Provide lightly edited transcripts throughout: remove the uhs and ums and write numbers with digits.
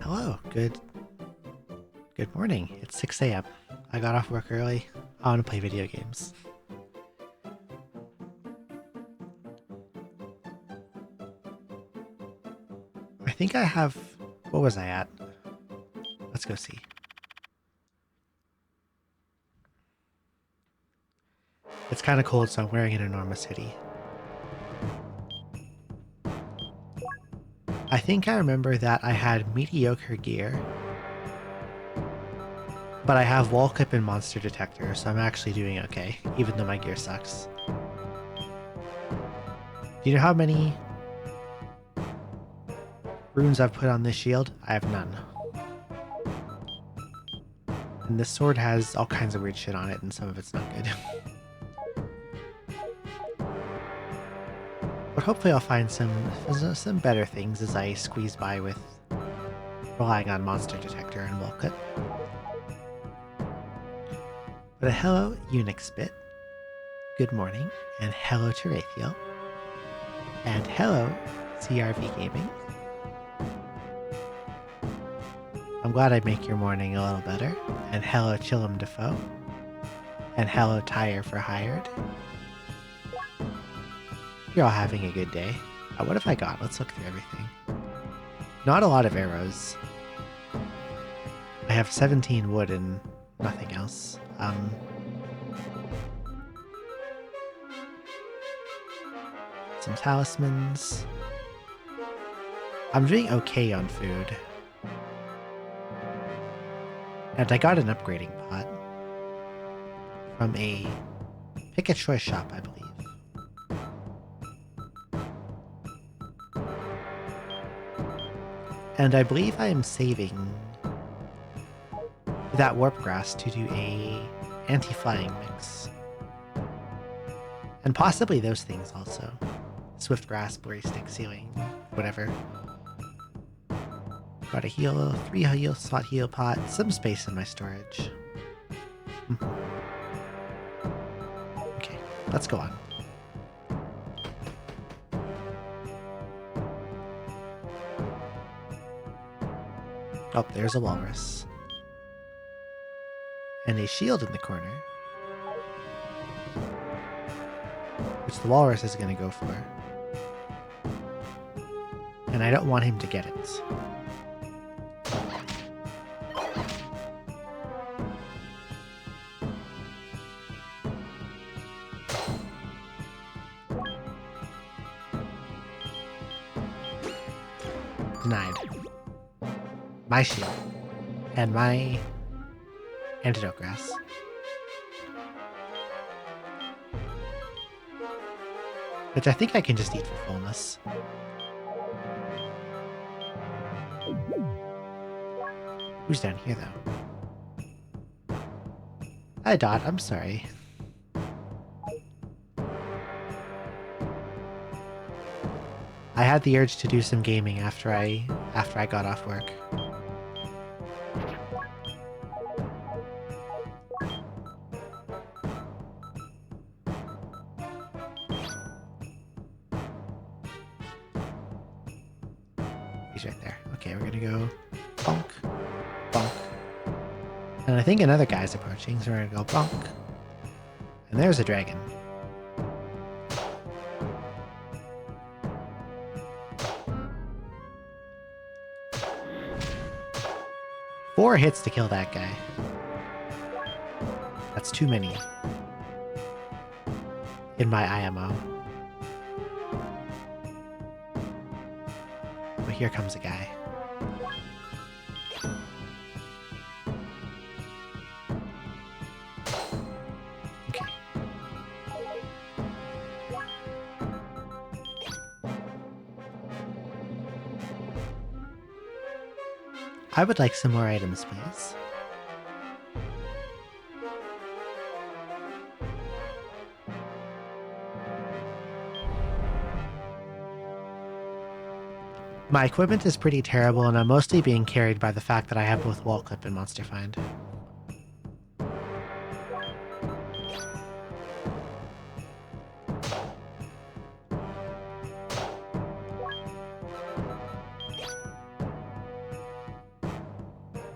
Hello, good morning. It's 6 a.m. I got off work early. I want to play video games. I think I have... What was I at? Let's go see. It's kind of cold, so I'm wearing an enormous hoodie. I think I remember that I had mediocre gear, but I have wall clip and monster detector, so I'm actually doing okay, even though my gear sucks. Do you know how many runes I've put on this shield? I have none. And this sword has all kinds of weird shit on it, and some of it's not good. But hopefully I'll find some better things as I squeeze by with relying on monster detector and wall clip. But hello, Unixbit. Good morning, and hello to Raytheal. And hello, CRV Gaming. I'm glad I make your morning a little better. And hello, Chillum Defoe. And hello, Tire for Hired. You're all having a good day. What have I got? Let's look through everything. Not a lot of arrows. I have 17 wood and nothing else. Some talismans. I'm doing okay on food. And I got an upgrading pot from a pick a choice shop, I believe. And I believe I am saving that warp grass to do a anti-flying mix. And possibly those things also. Swift grass, blurry stick, ceiling, whatever. Got a heal, 3 heal slot heal pot, some space in my storage. Okay, let's go on. Oh, there's a walrus. And a shield in the corner. Which the walrus is going to go for. And I don't want him to get it. Denied. My shield. And my antidote grass. Which I think I can just eat for fullness. Who's down here, though? Hi, Dot. I'm sorry. I had the urge to do some gaming after I got off work. He's right there. Okay, we're gonna go bonk, bonk. And I think another guy's approaching, so we're gonna go bonk. And there's a dragon. Four hits to kill that guy. That's too many. In my IMO. But here comes a guy. Okay. I would like some more items, please. My equipment is pretty terrible, and I'm mostly being carried by the fact that I have both wall clip and monster find.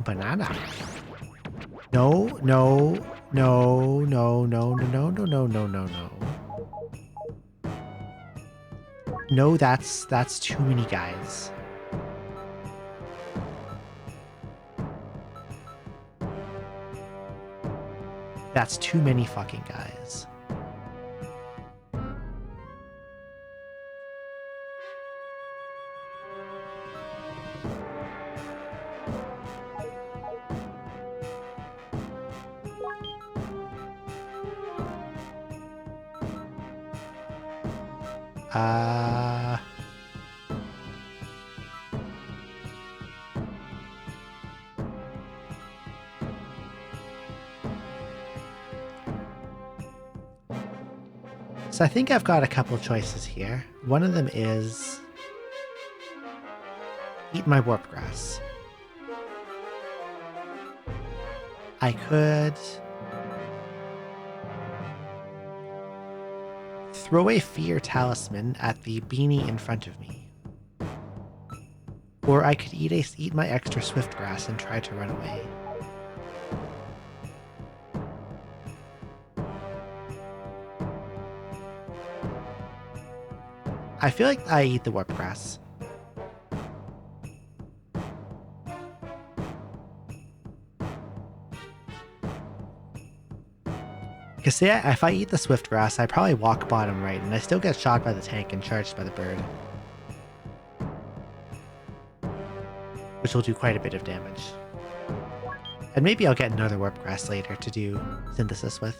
Banana. No, no, no, no, no, no, no, no, no, no, no, no. No, that's too many guys. That's too many fucking guys. So I think I've got a couple choices here. One of them is eat my warp grass. I could throw a fear talisman at the beanie in front of me. Or I could eat my extra swift grass and try to run away. I feel like I eat the warp grass. Because see, if I eat the swift grass, I probably walk bottom right, and I still get shot by the tank and charged by the bird. Which will do quite a bit of damage. And maybe I'll get another warp grass later to do synthesis with.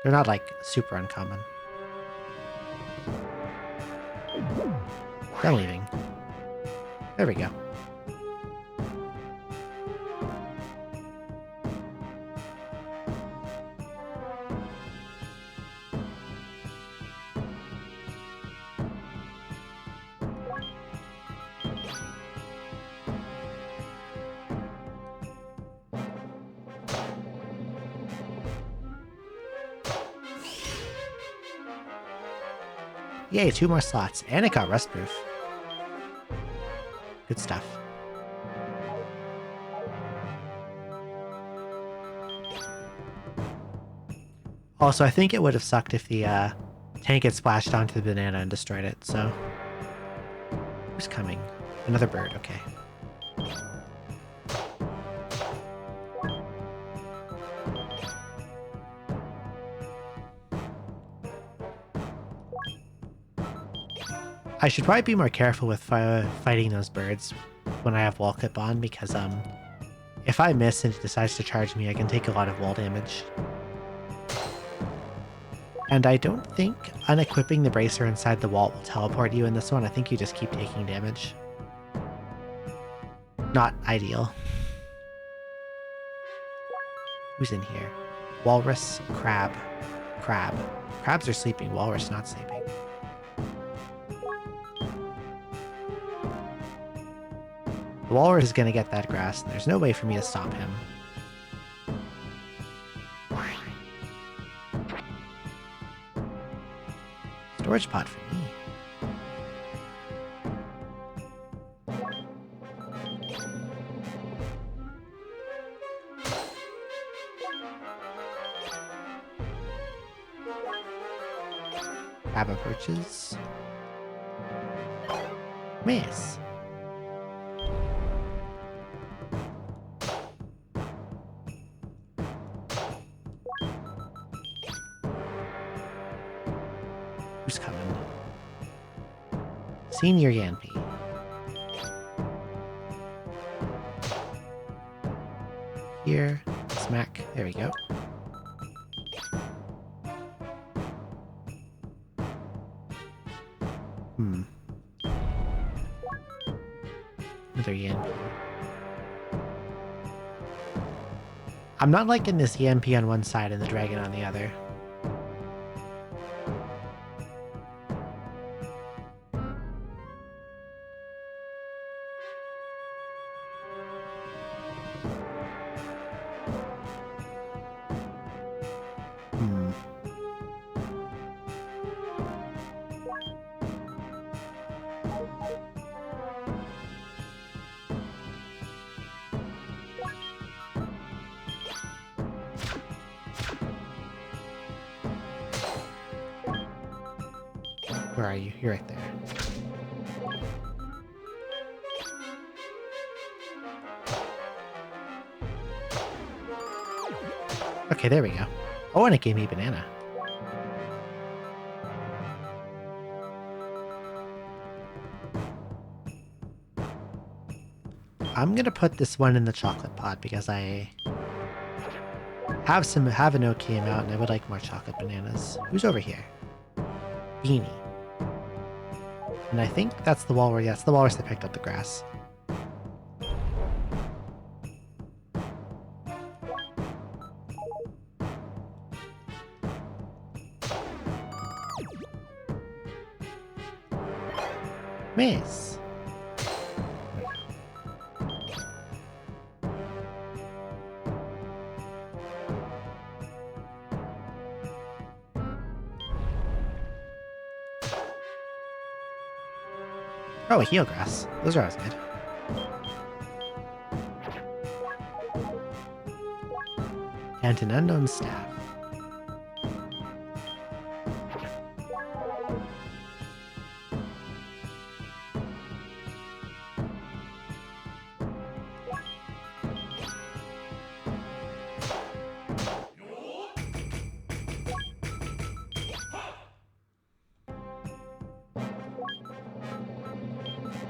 They're not, like, super uncommon. They're leaving. There we go. Yay, 2 more slots. And it got rustproof. Good stuff. Also, I think it would have sucked if the tank had splashed onto the banana and destroyed it, so... Who's coming? Another bird, okay. I should probably be more careful with fighting those birds when I have wall clip on, because if I miss and it decides to charge me, I can take a lot of wall damage. And I don't think unequipping the bracer inside the wall will teleport you in this one. I think you just keep taking damage. Not ideal. Who's in here? Walrus, crab, crab. Crabs are sleeping, walrus not sleeping. The walrus is going to get that grass, and there's no way for me to stop him. Storage pod for me. Crab approaches. Miss. Who's coming? Senior Yanpy. Here. Smack. There we go. Another Yanpy. I'm not liking this Yanpy on one side and the dragon on the other. Where are you? You're right there. Okay, there we go. Oh, and it gave me a banana. I'm gonna put this one in the chocolate pod because I have an okay amount and I would like more chocolate bananas. Who's over here? Beanie. And I think that's the walrus. Yeah, it's the walrus that picked up the grass. Miss. Oh, a heel grass. Those are always good. And an unknown staff.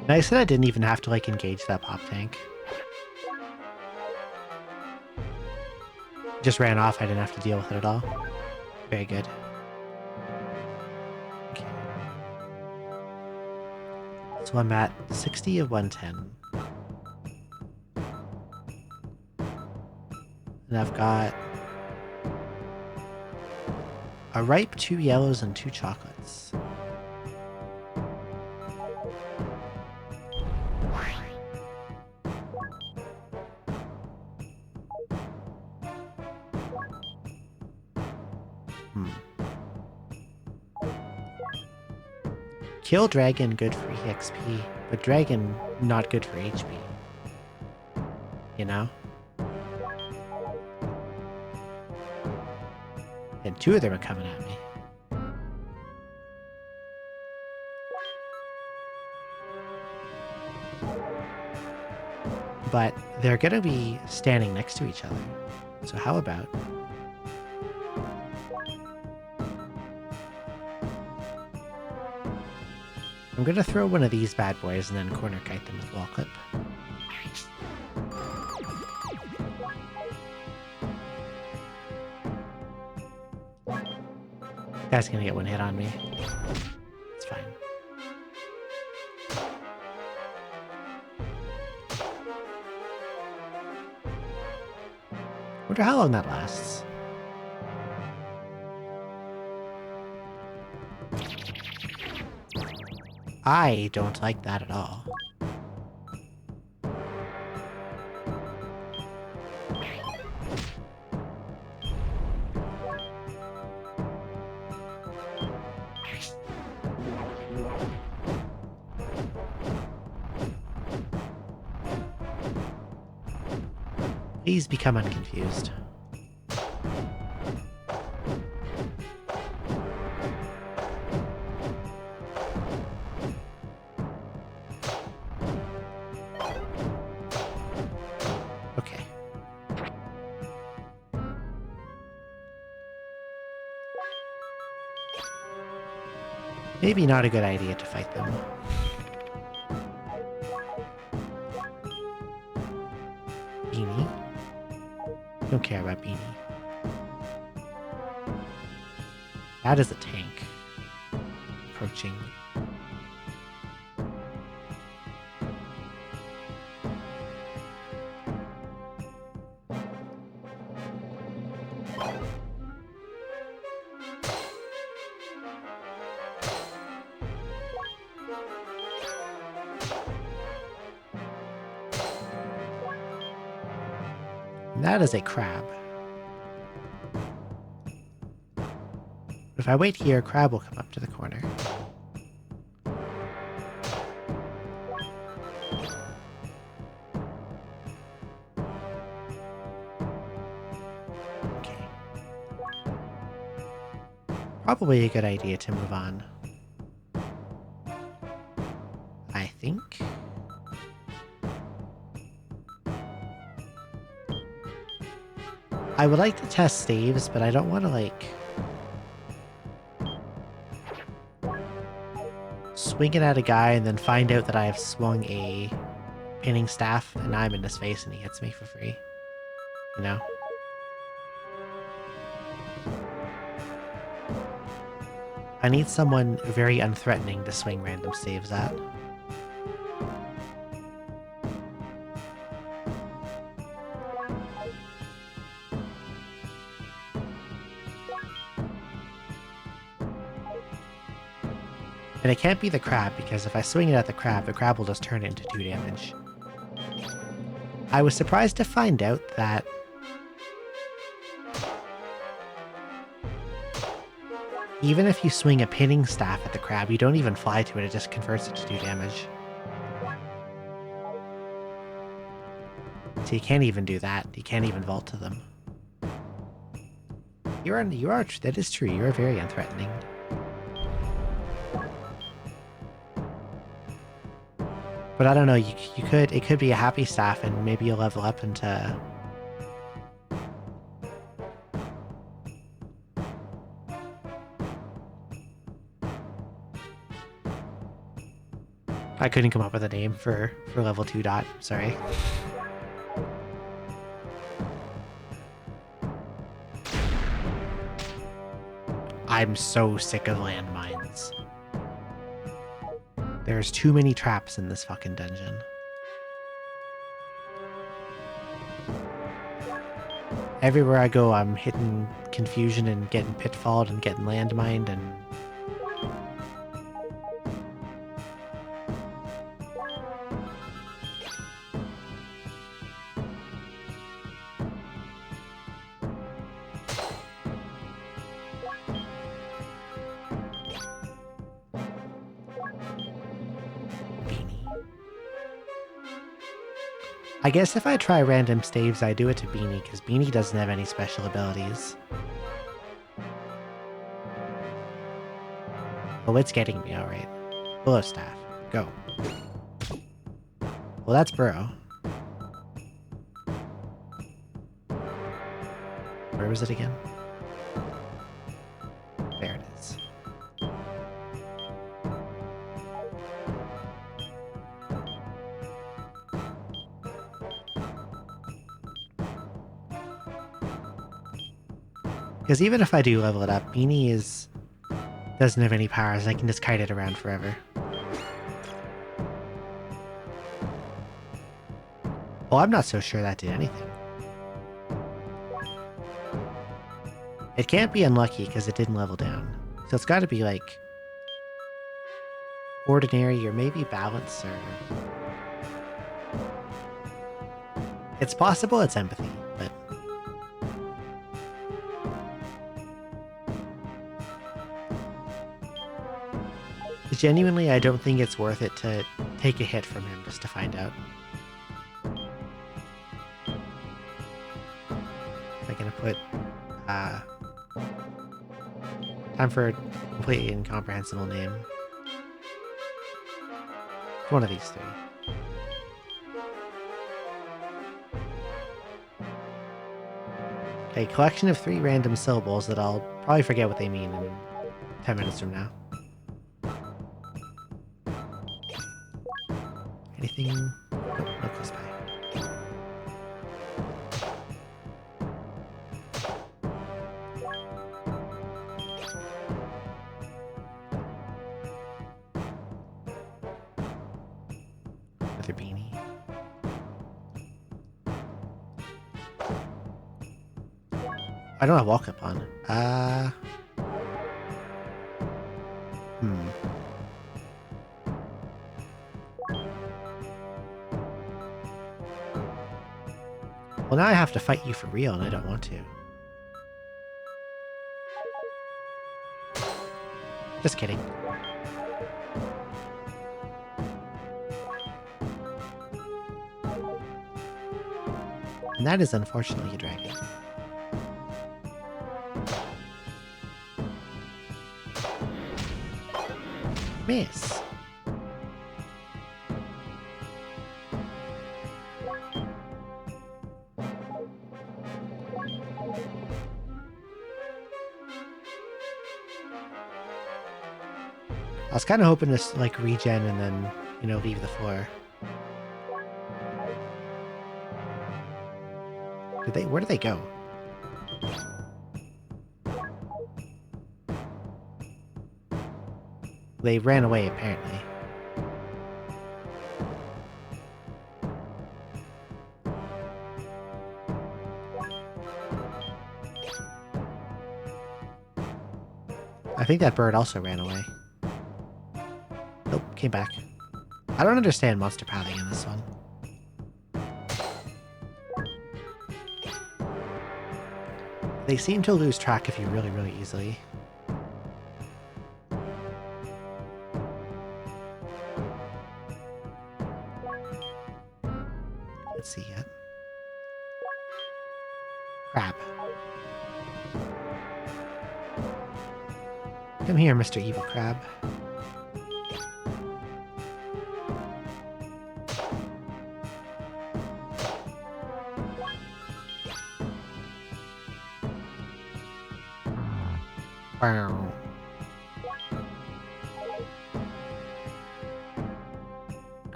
Nice that I didn't even have to, like, engage that pop tank. Just ran off, I didn't have to deal with it at all. Very good. Okay. So I'm at 60 of 110. And I've got a ripe, 2 yellows, and 2 chocolates. Kill dragon, good for EXP, but dragon, not good for HP. You know? And 2 of them are coming at me. But they're gonna be standing next to each other. So how about... I'm gonna throw one of these bad boys and then corner kite them with wall clip. Guy's gonna get one hit on me. It's fine. Wonder how long that lasts. I don't like that at all. Please become unconfused. Okay. Maybe not a good idea to fight them. Beanie. Don't care about Beanie. That is a tank. Approaching. That is a crab. If I wait here, a crab will come up to the corner. Okay. Probably a good idea to move on. think. I would like to test staves, but I don't want to, like, swing it at a guy and then find out that I have swung a pinning staff and I'm in his face and he hits me for free. You know? I need someone very unthreatening to swing random staves at. And it can't be the crab, because if I swing it at the crab will just turn it into 2 damage. I was surprised to find out that even if you swing a pinning staff at the crab, you don't even fly to it, it just converts it to 2 damage. So you can't even do that. You can't even vault to them. That is true, you are very unthreatening. But I don't know, it could be a happy staff and maybe you'll level up into... I couldn't come up with a name for level 2 dot, sorry. I'm so sick of landmines. There's too many traps in this fucking dungeon. Everywhere I go, I'm hitting confusion and getting pitfalled and getting landmined and... I guess if I try random staves, I do it to Beanie, because Beanie doesn't have any special abilities. Oh, it's getting me, alright. Willow Staff, go. Well, that's Burrow. Where was it again? There it is. Because even if I do level it up, Beanie doesn't have any powers. I can just kite it around forever. Well, I'm not so sure that did anything. It can't be unlucky because it didn't level down. So it's got to be like ordinary or maybe balance or... It's possible it's empathy, but... Genuinely, I don't think it's worth it to take a hit from him just to find out. I'm gonna put, time for a completely incomprehensible name. One of these 3. A collection of 3 random syllables that I'll probably forget what they mean in 10 minutes from now. Anything? Nope, no close by. Another Beanie. I don't have walk up on. Well, now I have to fight you for real, and I don't want to. Just kidding. And that is unfortunately a dragon. Miss. I was kind of hoping to like regen and then, you know, leave the floor. Where did they go? They ran away, apparently. I think that bird also ran away. Nope, came back. I don't understand monster pathing in this one. They seem to lose track of you really, really easily. Can't see yet. Crab. Come here, Mr. Evil Crab. Wow.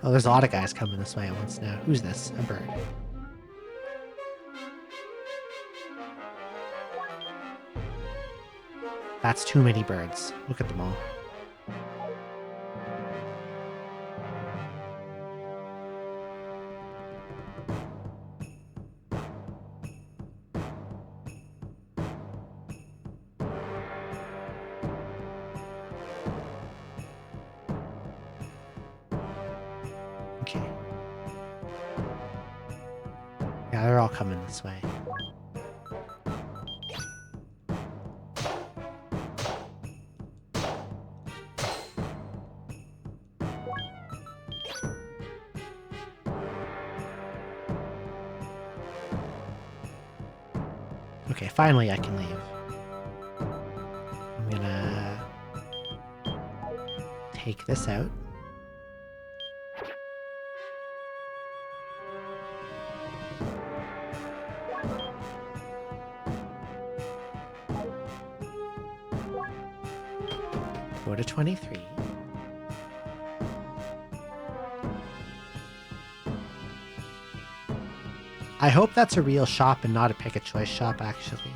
Oh, there's a lot of guys coming this way at once now. Who's this? A bird. That's too many birds. Look at them all. Okay. Yeah, they're all coming this way. Okay, finally I can leave. I'm gonna take this out. Go to 23. I hope that's a real shop and not a pick-a-choice shop, actually.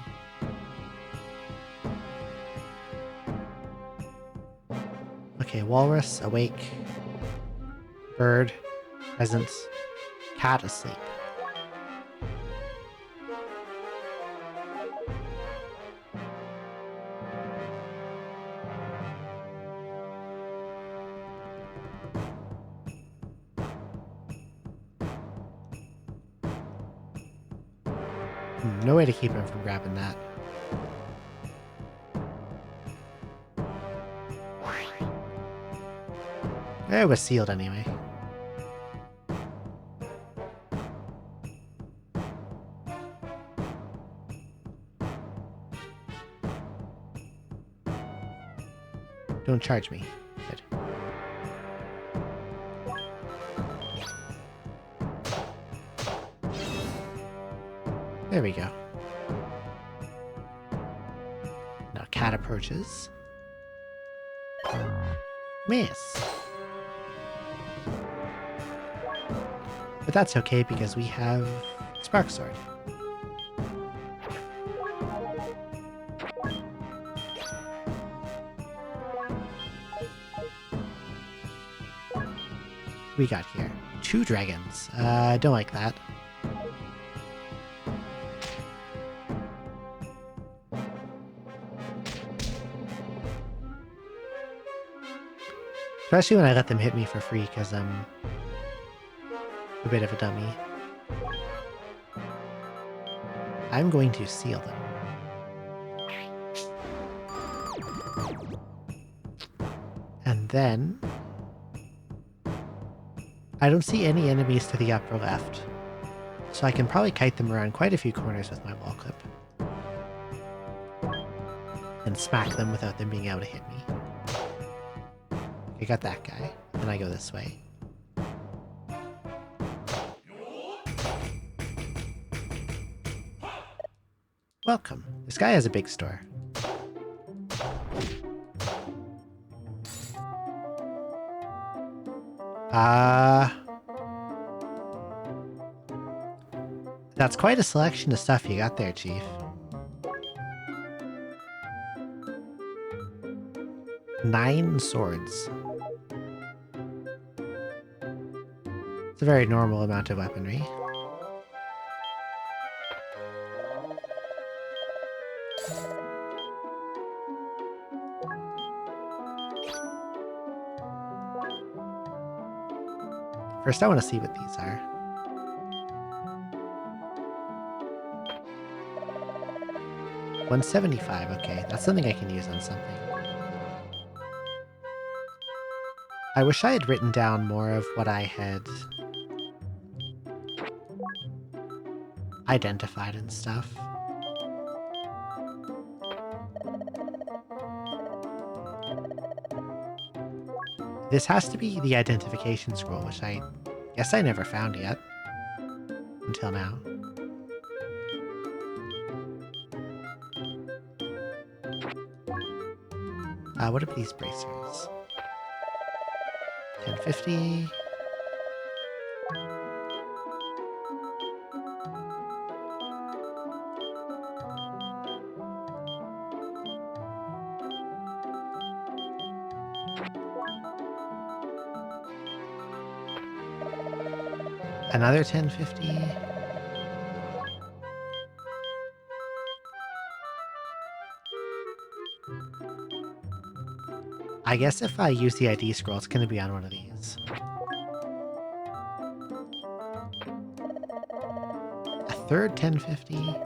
Okay, walrus, awake. Bird, presents. Cat, asleep. No way to keep him from grabbing that. It was sealed anyway. Don't charge me. Good. There we go. Now cat approaches. Miss. But that's okay because we have Spark Sword. We got here 2 dragons. I don't like that. Especially when I let them hit me for free because I'm a bit of a dummy. I'm going to seal them. And then I don't see any enemies to the upper left, so I can probably kite them around quite a few corners with my wall clip and smack them without them being able to hit me. I got that guy. Then I go this way. Welcome. This guy has a big store. That's quite a selection of stuff you got there, Chief. Nine swords. It's a very normal amount of weaponry. First, I want to see what these are. $175, okay. That's something I can use on something. I wish I had written down more of what I had identified and stuff. This has to be the identification scroll, which I guess I never found yet. Until now. What are these bracers? 1050. Another 1050. I guess if I use the ID scroll, it's going to be on one of these. A third 1050.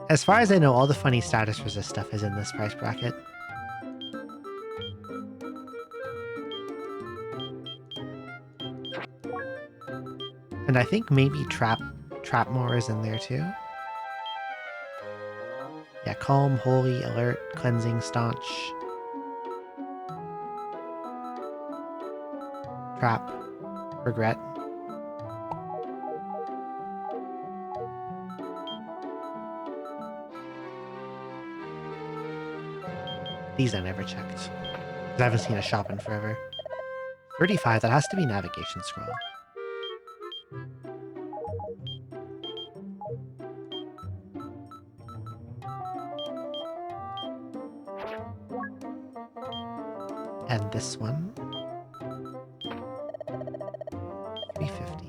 As far as I know, all the funny status resist stuff is in this price bracket. And I think maybe Trapmore is in there too. Yeah, calm, holy, alert, cleansing, staunch. Trap, regret. These I never checked, because I haven't seen a shop in forever. 35, that has to be navigation scroll. And this one. 350.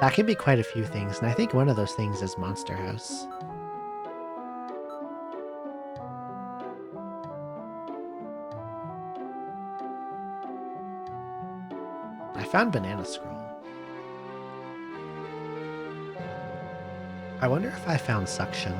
That can be quite a few things, and I think one of those things is Monster House. I found Banana Scroll. I wonder if I found Suction.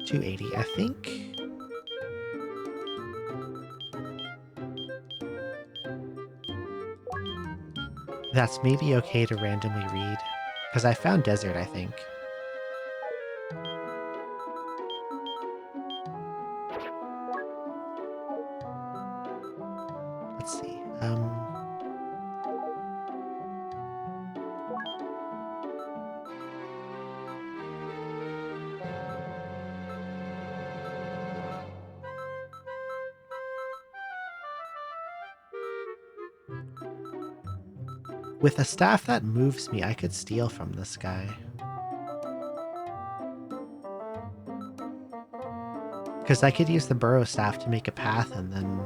$280, I think. That's maybe okay to randomly read, because I found Desert, I think. Let's see. With a staff that moves me, I could steal from this guy. Because I could use the burrow staff to make a path and then...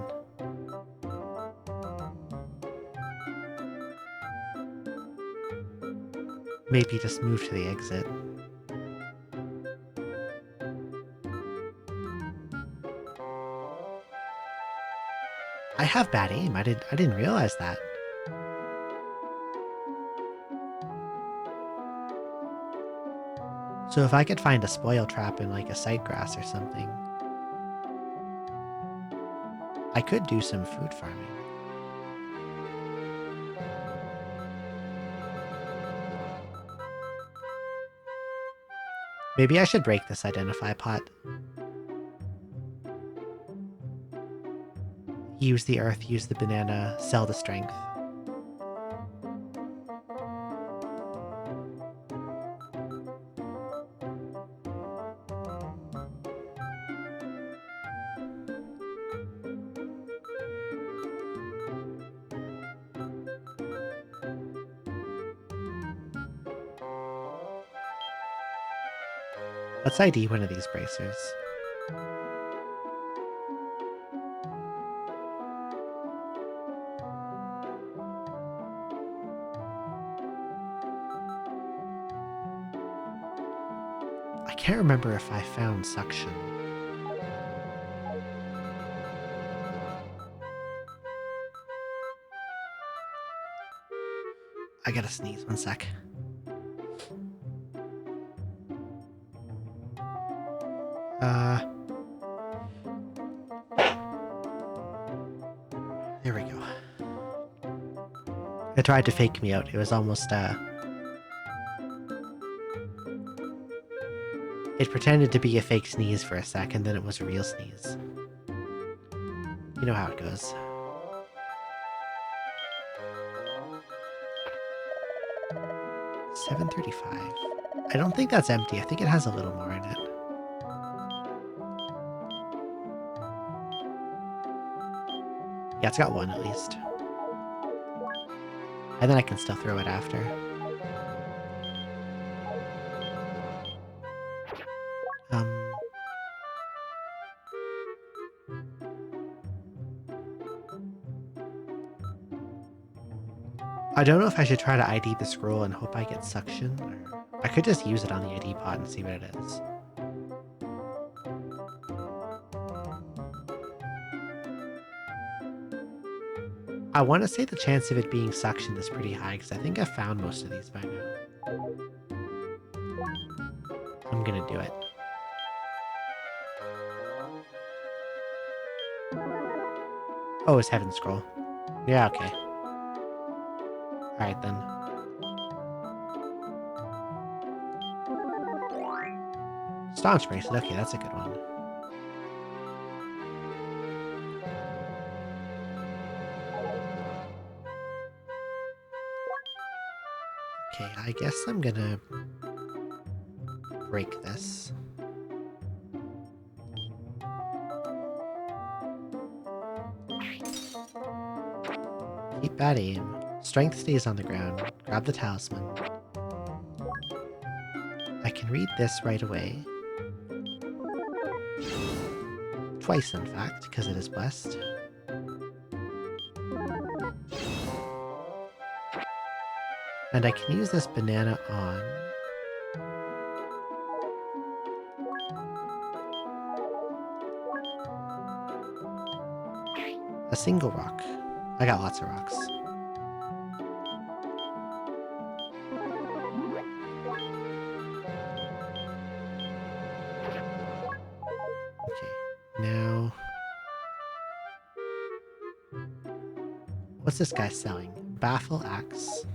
maybe just move to the exit. I have bad aim. I didn't realize that. So if I could find a spoil trap in like a sightgrass or something. I could do some food farming. Maybe I should break this identify pot. Use the earth, use the banana, sell the strength. Let's ID one of these bracers. I can't remember if I found suction. I gotta sneeze, one sec. There we go. It tried to fake me out. It was almost, it pretended to be a fake sneeze for a second, then it was a real sneeze. You know how it goes. $7.35. I don't think that's empty. I think it has a little more in it. Yeah, it's got one at least. And then I can still throw it after. I don't know if I should try to ID the scroll and hope I get suction, or I could just use it on the ID pod and see what it is. I want to say the chance of it being suctioned is pretty high because I think I've found most of these by now. I'm gonna do it. Oh, it's Heaven Scroll. Yeah, okay. Alright then. Staunch Bracelet, okay, that's a good one. Okay, I guess I'm gonna break this. Keep bad aim. Strength stays on the ground. Grab the talisman. I can read this right away. Twice, in fact, because it is blessed. And I can use this banana on a single rock. I got lots of rocks. Okay, now... what's this guy selling? Baffle Axe.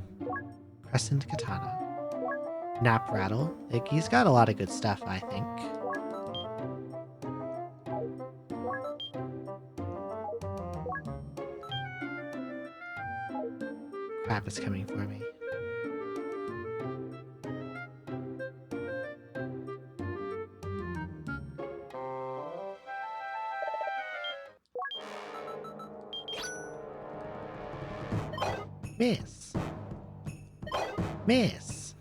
Crescent Katana. Nap Rattle. Like, he's got a lot of good stuff, I think. Crap is coming for me. Miss. Miss.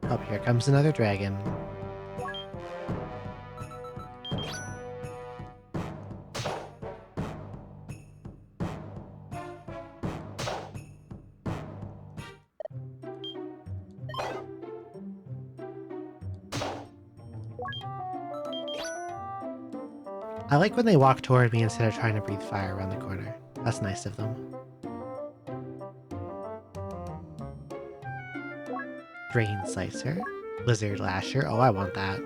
Oh, here comes another dragon. I like when they walk toward me instead of trying to breathe fire around the corner. That's nice of them. Brain Slicer. Lizard Lasher. Oh, I want that.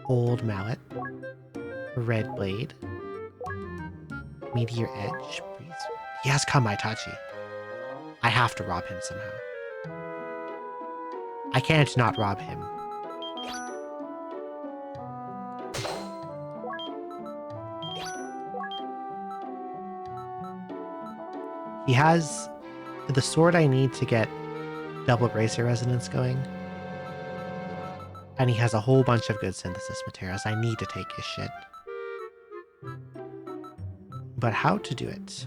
Old Mallet. Red Blade. Meteor Edge. Breeze. He has Kamaitachi. I have to rob him somehow. I can't not rob him. He has the sword I need to get double bracer resonance going. And he has a whole bunch of good synthesis materials. I need to take his shit. But how to do it?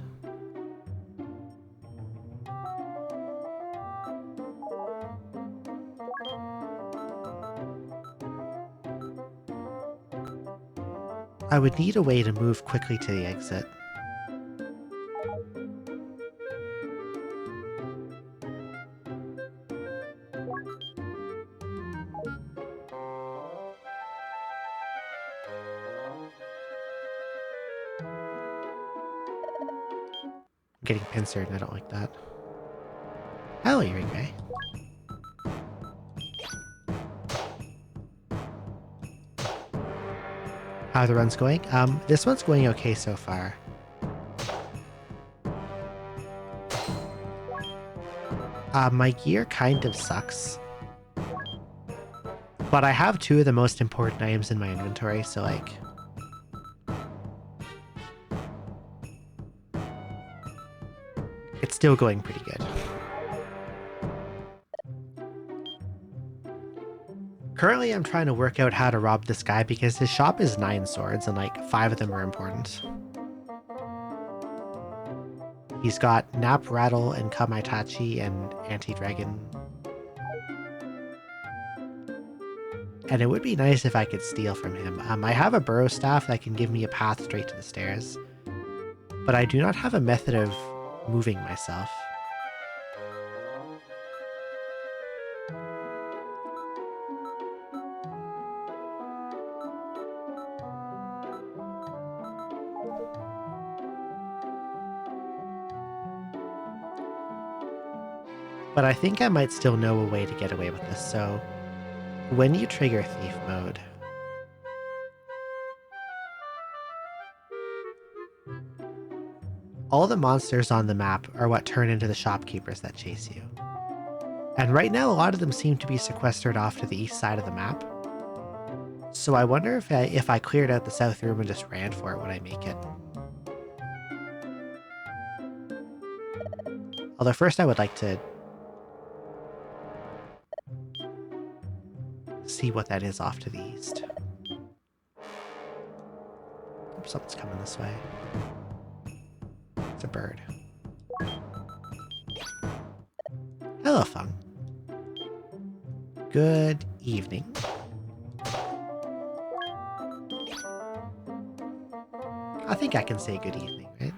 I would need a way to move quickly to the exit. I'm getting pincered and I don't like that. Hello, Ringway. How are the runs going? This one's going okay so far. My gear kind of sucks. But I have two of the most important items in my inventory, so like... it's still going pretty good. Currently, I'm trying to work out how to rob this guy because his shop is 9 swords and like 5 of them are important. He's got Nap Rattle and Kamaitachi and Anti-Dragon. And it would be nice if I could steal from him. I have a burrow staff that can give me a path straight to the stairs. But I do not have a method of moving myself. But I think I might still know a way to get away with this, so when you trigger thief mode, all the monsters on the map are what turn into the shopkeepers that chase you. And right now, a lot of them seem to be sequestered off to the east side of the map. So I wonder if I cleared out the south room and just ran for it when I make it. Although first I would like to see what that is off to the east. Something's coming this way. It's a bird. Hello, Fung. Good evening. I think I can say good evening, right?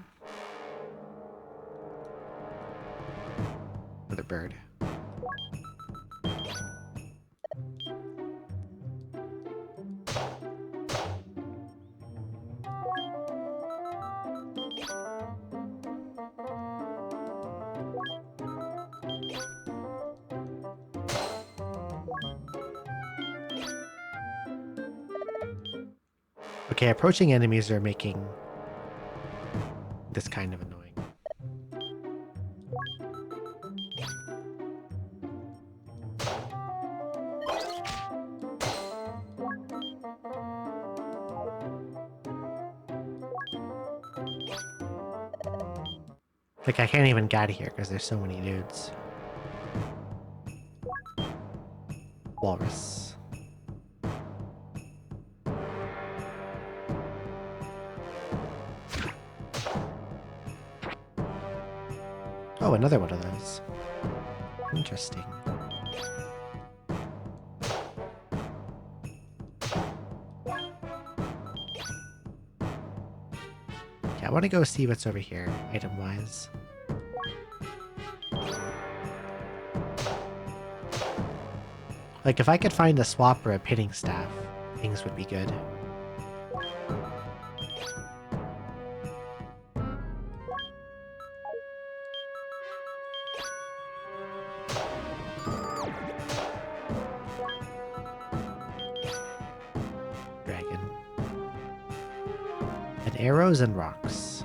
For the bird. Okay, approaching enemies are making this kind of annoying. Like, I can't even get here because there's so many dudes. Walrus. Oh, another one of those. Interesting. Yeah, I want to go see what's over here, item-wise. Like, if I could find a swap or a pinning staff, things would be good. And arrows and rocks.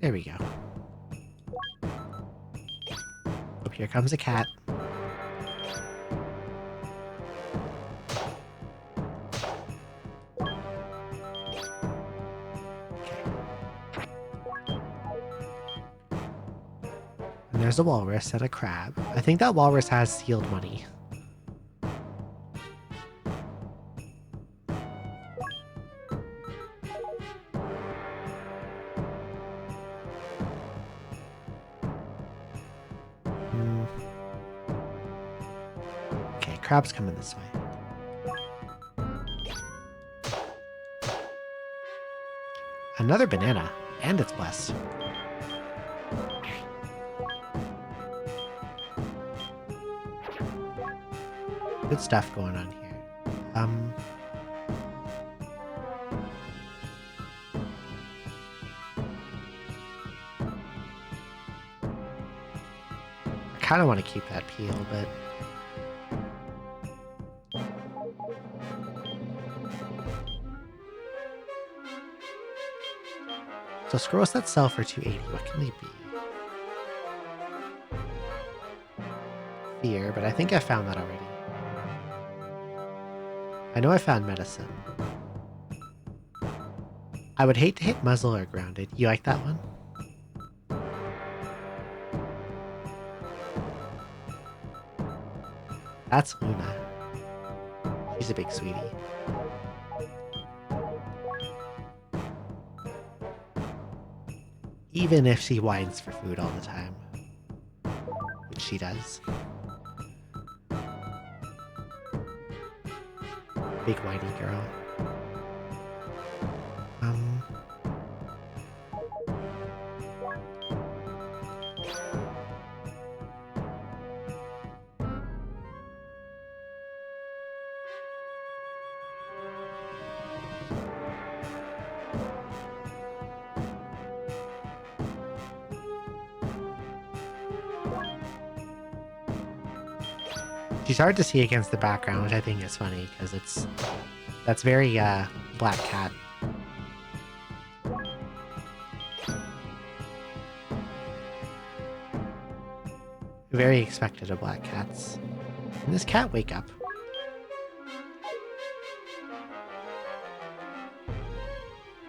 There we go. Oh, here comes a cat. And there's a walrus and a crab. I think that walrus has sealed money. Okay, crab's coming this way. Another banana, and it's blessed. Good stuff going on here. I kind of want to keep that peel, but so scrolls that sell for 280. What can they be? Fear, but I think I found that already. I know I found medicine. I would hate to hit muzzle or grounded. You like that one? That's Luna. She's a big sweetie. Even if she whines for food all the time. Which she does. Big whiny girl. She's hard to see against the background, which I think is funny because that's very black cat. Very expected of black cats. Can this cat wake up?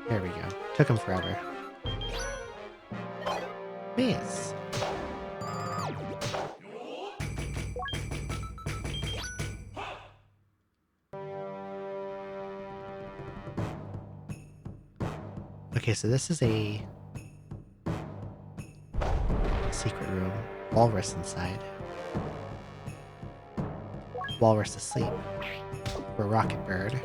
There we go. Took him forever. Miss. Okay, so this is a secret room. Walrus inside. Walrus asleep. We're a rocket bird.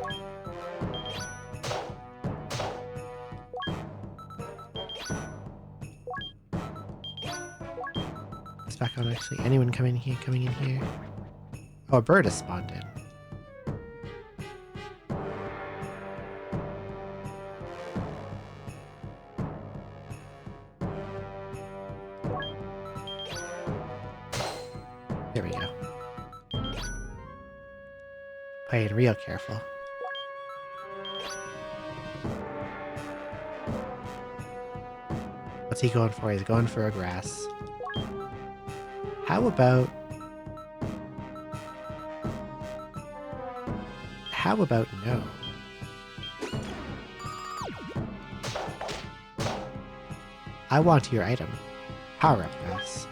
It's back on actually. Anyone coming in here? Oh, a bird has spawned in. There we go. Playing real careful. What's he going for? He's going for a grass. How about no? I want your item. Power up grass.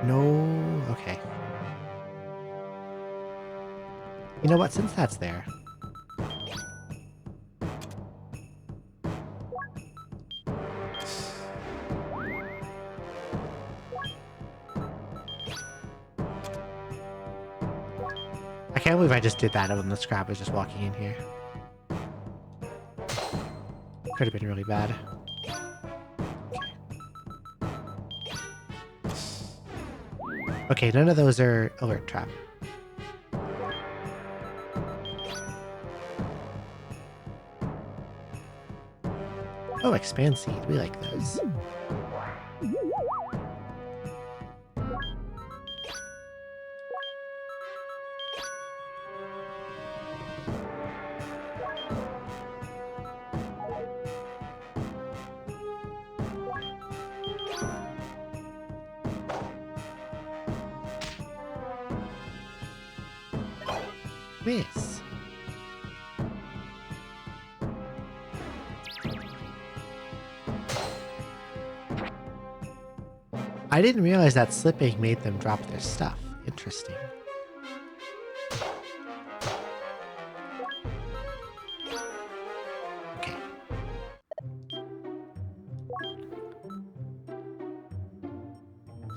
No, okay. You know what, since that's there, can't believe I just did that when the scrap was just walking in here. Could have been really bad. Okay, none of those are alert trap. Oh, expand seed. We like those. Miss. I didn't realize that slipping made them drop their stuff. Interesting. Okay.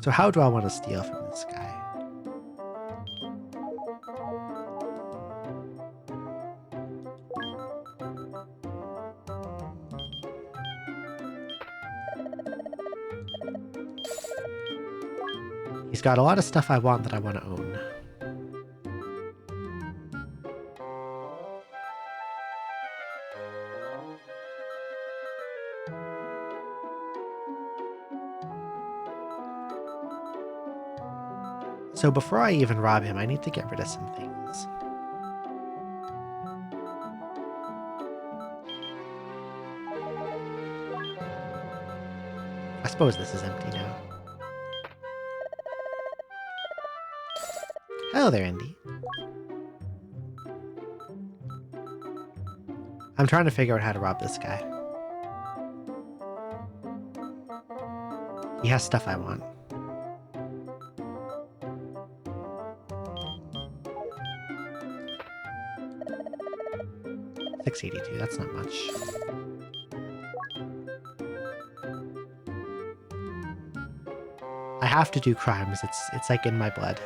So how do I want to steal from this guy? He's got a lot of stuff I want that I want to own. So before I even rob him, I need to get rid of some things. I suppose this is empty now. Hello there, Indy. I'm trying to figure out how to rob this guy. He has stuff I want. $682, that's not much. I have to do crimes, it's like in my blood.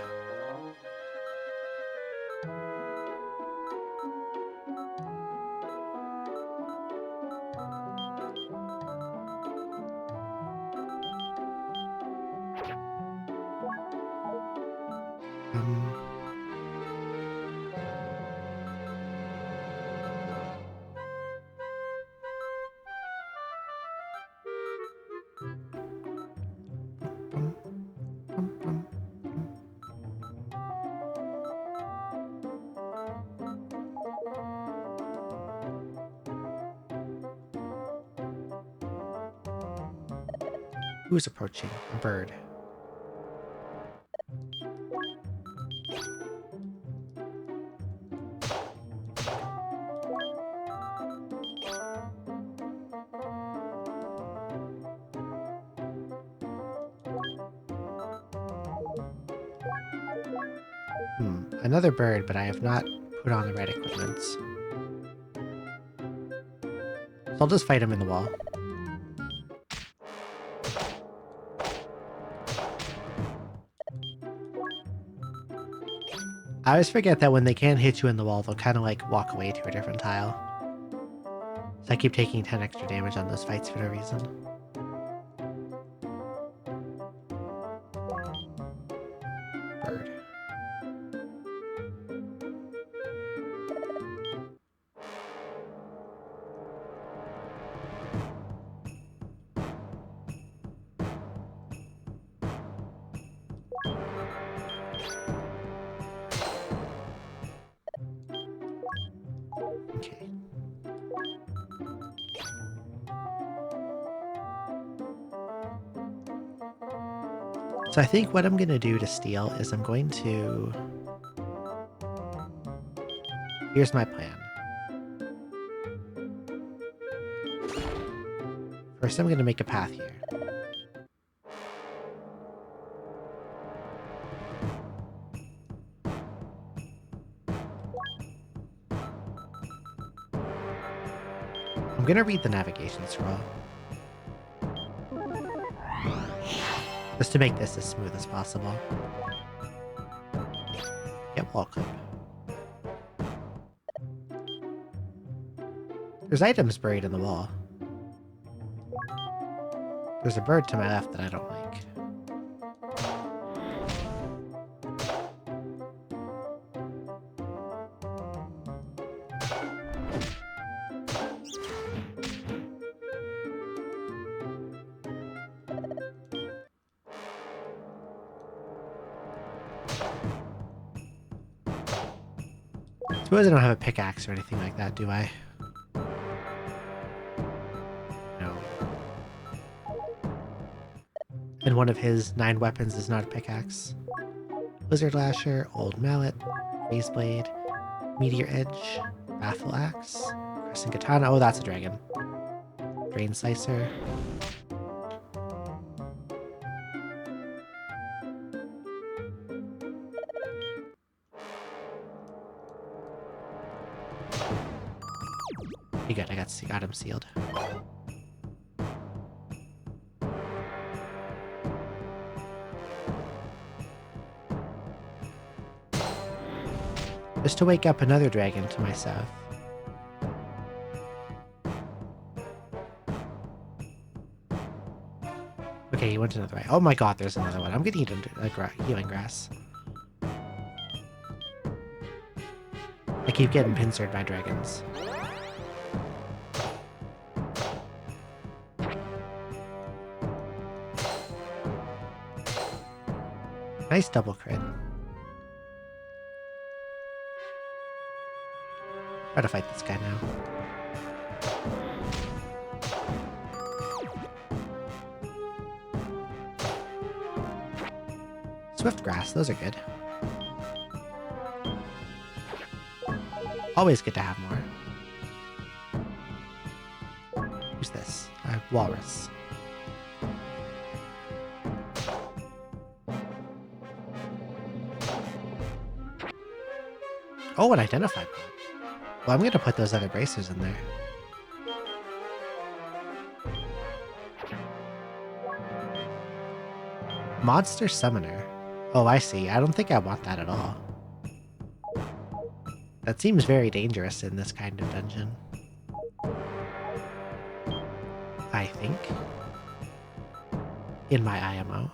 Who's approaching? A bird. Another bird, but I have not put on the right equipments. So I'll just fight him in the wall. I always forget that when they can't hit you in the wall, they'll kind of like walk away to a different tile. So I keep taking 10 extra damage on those fights for no reason. Bird. Okay. So I think what I'm going to do to steal is I'm going to... Here's my plan. First I'm going to make a path here. I'm going to read the navigation scroll. Just to make this as smooth as possible. Get wall clip. There's items buried in the wall. There's a bird to my left that I don't like. Suppose I don't have a pickaxe or anything like that, do I? No. And one of his 9 weapons is not a pickaxe. Lizard Lasher, Old Mallet, Phase Blade, Meteor Edge, Baffle Axe, Crescent Katana. Oh, that's a dragon. Drain Slicer. Pretty good, I got him sealed. Just to wake up another dragon to my south. Okay, he went another way. Oh my god, there's another one. I'm gonna eat a healing grass. I keep getting pincered by dragons. Nice double crit. Try to fight this guy now. Swift grass, those are good. Always good to have more. Who's this? Walrus. Oh, an identify point. Well, I'm going to put those other bracers in there. Monster Summoner. Oh, I see. I don't think I want that at all. That seems very dangerous in this kind of dungeon. I think. In my IMO.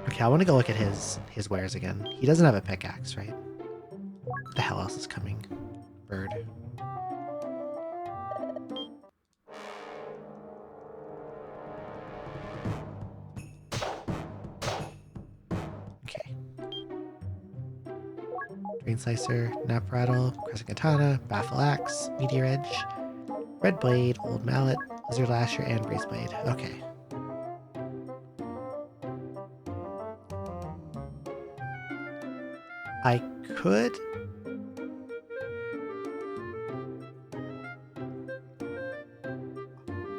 Okay, I want to go look at his wares again. He doesn't have a pickaxe, right? What the hell else is coming? Bird. Okay. Drain Slicer, Nap Rattle, Crescent Katana, Baffle Axe, Meteor Edge, Red Blade, Old Mallet, Lizard Lasher, and Brace Blade. Okay. I could...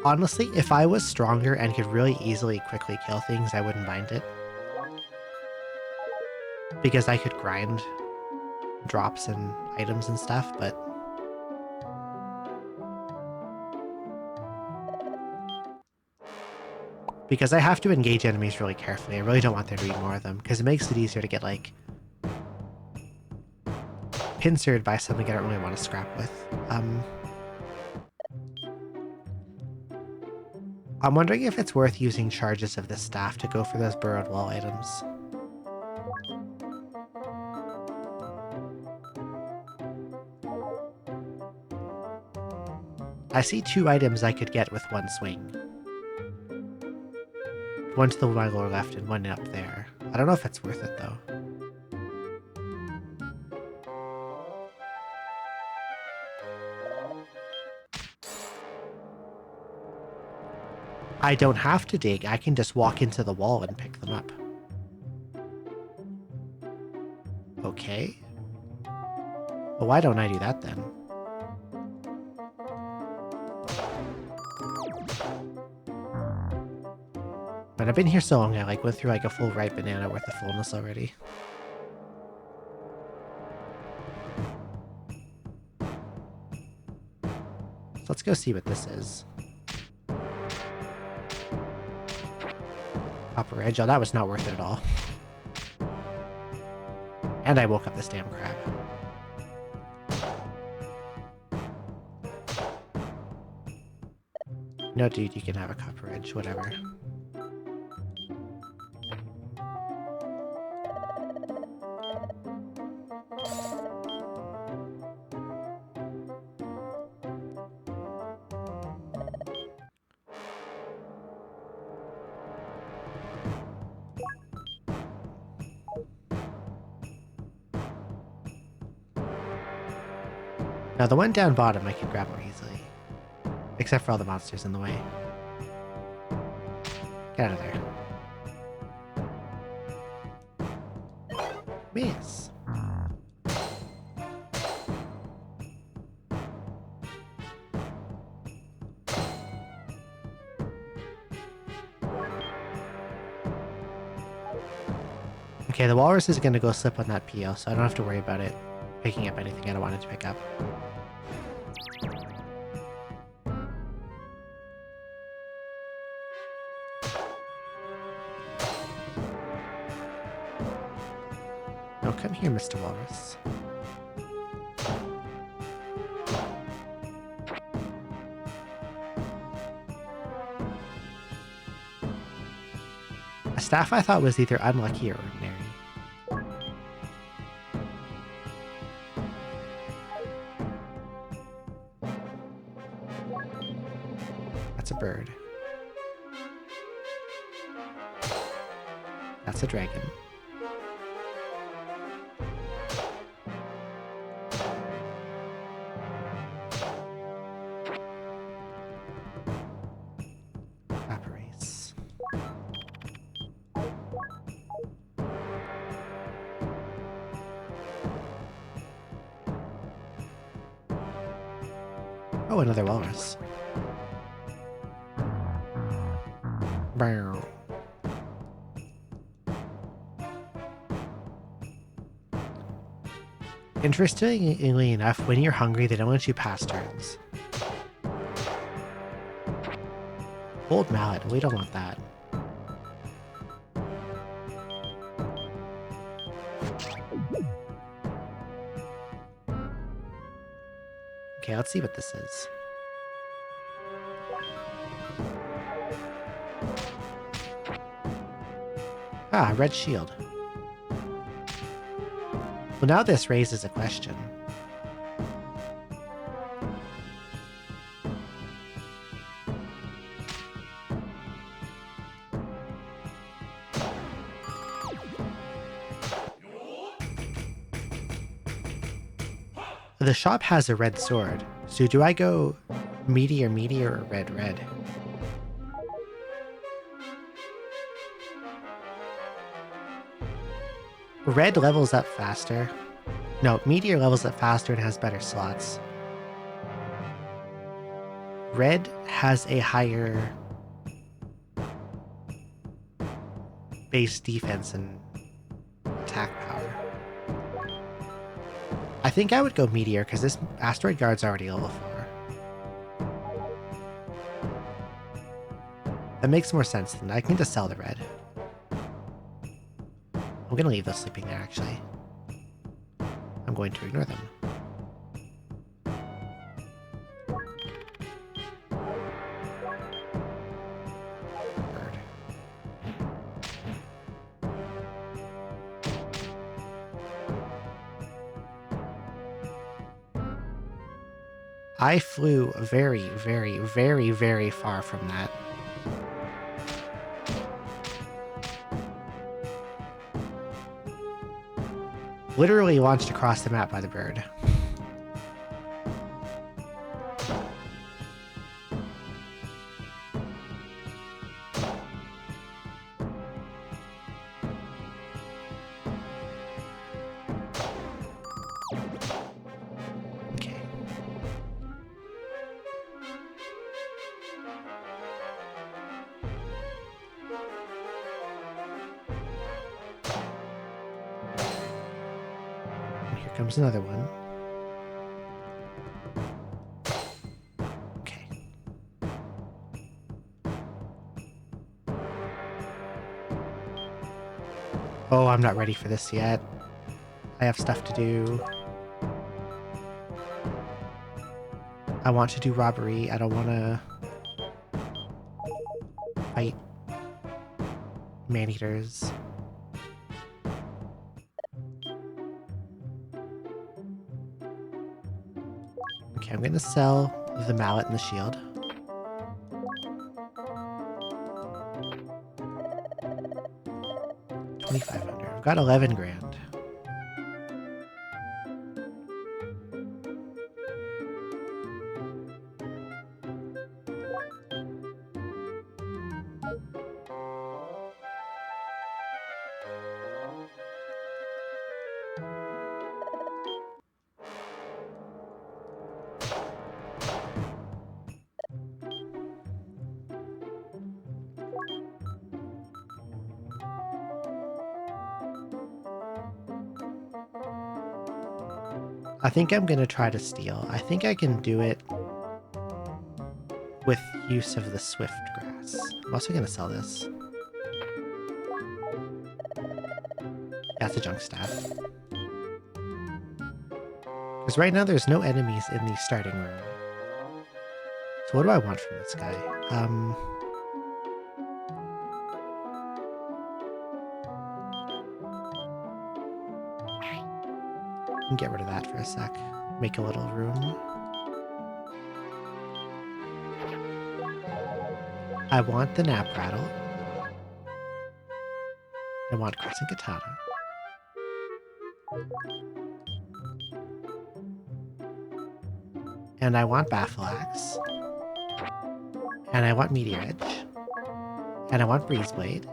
Honestly, if I was stronger and could really easily quickly kill things, I wouldn't mind it. Because I could grind drops and items and stuff, but... Because I have to engage enemies really carefully, I really don't want there to be more of them, because it makes it easier to get, like, pincered by something I don't really want to scrap with. I'm wondering if it's worth using charges of this staff to go for those burrowed wall items. I see 2 items I could get with one swing. One to my lower left and one up there. I don't know if it's worth it though. I don't have to dig, I can just walk into the wall and pick them up. Okay. Well, why don't I do that then? But I've been here so long, I like went through like a full ripe banana worth of fullness already. Let's go see what this is. Copper edge. Oh, that was not worth it at all. And I woke up this damn crab. No, dude, you can have a copper edge, whatever. Now, the one down bottom I can grab more easily. Except for all the monsters in the way. Get out of there. Miss. Okay, the walrus is going to go slip on that PO, so I don't have to worry about it picking up anything I don't want it to pick up. No, come here, Mr. Walrus. A staff I thought was either unlucky or ordinary. That's a bird. That's a dragon. Evaporates. Oh, another walrus. Bow. Interestingly enough, when you're hungry, they don't let you pass turns. Old mallet, we don't want that. Okay, let's see what this is. Ah, red shield. Well, now this raises a question. The shop has a red sword, so do I go meteor or red? Red levels up faster. No, meteor levels up faster and has better slots. Red has a higher base defense and attack power. I think I would go meteor because this asteroid guard's already level 4. That makes more sense than I can just sell the red. I'm gonna leave those sleeping there, actually. I'm going to ignore them. Bird. I flew very, very, very, very far from that. Literally launched across the map by the bird. Okay. Here comes another one. I'm not ready for this yet. I have stuff to do. I want to do robbery. I don't want to fight man-eaters. Okay, I'm going to sell the mallet and the shield. $2,500. I've got 11 grand. I think I'm going to try to steal. I think I can do it with use of the swift grass. I'm also going to sell this. That's a junk staff. Because right now there's no enemies in the starting room. So what do I want from this guy? I can get rid of that for a sec. Make a little room. I want the nap rattle. I want crescent katana. And I want baffle axe. And I want meteor edge. And I want breeze blade.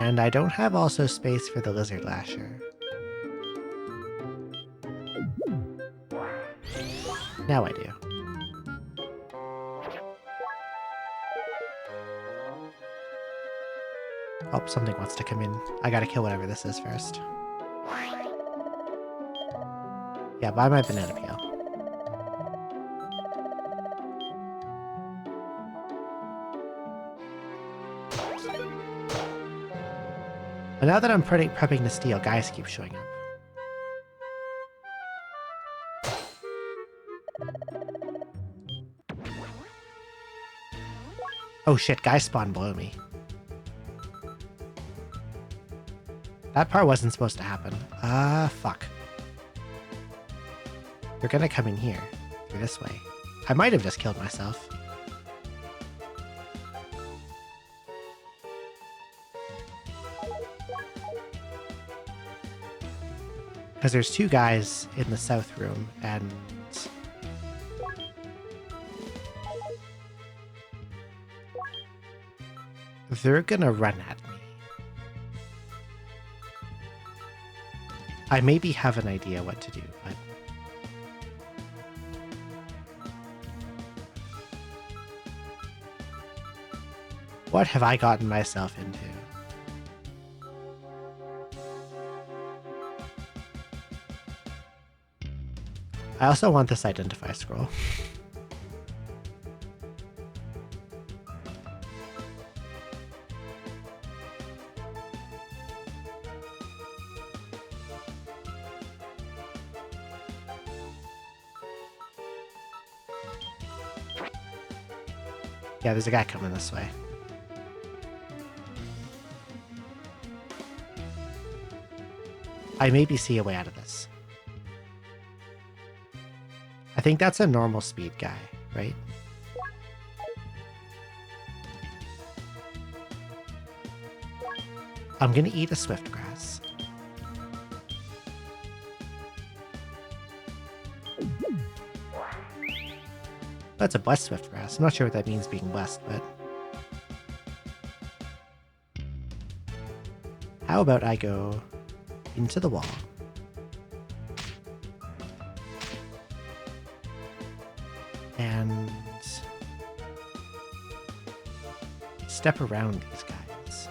And I don't have also space for the lizard lasher. Now I do. Oh, something wants to come in. I gotta kill whatever this is first. Yeah, buy my banana peel. But now that I'm prepping to steal, guys keep showing up. Oh shit, guys spawn below me. That part wasn't supposed to happen. Fuck. They're gonna come in here, through this way. I might have just killed myself. Because there's two guys in the south room, and they're gonna run at me. I maybe have an idea what to do, but what have I gotten myself into? I also want this identify scroll. Yeah, there's a guy coming this way. I maybe see a way out of this. I think that's a normal speed guy, right? I'm gonna eat a swift grass. That's a blessed swift grass. I'm not sure what that means being blessed, but how about I go into the wall? And step around these guys.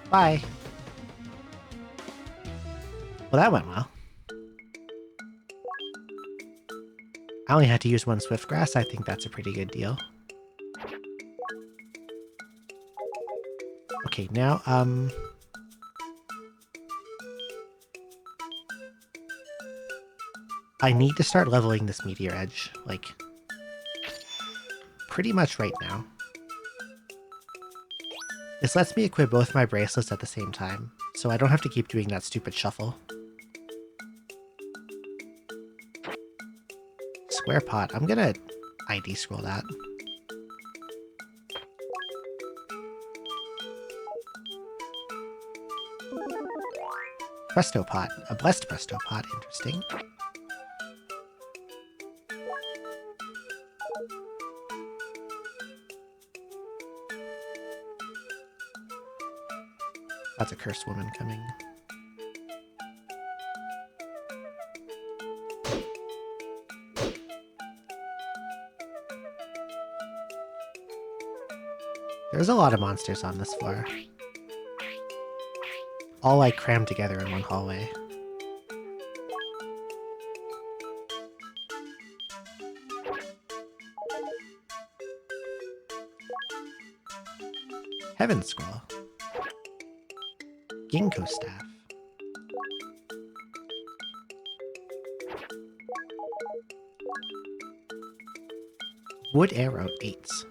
Bye. Well, that went well. I only had to use one Swift Grass. I think that's a pretty good deal. Okay, now, I need to start leveling this Meteor Edge, like, pretty much right now. This lets me equip both my bracelets at the same time, so I don't have to keep doing that stupid shuffle. Square pot. I'm gonna ID scroll that. Presto pot. A blessed Presto pot. Interesting. That's a cursed woman coming. There's a lot of monsters on this floor. All like crammed together in one hallway. Heaven Scroll. Ginkgo Staff. Wood Arrow 8s.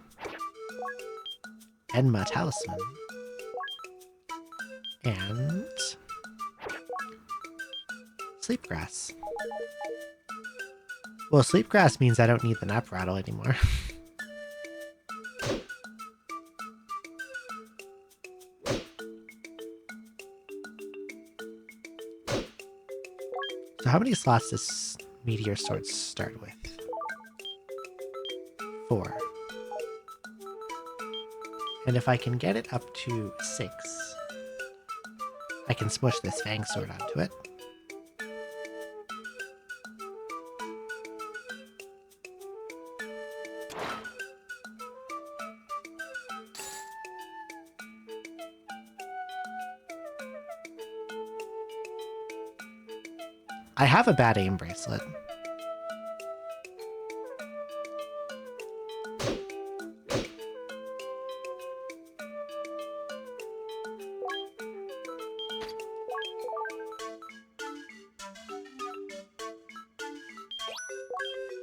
Enma Talisman. And Sleepgrass. Well, Sleepgrass means I don't need the nap rattle anymore. So how many slots does Meteor Sword start with? 4. And if I can get it up to 6, I can smush this Fang Sword onto it. I have a bad aim bracelet.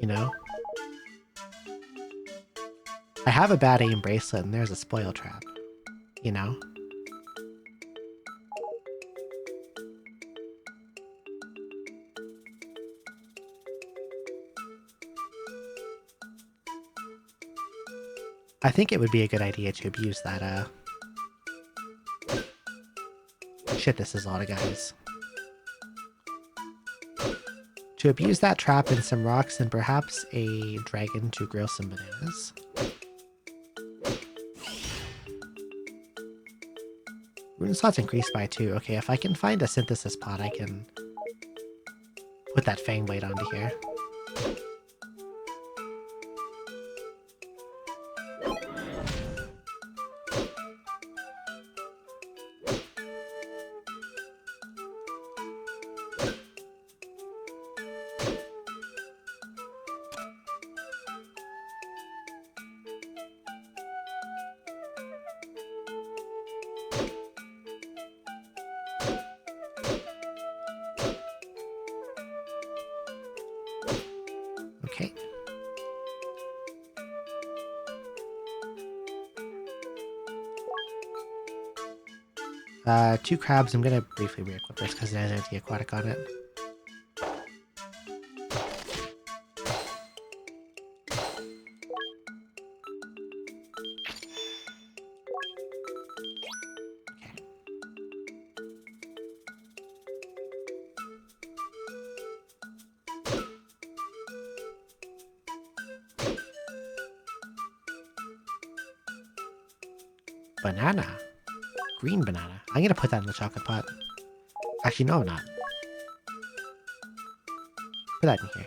You know? I have a bad aim bracelet and there's a spoil trap. You know? I think it would be a good idea to abuse that, Shit, this is a lot of guys. To abuse that trap in some rocks and perhaps a dragon to grill some bananas. Rune slots increased by 2. Okay, if I can find a synthesis pot, I can put that Fang Blade onto here. Okay. Two crabs. I'm gonna briefly re-equip this because it has anti-aquatic on it. Banana. Green banana. I'm gonna put that in the chocolate pot. Actually, no, I'm not. Put that in here.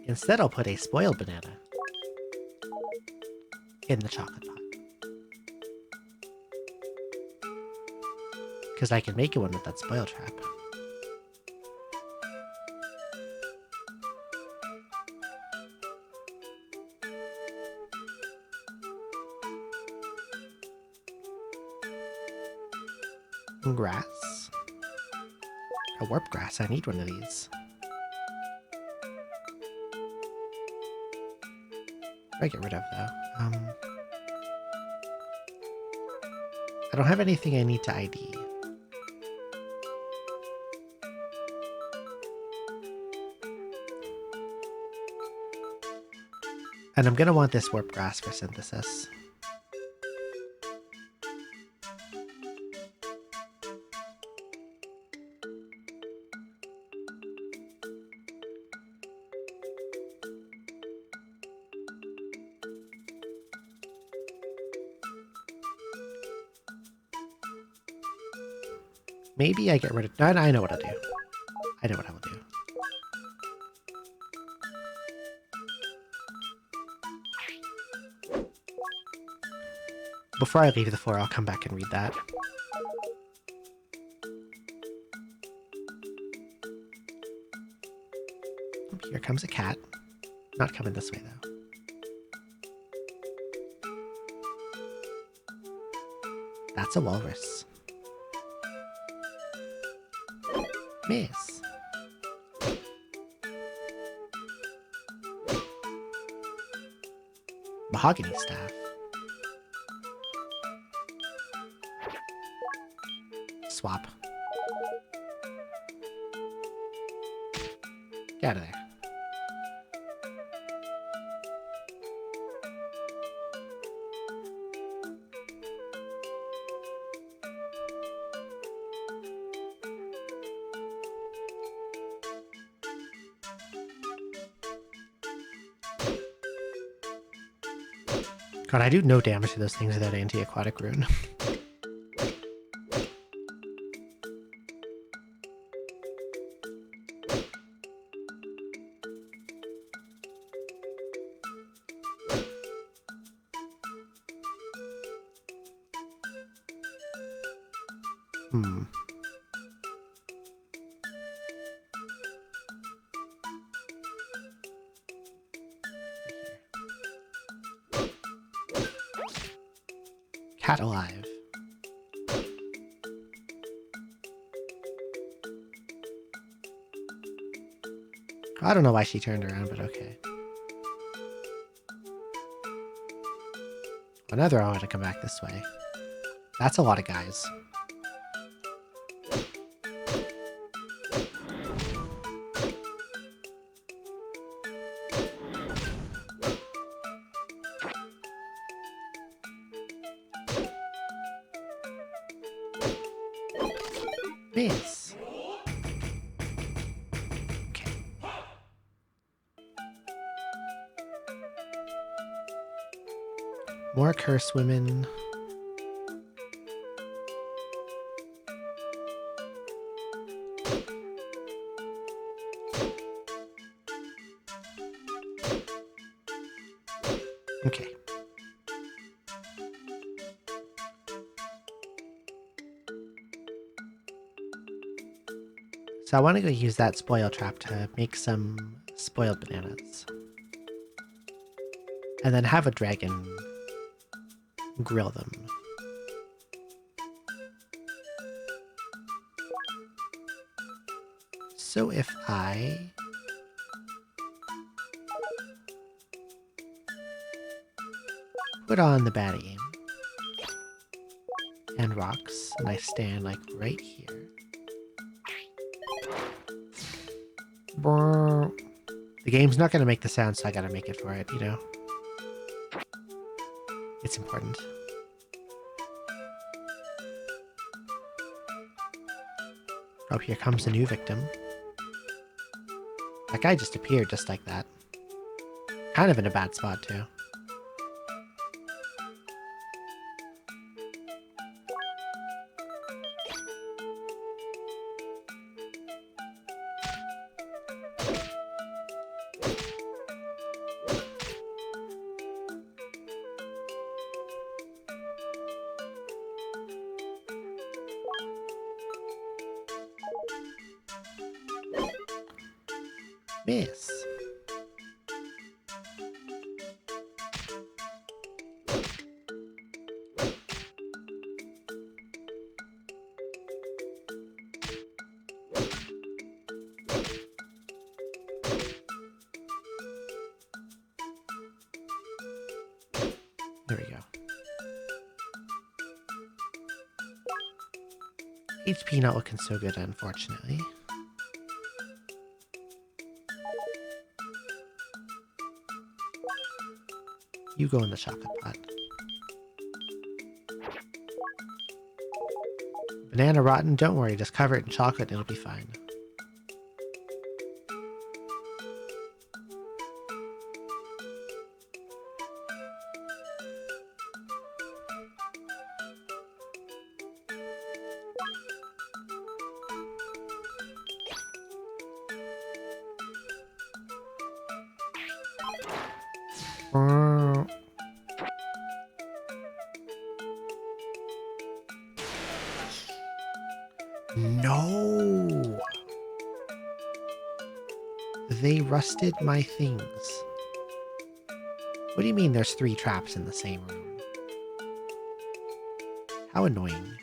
Instead, I'll put a spoiled banana in the chocolate pot. Because I can make one with that spoil trap. Grass. A warp grass. I need one of these. What do I get rid of, though? I don't have anything I need to ID. And I'm going to want this warp grass for synthesis. Maybe I get rid of... No, I know what I'll do. I know what I will do. Before I leave the floor, I'll come back and read that. Here comes a cat. Not coming this way, though. That's a walrus. Miss. Mahogany staff. Swap. Get out of there. God, I do no damage to those things without anti-aquatic rune. Cat alive. I don't know why she turned around, but okay. Another I want to come back this way. That's a lot of guys. Miss. Okay. More curse women. Okay. So I want to go use that spoil trap to make some spoiled bananas. And then have a dragon grill them. So if I put on the bad aim and rocks, and I stand like right here. The game's not going to make the sound, so I got to make it for it, you know? It's important. Oh, here comes a new victim. That guy just appeared just like that. Kind of in a bad spot, too. Miss. HP not looking so good, unfortunately. You go in the chocolate pot. Banana rotten? Don't worry, just cover it in chocolate and it'll be fine. No! They rusted my things. What do you mean there's 3 traps in the same room? How annoying.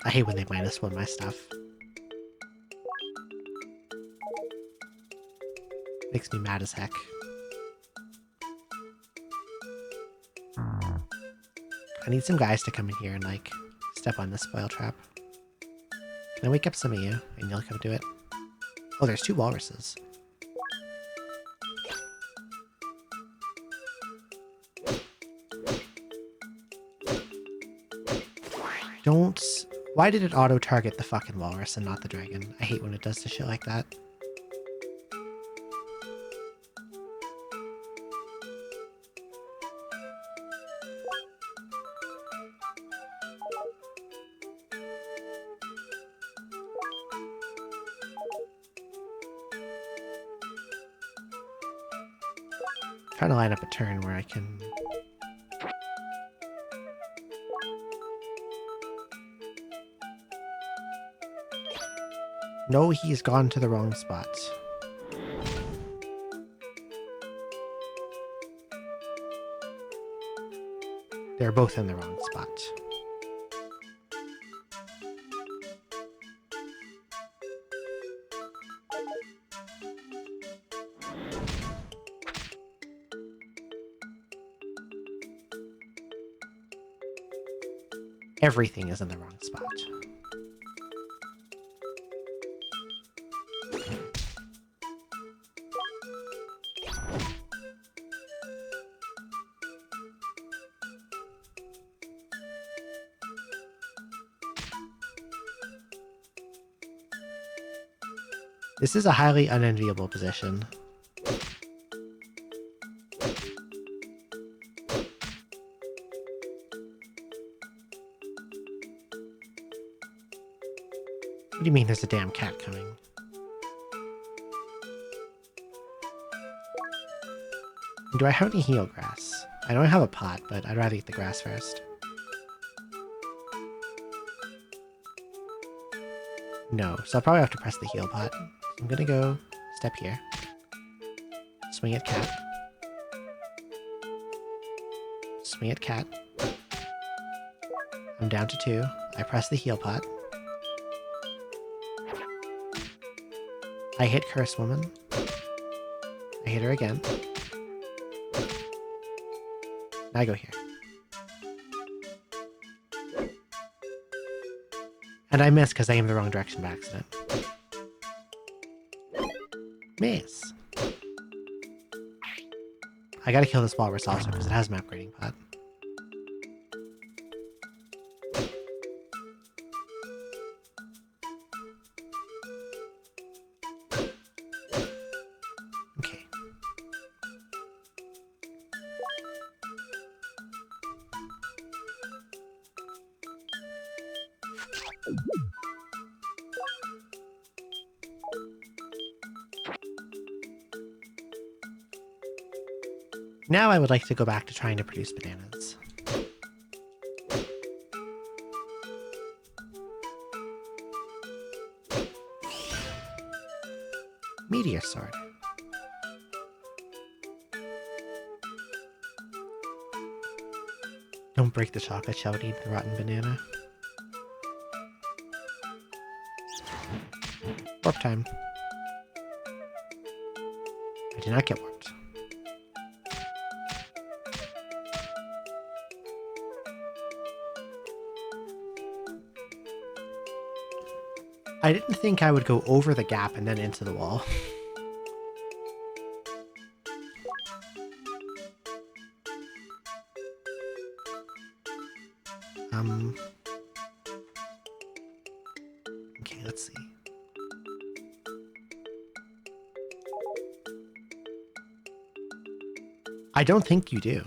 I hate when they -1 my stuff. Makes me mad as heck. I need some guys to come in here and, like, step on this spoil trap. Can I wake up some of you and you'll come do it? Oh, there's 2 walruses. Don't... Why did it auto-target the fucking walrus and not the dragon? I hate when it does the shit like that. Trying to line up a turn where I can... No, he's gone to the wrong spot. They're both in the wrong spot. Everything is in the wrong spot. This is a highly unenviable position. What do you mean there's a damn cat coming? Do I have any heal grass? I don't have a pot, but I'd rather eat the grass first. No, so I'll probably have to press the heal pot. I'm gonna go step here. Swing at cat. Swing at cat. I'm down to 2. I press the heal pot. I hit Curse Woman. I hit her again. Now I go here. And I miss because I aimed the wrong direction by accident. Miss. I gotta kill this walrus also because it has an upgrading pot. Okay. Now I would like to go back to trying to produce bananas. Meteor sword. Don't break the chocolate shell, eat the rotten banana. Warp time. did not get warped. I didn't think I would go over the gap and then into the wall. Okay, let's see. I don't think you do.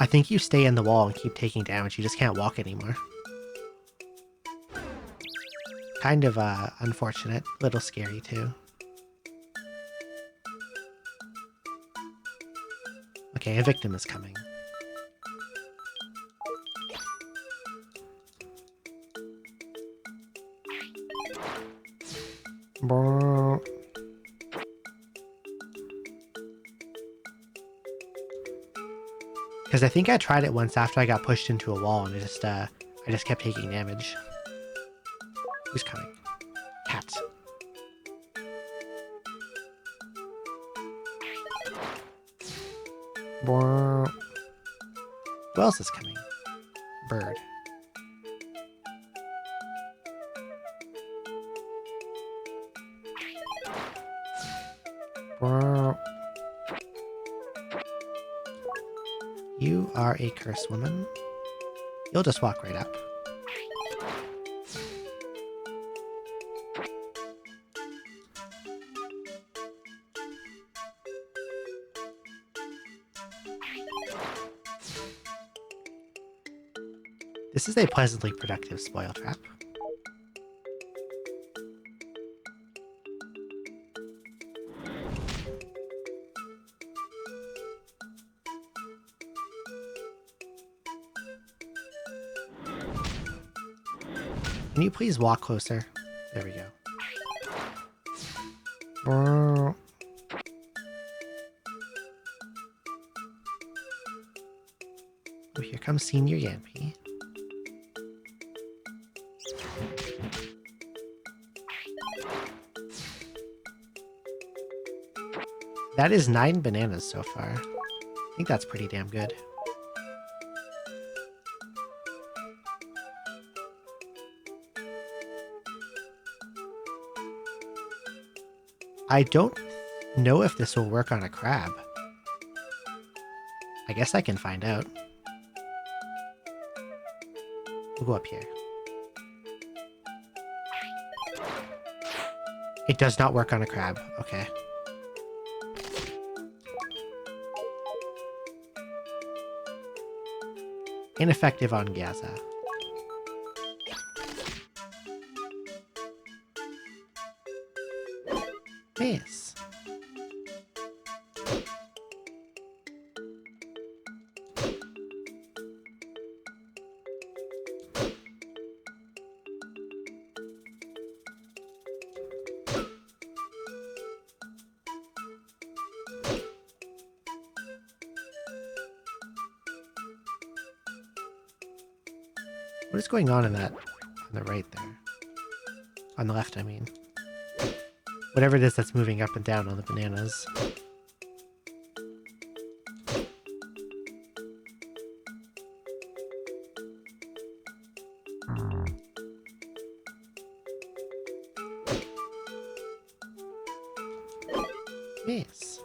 I think you stay in the wall and keep taking damage. You just can't walk anymore. Kind of unfortunate. A little scary too. Okay, a victim is coming. Because I think I tried it once after I got pushed into a wall and I just kept taking damage. Who's coming? Cat. Who else is coming? Bird. You are a curse woman. You'll just walk right up. This is a pleasantly productive spoil trap. Can you please walk closer? There we go. Oh, here comes Senior Yanpy. That is 9 bananas so far. I think that's pretty damn good. I don't know if this will work on a crab. I guess I can find out. We'll go up here. It does not work on a crab. Okay. Ineffective on Gyaza. Nice. What is going on in that, on the right there? On the left, I mean. Whatever it is that's moving up and down on the bananas. Yes.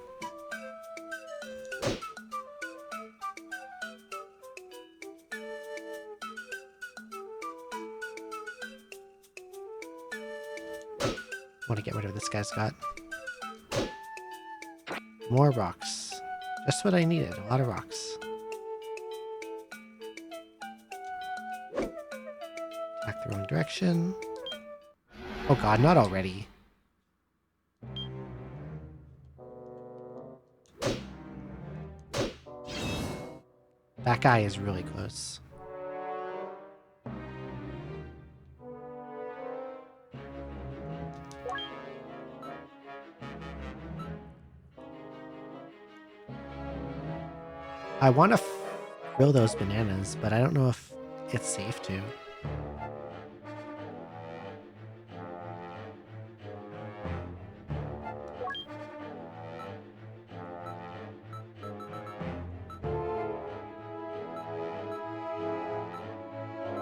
I want to get rid of this guy's got. More rocks. Just what I needed. A lot of rocks. Back the wrong direction. Oh god, not already. That guy is really close. I want to grill those bananas, but I don't know if it's safe to.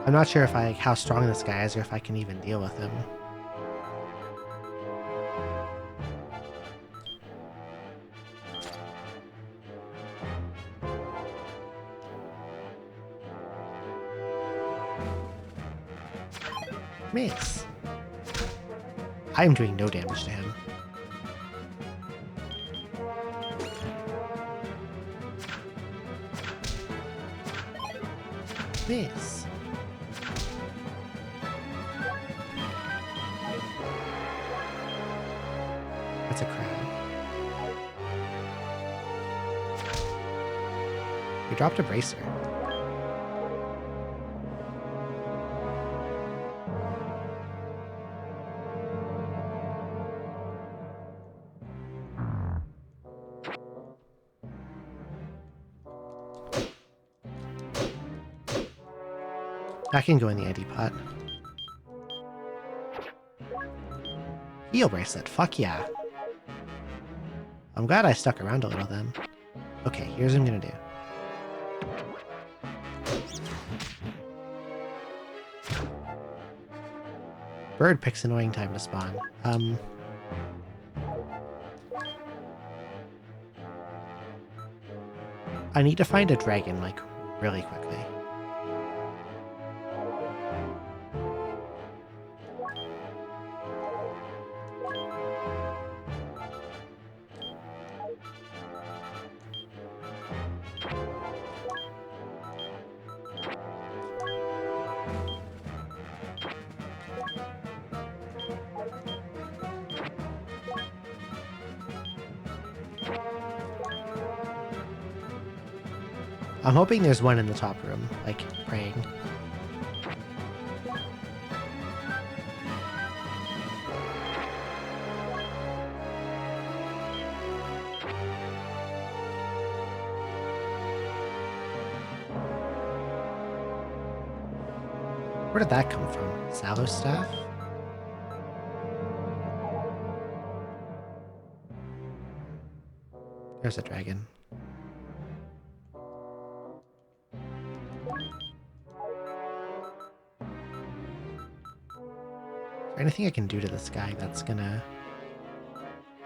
I'm not sure if how strong this guy is or if I can even deal with him. Mace. I am doing no damage to him. Mace. That's a crab. We dropped a bracer. That can go in the ID pot. Heal bracelet, fuck yeah. I'm glad I stuck around a little then. Okay, here's what I'm gonna do. Bird picks annoying time to spawn. I need to find a dragon, like, really quickly. I'm hoping there's one in the top room, like, praying. Where did that come from? Sallow staff? There's a dragon. Anything I can do to this guy that's gonna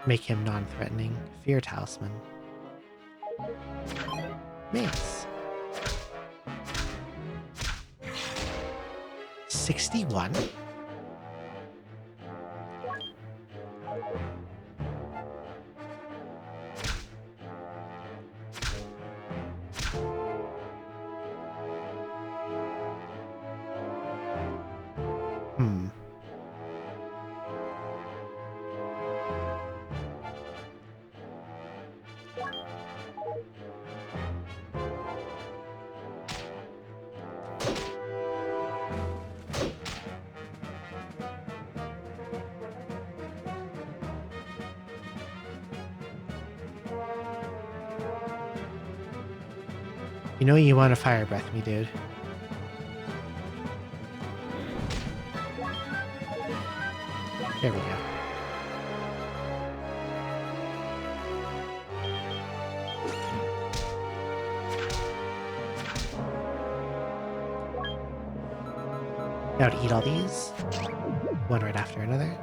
make him non-threatening? Fear Talisman. Mace. 61? You know you want to fire breath me, dude. There we go. Now to eat all these, one right after another.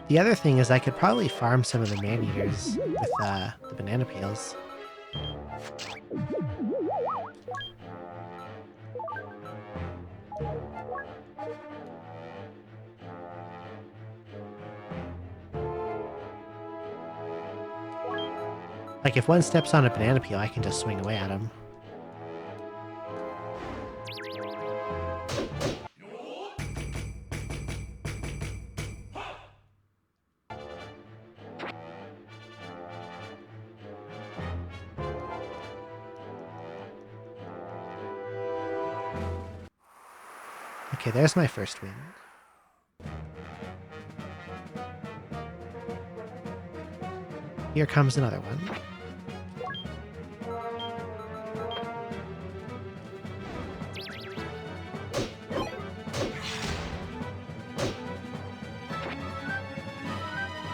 The other thing is I could probably farm some of the man-eaters with the banana peels. Like, if one steps on a banana peel, I can just swing away at him. Okay, there's my first win. Here comes another one.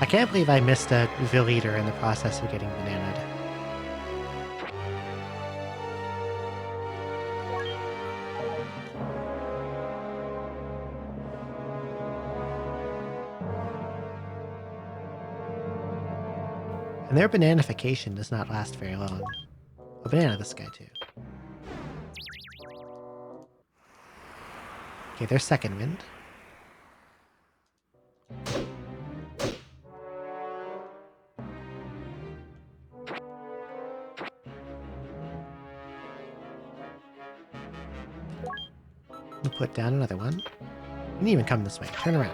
I can't believe I missed a Villiter in the process of getting bananaed. And their bananification does not last very long. I'll banana this guy too. Okay, there's second wind. We'll put down another one. You didn't even come this way. Turn around.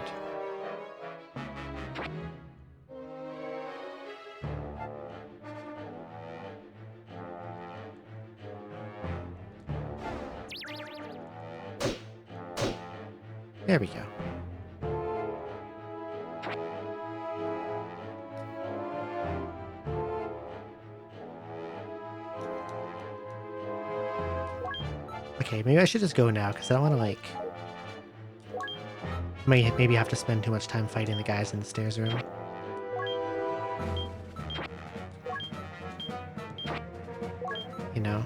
There we go. Okay, maybe I should just go now, because I don't want to, like... Maybe have to spend too much time fighting the guys in the stairs room. You know?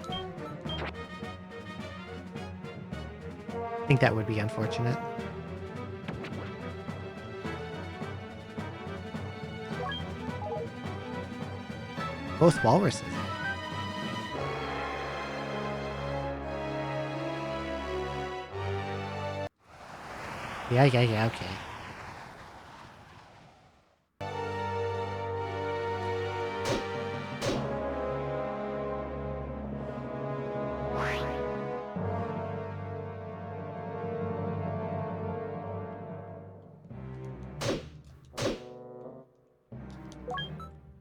I think that would be unfortunate. Both walruses. Yeah, okay.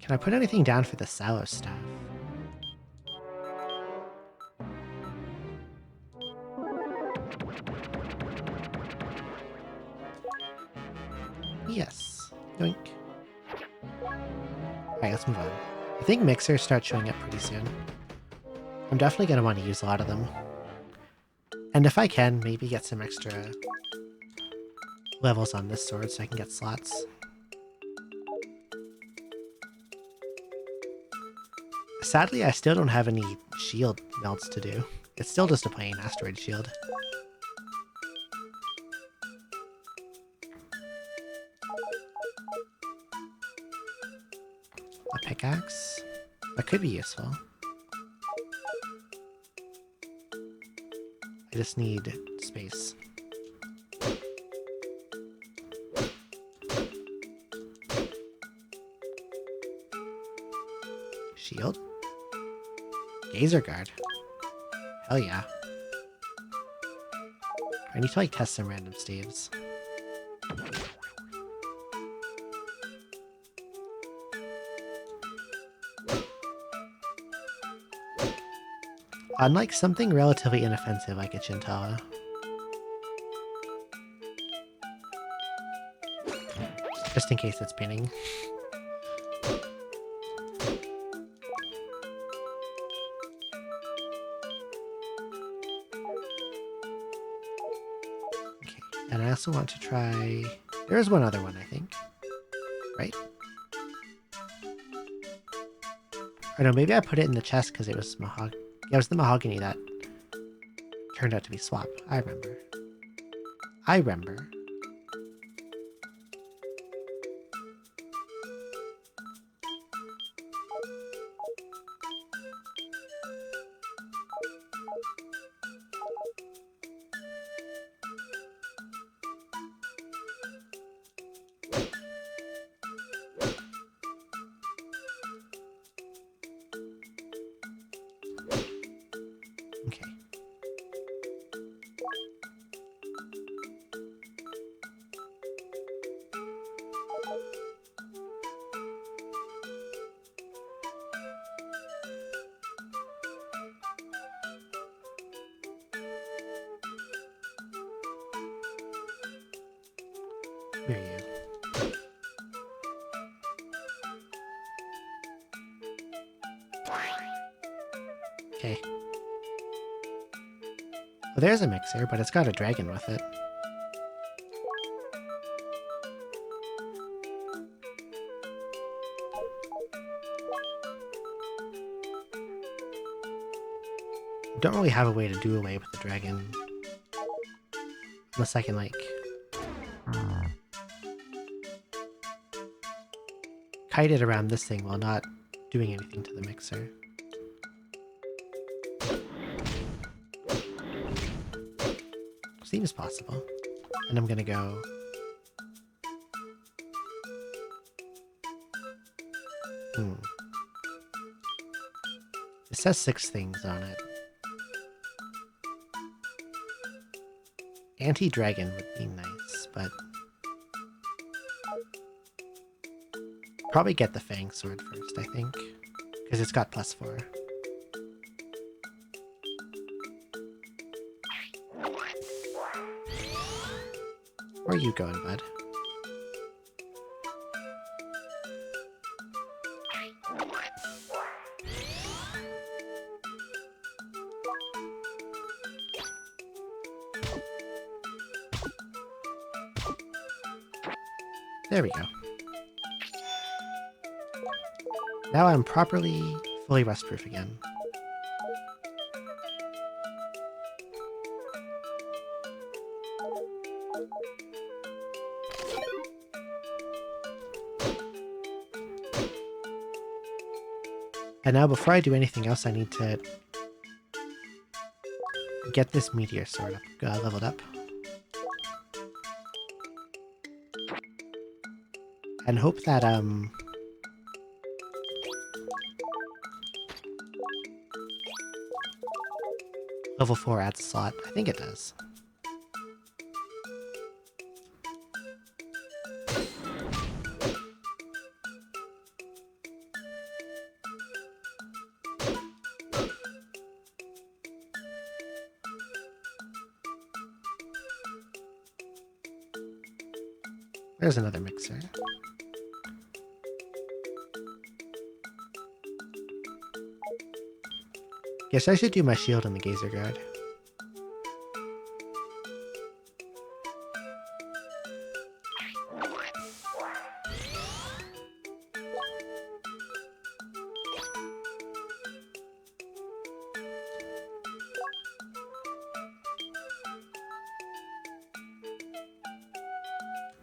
Can I put anything down for the Salos stuff? Yes. Yoink. Alright, let's move on. I think mixers start showing up pretty soon. I'm definitely going to want to use a lot of them. And if I can, maybe get some extra levels on this sword so I can get slots. Sadly, I still don't have any shield melts to do. It's still just a plain asteroid shield. A pickaxe? That could be useful. I just need space. Shield? Gazer guard. Hell yeah. I need to like test some random staves. Unlike something relatively inoffensive like a Chintala. Just in case it's pinning. Okay, and I also want to try... There's one other one, I think. Right? Or no, maybe I put it in the chest because it was mahogany. Yeah, it was the mahogany that turned out to be swap. I remember. Okay. Where are you? Okay. Well, there's a mixer, but it's got a dragon with it. Don't really have a way to do away with the dragon. Unless I can, like, kite it around this thing while not doing anything to the mixer. Seems possible. And I'm gonna go... It says 6 things on it. Anti-dragon would be nice, but... Probably get the Fang Sword first, I think. Because it's got +4. Where are you going, bud? There we go. Now I'm properly, fully rust-proof again. And now before I do anything else, I need to get this meteor sword up, leveled up. And hope that, level 4 adds a slot. I think it does. There's another mixer. Guess I should do my shield in the Gazer Guard.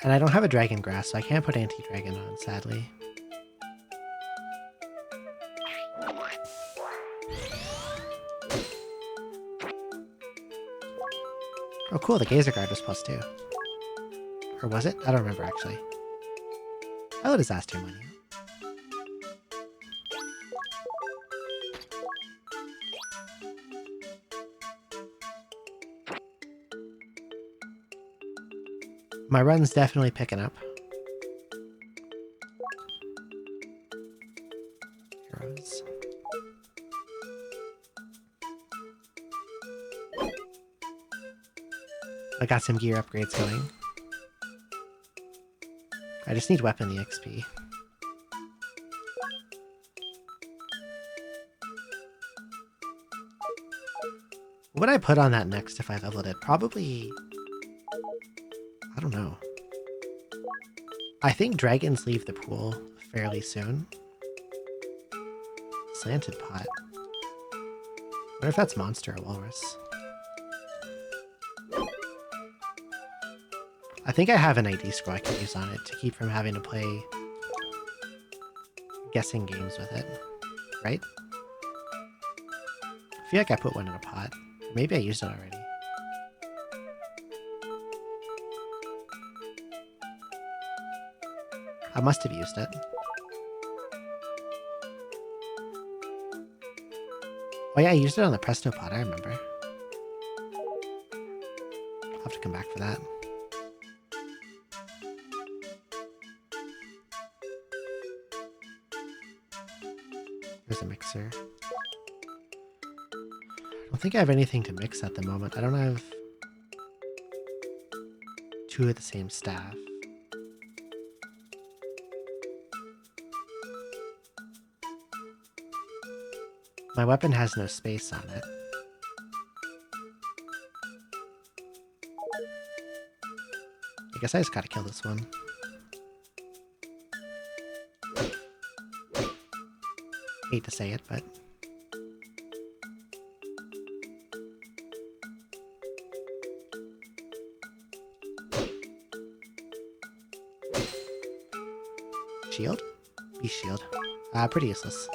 And I don't have a Dragon Grass, so I can't put Anti-Dragon on, sadly. Oh cool, the Gazer Guard was +2. Or was it? I don't remember, actually. I would have asked her money. My run's definitely picking up. Heroes. I got some gear upgrades going. I just need weapon the XP. What would I put on that next if I leveled it? Probably... I don't know. I think dragons leave the pool fairly soon. Slanted pot. What if that's monster or walrus? I think I have an ID scroll I can use on it to keep from having to play guessing games with it, right? I feel like I put one in a pot. Maybe I used it already. I must have used it. Oh yeah, I used it on the Presto pot, I remember. I'll have to come back for that. There's a mixer. I don't think I have anything to mix at the moment. I don't have 2 of the same staff. My weapon has no space on it. I guess I just gotta kill this one. Hate to say it, but... shield? Beast shield. Pretty useless.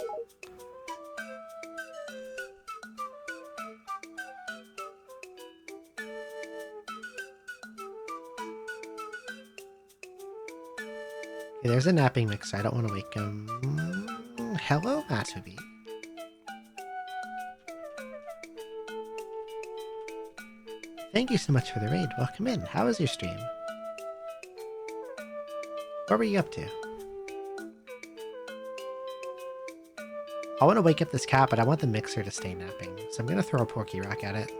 Okay, there's a napping mixer. I don't want to wake him. Hello, Matobi. Thank you so much for the raid. Welcome in. How was your stream? What were you up to? I want to wake up this cat, but I want the mixer to stay napping. So I'm going to throw a Porky Rock at it.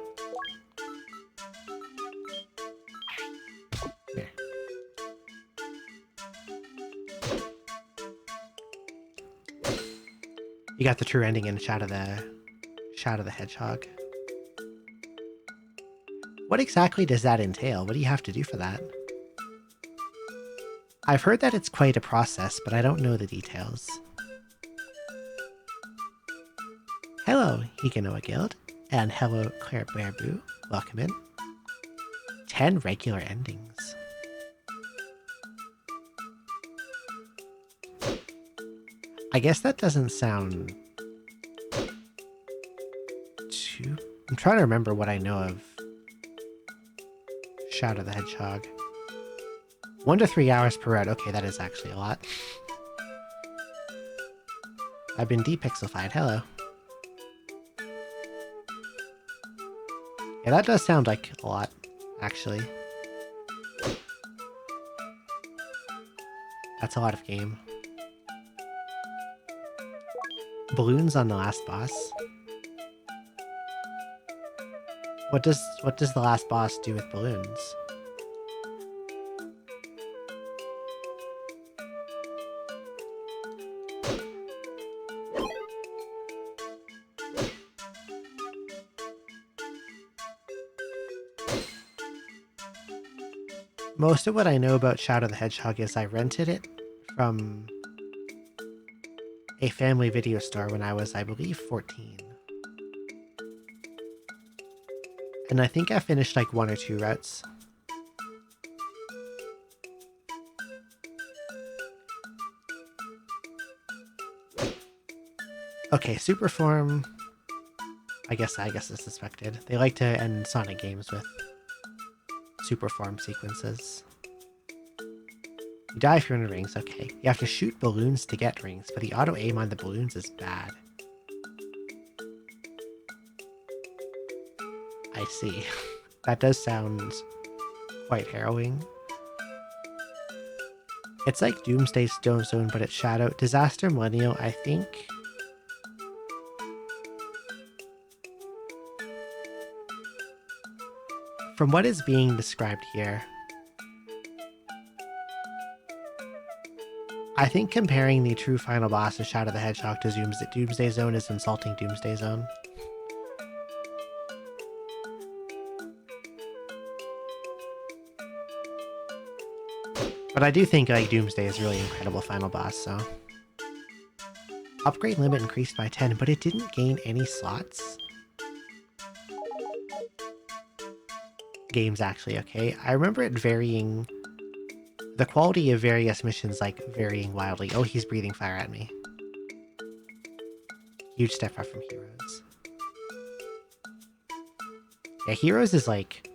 Here. You got the true ending in Shadow the Hedgehog. What exactly does that entail? What do you have to do for that? I've heard that it's quite a process, but I don't know the details. Hello, Higanoa Guild, and hello, Claire Bearboo. Welcome in. 10 regular endings. I guess that doesn't sound too... I'm trying to remember what I know of Shadow the Hedgehog. 1 to 3 hours per route. Okay, that is actually a lot. I've been depixelified. Hello. Yeah, that does sound like a lot, actually. That's a lot of game. Balloons on the last boss. What does the last boss do with balloons? Most of what I know about Shadow the Hedgehog is I rented it from a family video store when I was, I believe, 14. And I think I finished like 1 or 2 routes. Okay, super form. I guess is suspected. They like to end Sonic games with super form sequences. You die if you're in rings, okay. You have to shoot balloons to get rings, but the auto aim on the balloons is bad. I see. That does sound quite harrowing. It's like Doomsday Stone Zone, but it's Shadow. Disaster Millennial, I think. From what is being described here, I think comparing the true final boss of Shadow the Hedgehog to Doomsday Zone is insulting Doomsday Zone. But I do think like Doomsday is a really incredible final boss, so. Upgrade limit increased by 10, but it didn't gain any slots. Game's actually okay. I remember it varying, the quality of various missions like varying wildly. Oh, he's breathing fire at me. Huge step up from Heroes. Yeah, Heroes is like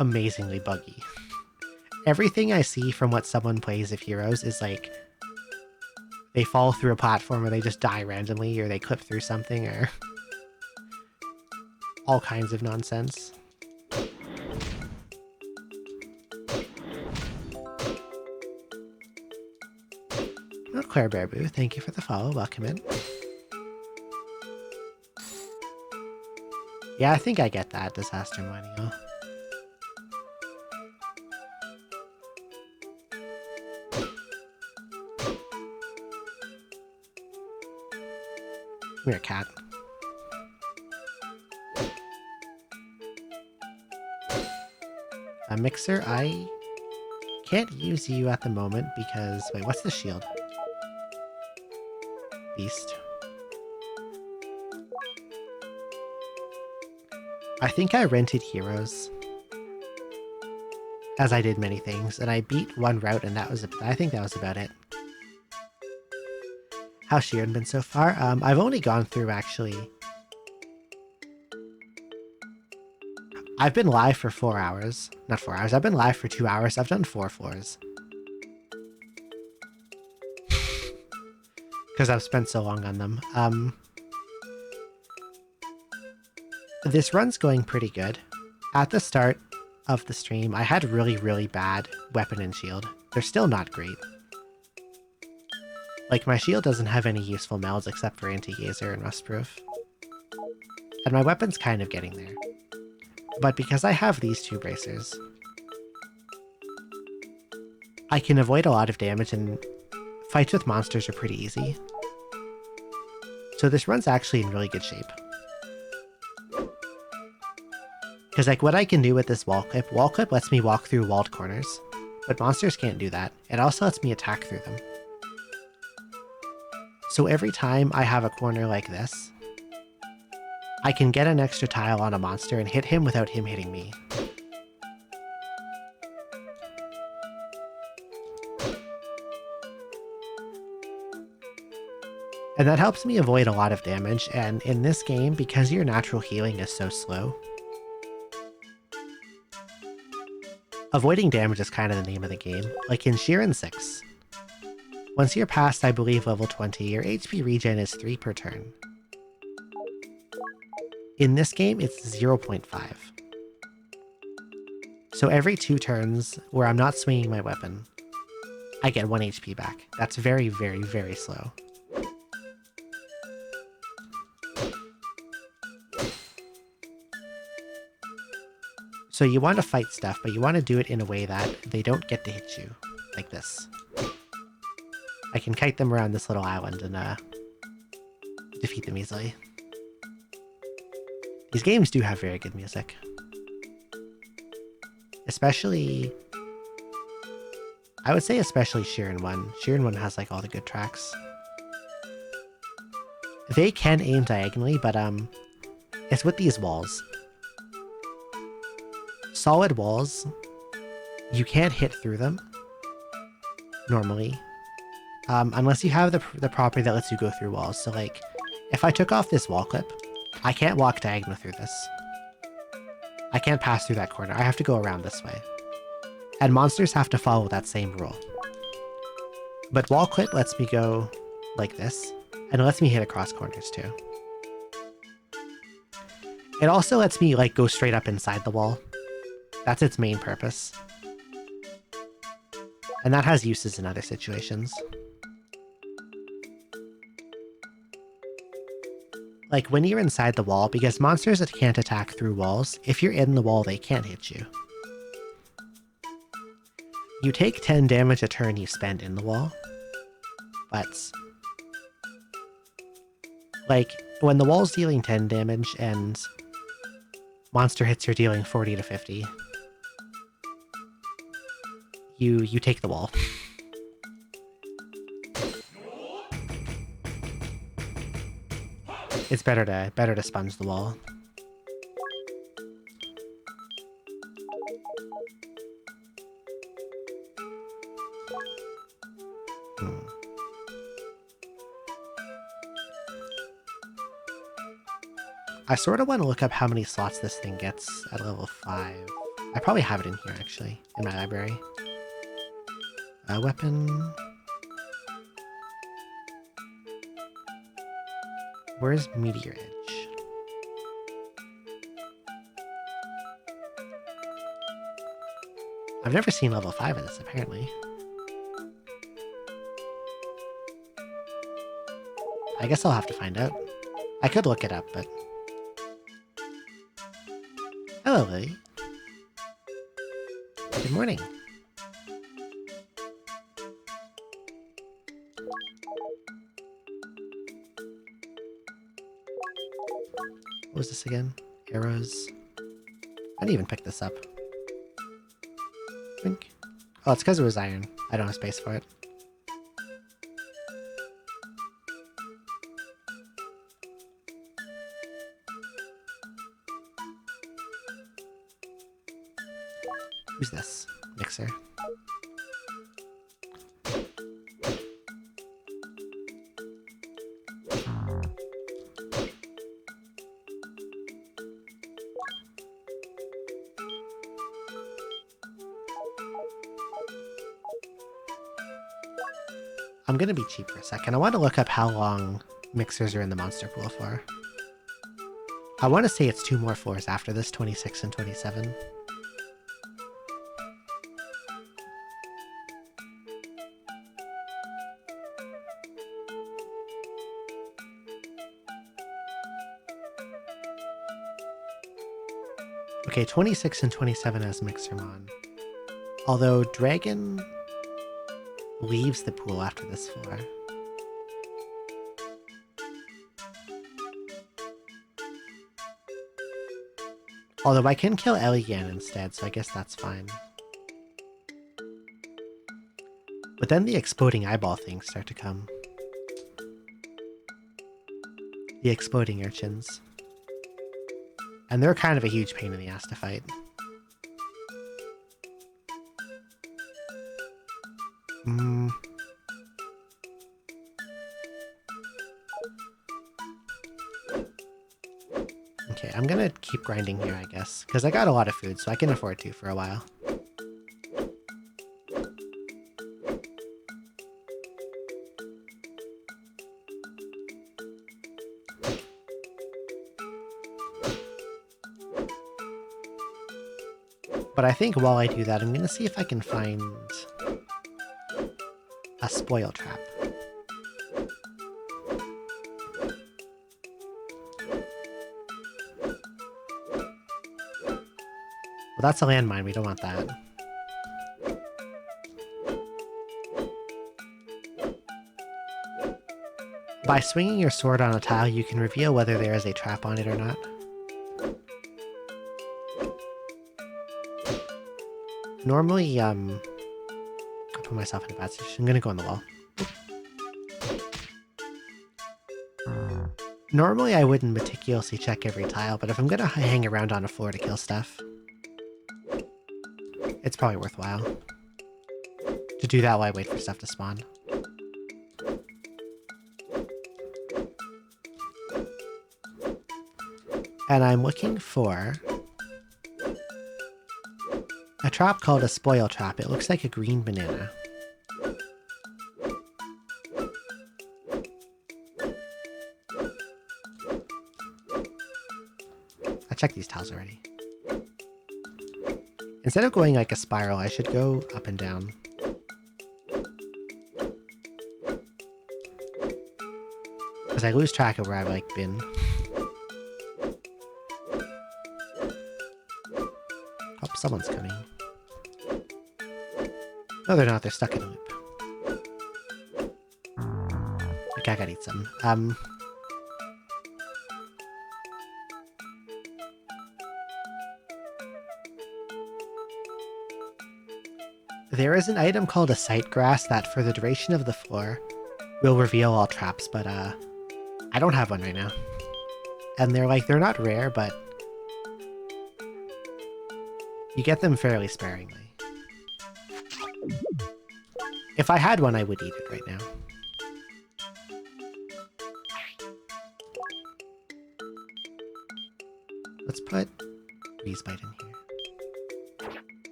amazingly buggy. Everything I see from what someone plays of Heroes is like they fall through a platform or they just die randomly or they clip through something or all kinds of nonsense. Oh, Claire Bearboo, thank you for the follow. Welcome in. Yeah, I think I get that, Disaster Millennial. Come here, cat. A mixer, I can't use you at the moment because... Wait, what's the shield? Beast. I think I rented Heroes, as I did many things, and I beat one route, and that was, I think that was about it. How's Shiren been so far? I've only gone through, actually. I've been live for 4 hours. Not 4 hours. I've been live for 2 hours. I've done 4 floors. Because I've spent so long on them. This run's going pretty good. At the start of the stream, I had really, really bad weapon and shield. They're still not great. Like, my shield doesn't have any useful melds except for anti-gazer and rustproof. And my weapon's kind of getting there. But because I have these 2 bracers, I can avoid a lot of damage, and fights with monsters are pretty easy. So this run's actually in really good shape. Because, like, what I can do with this wall clip lets me walk through walled corners, but monsters can't do that. It also lets me attack through them. So every time I have a corner like this, I can get an extra tile on a monster and hit him without him hitting me. And that helps me avoid a lot of damage, and in this game, because your natural healing is so slow, avoiding damage is kind of the name of the game. Like in Shiren 6, once you're past, I believe, level 20, your HP regen is 3 per turn. In this game, it's 0.5. So every 2 turns where I'm not swinging my weapon, I get 1 HP back. That's very, very, very slow. So you want to fight stuff, but you want to do it in a way that they don't get to hit you, like this. I can kite them around this little island and defeat them easily. These games do have very good music. Especially... I would say especially Shiren 1. Shiren 1 has like all the good tracks. They can aim diagonally, but it's with these walls. Solid walls, you can't hit through them, normally. Unless you have the property that lets you go through walls. So like, if I took off this wall clip, I can't walk diagonal through this. I can't pass through that corner. I have to go around this way. And monsters have to follow that same rule. But wall clip lets me go like this, and it lets me hit across corners too. It also lets me like go straight up inside the wall. That's its main purpose. And that has uses in other situations. Like when you're inside the wall, because monsters that can't attack through walls, if you're in the wall, they can't hit you. You take 10 damage a turn you spend in the wall, but like when the wall's dealing 10 damage and monster hits you're dealing 40 to 50, you take the wall. It's better to sponge the wall. I sort of want to look up how many slots this thing gets at level 5. I probably have it in here, actually, in my library. Weapon... Where's Meteor Edge? I've never seen level 5 of this, apparently. I guess I'll have to find out. I could look it up, but... Hello, Lily. Good morning. What was this again? Arrows. I didn't even pick this up. Think. Oh, it's because it was iron. I don't have space for it. Who's this? Mixer. I'm gonna be cheap for a second. I want to look up how long mixers are in the monster pool for. I want to say it's 2 more floors after this, 26 and 27. Okay, 26 and 27 has Mixermon. Although Dragon leaves the pool after this floor. Although I can kill Eligan instead, so I guess that's fine. But then the exploding eyeball things start to come. The exploding urchins. And they're kind of a huge pain in the ass to fight. Okay, I'm gonna keep grinding here, I guess. Because I got a lot of food, so I can afford to for a while. But I think while I do that, I'm gonna see if I can find a spoil trap. Well, that's a landmine. We don't want that. By swinging your sword on a tile, you can reveal whether there is a trap on it or not. Normally, I'll put myself in a bad situation. I'm gonna go on the wall. Normally, I wouldn't meticulously check every tile, but if I'm gonna hang around on a floor to kill stuff, it's probably worthwhile to do that while I wait for stuff to spawn. And I'm looking for a trap called a spoil trap. It looks like a green banana. I checked these tiles already. Instead of going like a spiral, I should go up and down. Because I lose track of where I've like been. Oh, someone's coming. No, they're not. They're stuck in a loop. Okay, I gotta eat some. There is an item called a sight grass that for the duration of the floor will reveal all traps, but I don't have one right now. And they're not rare, but you get them fairly sparingly. If I had one, I would eat it right now. Let's put Breeze Bite in here.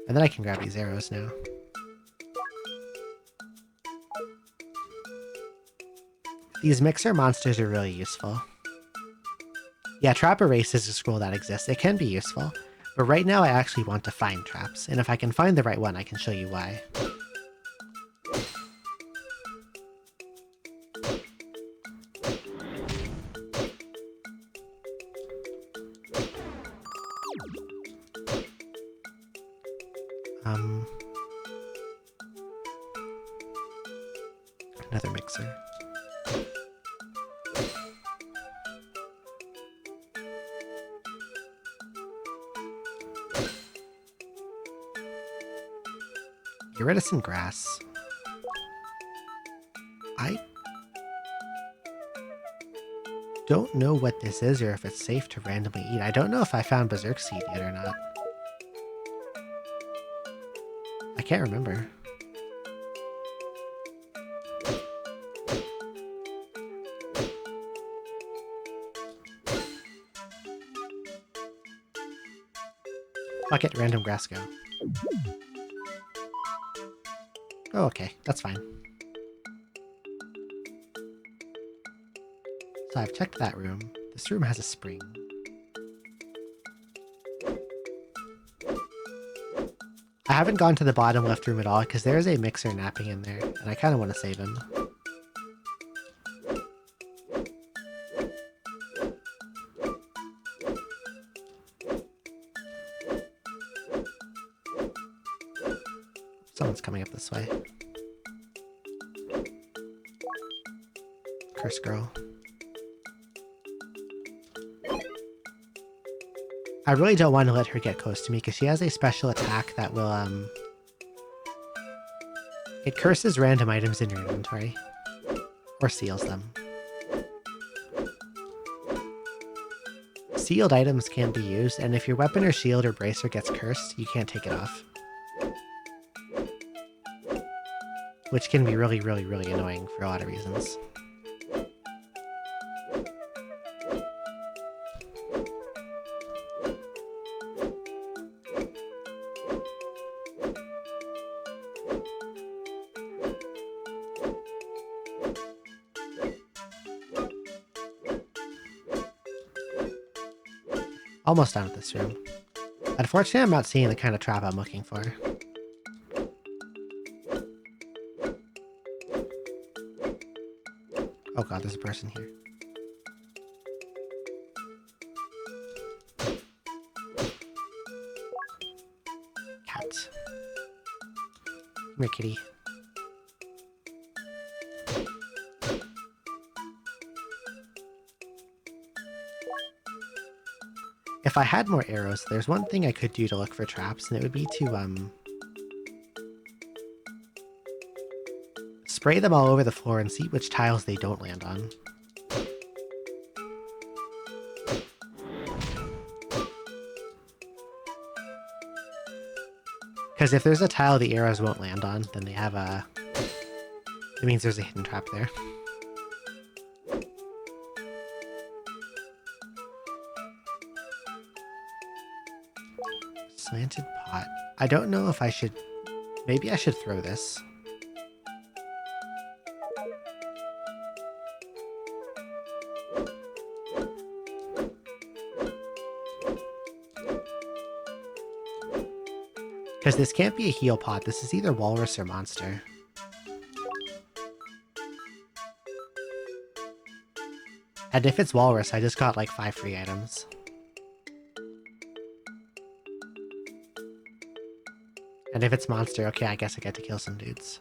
And then I can grab these arrows now. These mixer monsters are really useful. Yeah, Trap Erase is a scroll that exists. It can be useful, but right now I actually want to find traps, and if I can find the right one, I can show you why. Another mixer. Get rid of some grass. I don't know what this is or if it's safe to randomly eat. I don't know if I found Berserk Seed yet or not. I can't remember. Fuck it, random grass go. Oh, okay. That's fine. So I've checked that room. This room has a spring. I haven't gone to the bottom left room at all because there's a mixer napping in there, and I kind of want to save him. Someone's coming up this way. Curse girl. I really don't want to let her get close to me because she has a special attack that will, it curses random items in your inventory. Or seals them. Sealed items can be used, and if your weapon or shield or bracer gets cursed, you can't take it off. Which can be really, really, really annoying for a lot of reasons. Almost done with this room. Unfortunately, I'm not seeing the kind of trap I'm looking for. Oh god, there's a person here. Cat. Come here, kitty. If I had more arrows, there's one thing I could do to look for traps, and it would be to, spray them all over the floor and see which tiles they don't land on. Because if there's a tile the arrows won't land on, then they have a... It means there's a hidden trap there. Slanted pot. I don't know if I should... Maybe I should throw this. Because this can't be a heal pot. This is either walrus or monster. And if it's walrus, I just got like 5 free items. And if it's monster, okay, I guess I get to kill some dudes.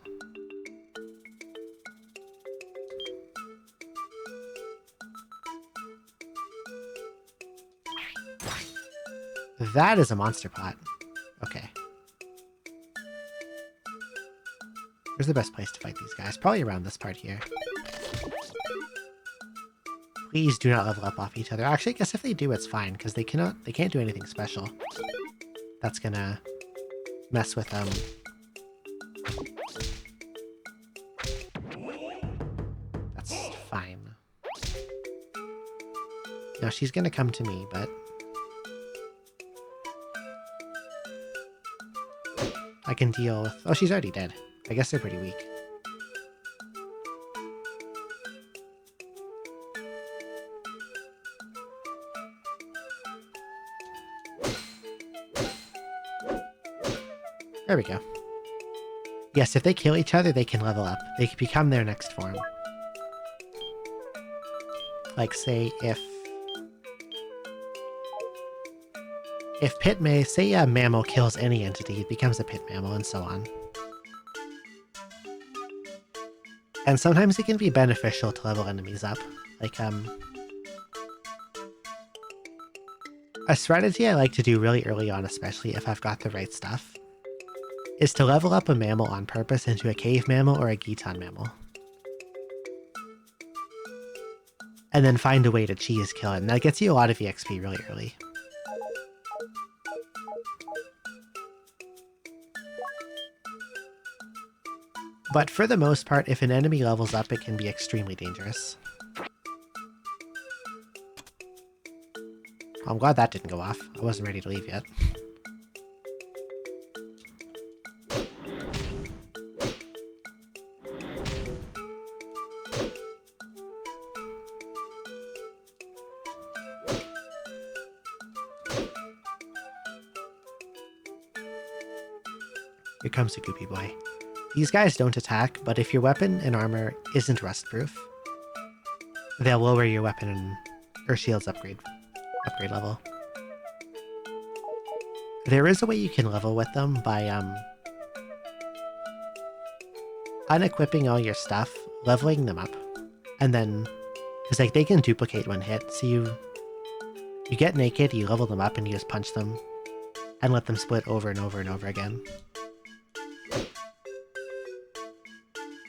That is a monster pot. Okay. Where's the best place to fight these guys? Probably around this part here. Please do not level up off each other. Actually, I guess if they do, it's fine, because they can't do anything special. That's gonna mess with them. That's fine. Now she's gonna come to me, but I can deal with... Oh, she's already dead. I guess they're pretty weak. There we go. Yes, if they kill each other, they can level up. They can become their next form. Like, say, if say a mammal kills any entity, it becomes a pit mammal, and so on. And sometimes it can be beneficial to level enemies up. Like, a strategy I like to do really early on, especially if I've got the right stuff, is to level up a mammal on purpose into a cave mammal or a Gitan mammal. And then find a way to cheese kill it, and that gets you a lot of EXP really early. But for the most part, if an enemy levels up, it can be extremely dangerous. I'm glad that didn't go off. I wasn't ready to leave yet. Here comes a goopy boy. These guys don't attack, but if your weapon and armor isn't rustproof, they'll lower your weapon or shield's upgrade level. There is a way you can level with them by unequipping all your stuff, leveling them up, and then because like they can duplicate when hit, so you get naked, you level them up, and you just punch them and let them split over and over and over again.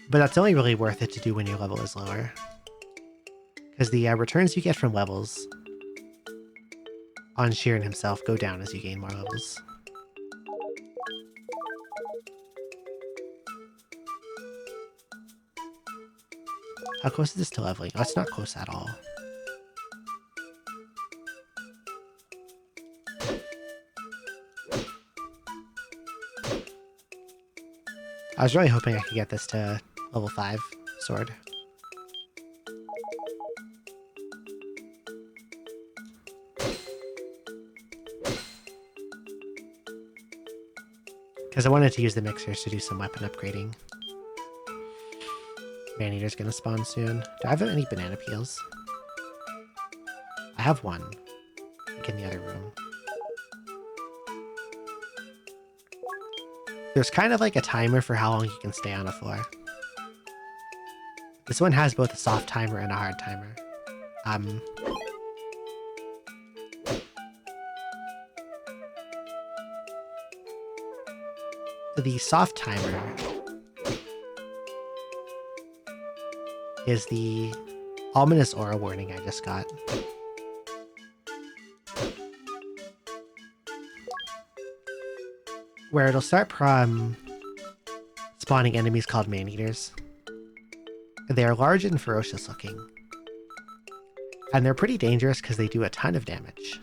But that's only really worth it to do when your level is lower, because the returns you get from levels on Shiren himself go down as you gain more levels. How close is this to leveling? Oh, it's not close at all. I was really hoping I could get this to level 5 sword. Because I wanted to use the mixers to do some weapon upgrading. Man-eater's gonna spawn soon. Do I have any banana peels? I have one. Like in the other room. There's kind of like a timer for how long you can stay on a floor. This one has both a soft timer and a hard timer. The soft timer is the ominous aura warning I just got. Where it'll start spawning enemies called man-eaters. They are large and ferocious looking. And they're pretty dangerous because they do a ton of damage.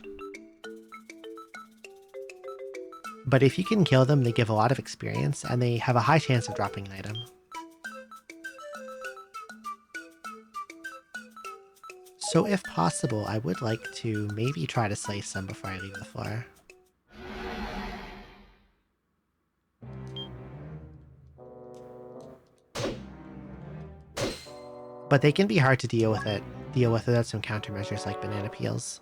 But if you can kill them, they give a lot of experience, and they have a high chance of dropping an item. So if possible, I would like to maybe try to slay some before I leave the floor. But they can be hard to deal with without some countermeasures like banana peels.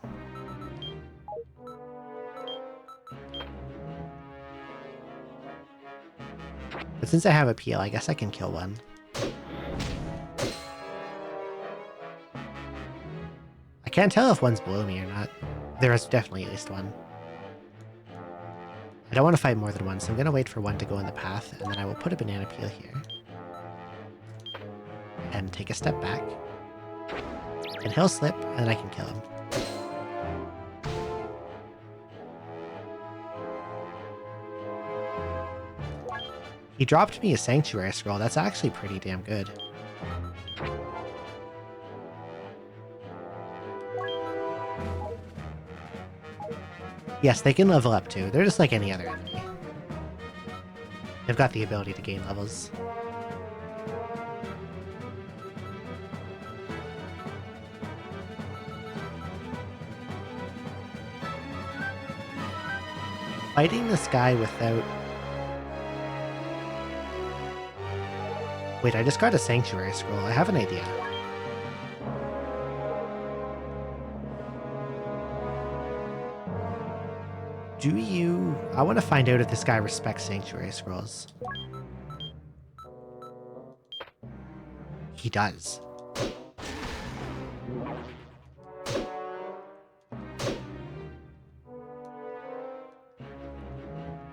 But since I have a peel, I guess I can kill one. I can't tell if one's below me or not. There is definitely at least one. I don't want to fight more than one, so I'm going to wait for one to go in the path, and then I will put a banana peel here. And take a step back. And he'll slip, and then I can kill him. He dropped me a sanctuary scroll. That's actually pretty damn good. Yes, they can level up too. They're just like any other enemy. They've got the ability to gain levels. Fighting this guy without... Wait, I just got a sanctuary scroll. I have an idea. Do you... I want to find out if this guy respects sanctuary scrolls. He does.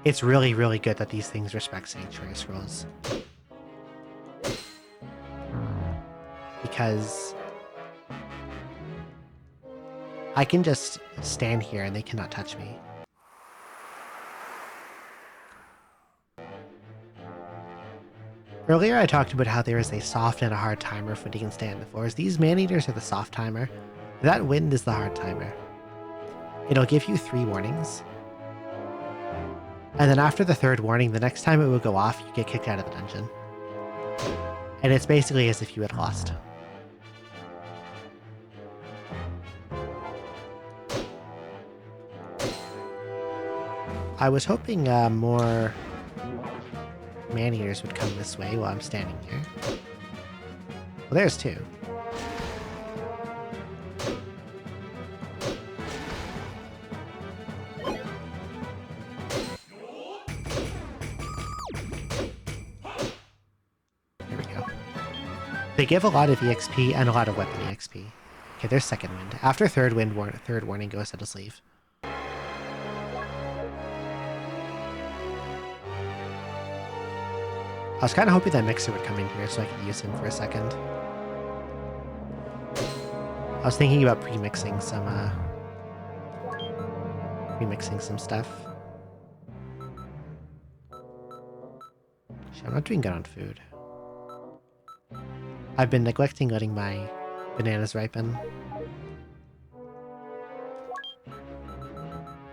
It's really, really good that these things respect sanctuary scrolls. Because I can just stand here and they cannot touch me. Earlier I talked about how there is a soft and a hard timer for when you can stay on the floors. These man-eaters are the soft timer. That wind is the hard timer. It'll give you 3 warnings. And then after the 3rd warning, the next time it will go off, you get kicked out of the dungeon. And it's basically as if you had lost. I was hoping more man-eaters would come this way while I'm standing here. Well, there's two. There we go. They give a lot of EXP and a lot of weapon EXP. Okay, there's second wind. After third wind, third warning, go set us leave. I was kind of hoping that Mixer would come in here so I could use him for a second. I was thinking about pre-mixing some stuff. Shit, I'm not doing good on food. I've been neglecting letting my bananas ripen.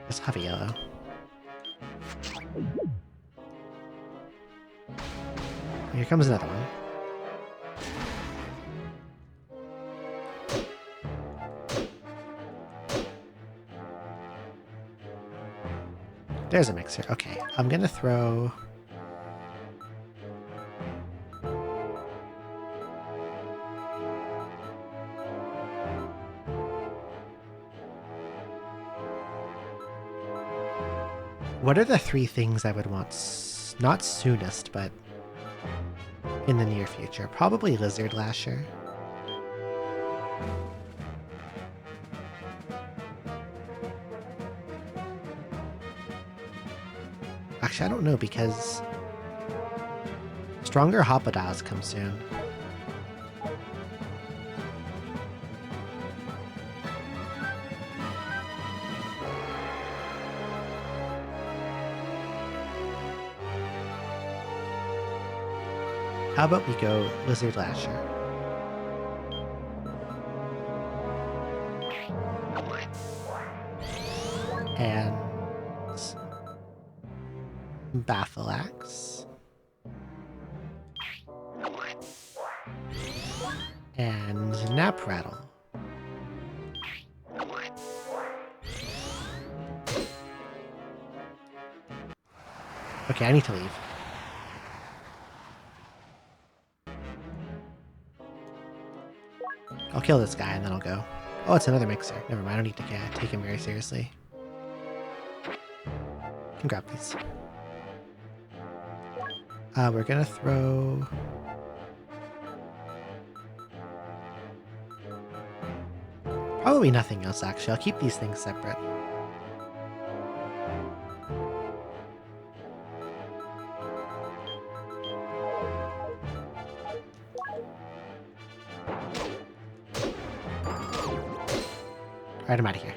Let's have a yellow. Here comes another one. There's a mixer. Okay, I'm gonna throw... What are the three things I would want? Not soonest, but in the near future. Probably Lizard Lasher. Actually, I don't know because stronger Hoppadiles come soon. How about we go Lizard Lasher? And Baffleaxe. And Nap Rattle. Okay, I need to leave. I'll kill this guy and then I'll go. Oh, it's another mixer. Never mind, I don't need to take him very seriously. Can grab these. We're gonna throw... Probably nothing else, actually. I'll keep these things separate. Alright, I'm out of here.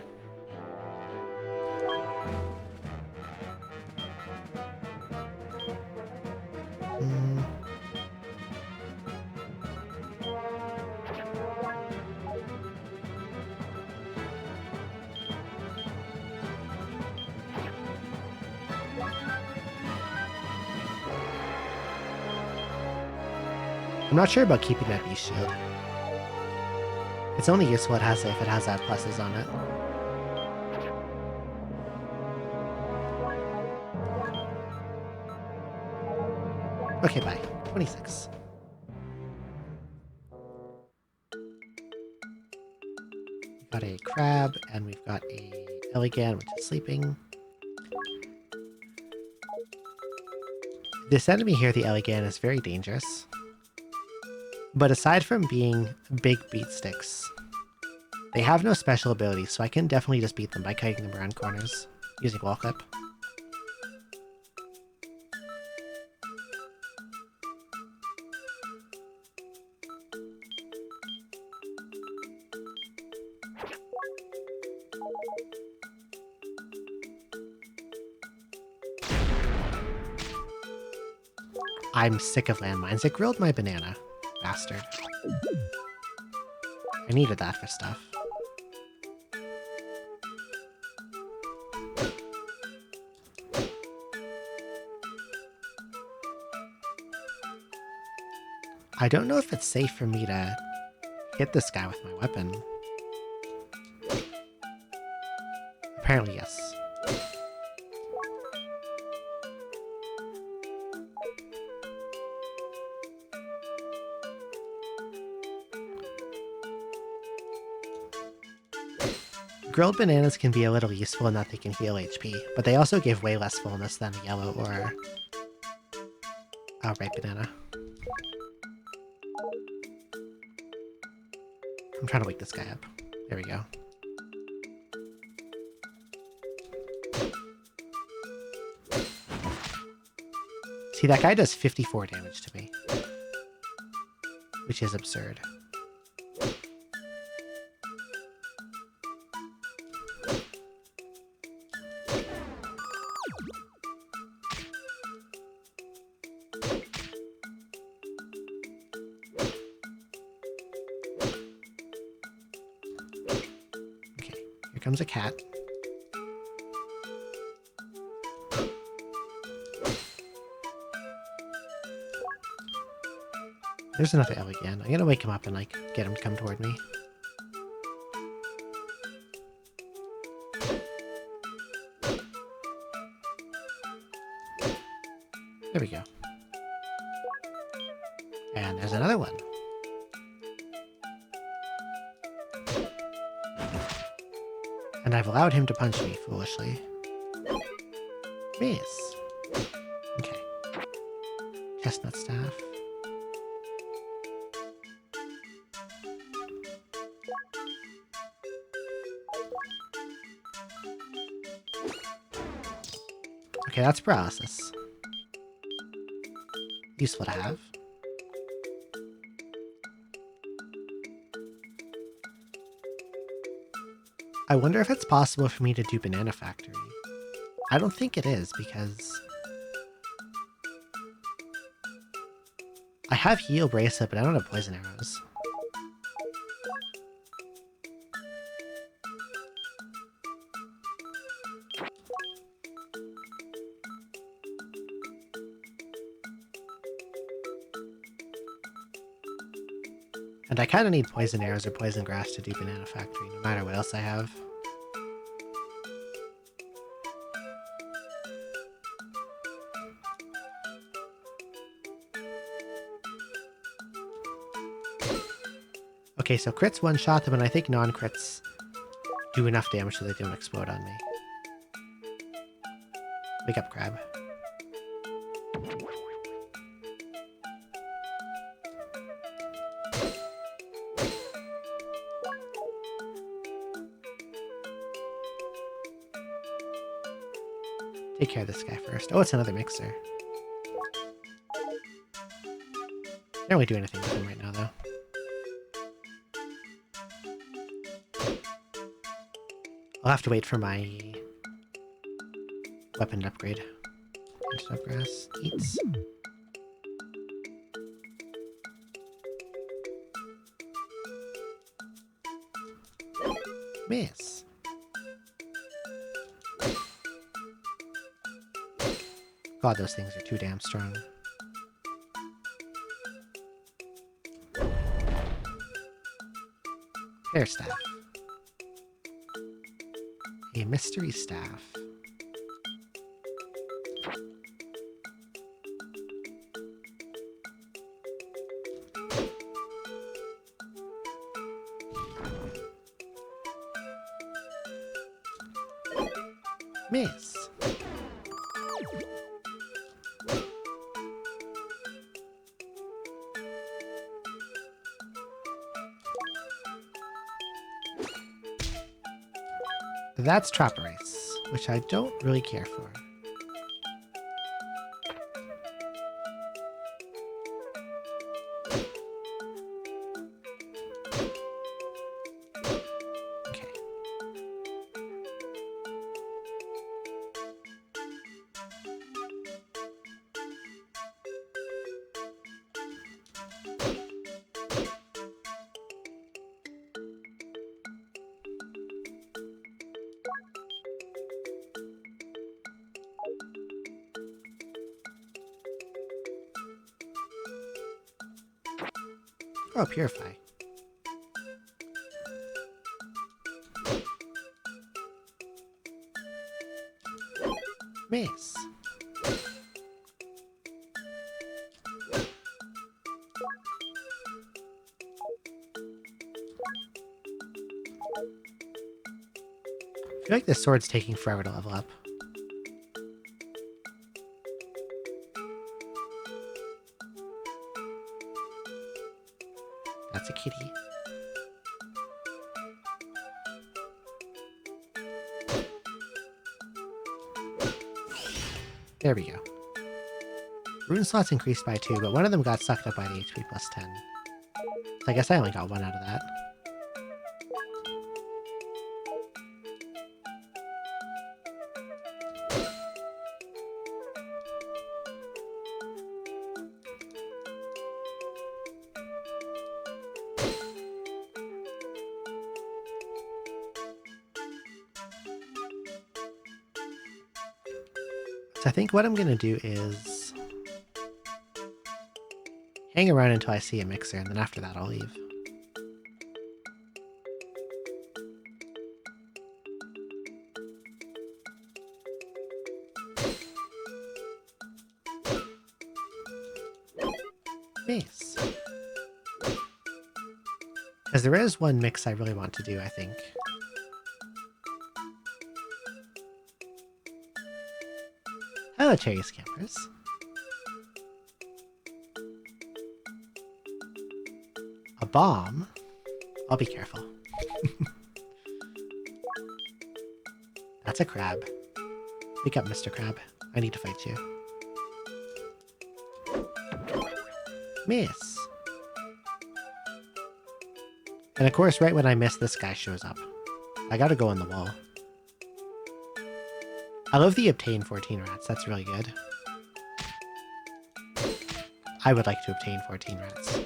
I'm not sure about keeping that beast shield. It's only useful if it has that pluses on it. Okay, bye. 26. We've got a crab, and we've got a Elegant, which is sleeping. This enemy here, the Elegant, is very dangerous. But aside from being big beat sticks, they have no special abilities, so I can definitely just beat them by kiting them around corners using wall clip. I'm sick of landmines. It grilled my banana. Bastard. I needed that for stuff. I don't know if it's safe for me to hit this guy with my weapon. Apparently, yes. grilled bananas can be a little useful in that they can heal HP, but they also give way less fullness than a yellow or a ripe banana. I'm trying to wake this guy up. There we go. See, that guy does 54 damage to me, which is absurd. Okay, here comes a cat. There's another L again. I'm gonna wake him up and, like, get him to come toward me. There we go. And there's another one. And I've allowed him to punch me, foolishly. Miss. Okay. Chestnut staff. Okay, that's paralysis. Useful to have. I wonder if it's possible for me to do Banana Factory. I don't think it is, because I have Heal Bracelet, but I don't have Poison Arrows. And I kind of need Poison Arrows or Poison Grass to do Banana Factory, no matter what else I have. Okay, so crits one-shot them, and I think non-crits do enough damage so they don't explode on me. Wake up, Crab. Take care of this guy first. Oh, it's another mixer. Can't really do anything with him right now, though. I'll have to wait for my weapon to upgrade. Antidote grass. Eats. Miss. God, those things are too damn strong. Hair staff. A mystery staff. Miss. That's Trapper Ice, which I don't really care for. Okay. Oh, Purify. Mace. feel like this sword's taking forever to level up. That's a kitty. There we go. Rune slots increased by 2, but one of them got sucked up by the HP plus 10. So I guess I only got 1 out of that. So I think what I'm going to do is hang around until I see a mixer, and then after that I'll leave. Nice. Because there is one mix I really want to do, I think. Hello, cherry scampers. A bomb? I'll be careful. That's a crab. Wake up, Mr. Crab. I need to fight you. Miss. And of course, right when I miss, this guy shows up. I gotta go on the wall. I love the obtain 14 rats. That's really good. I would like to obtain 14 rats.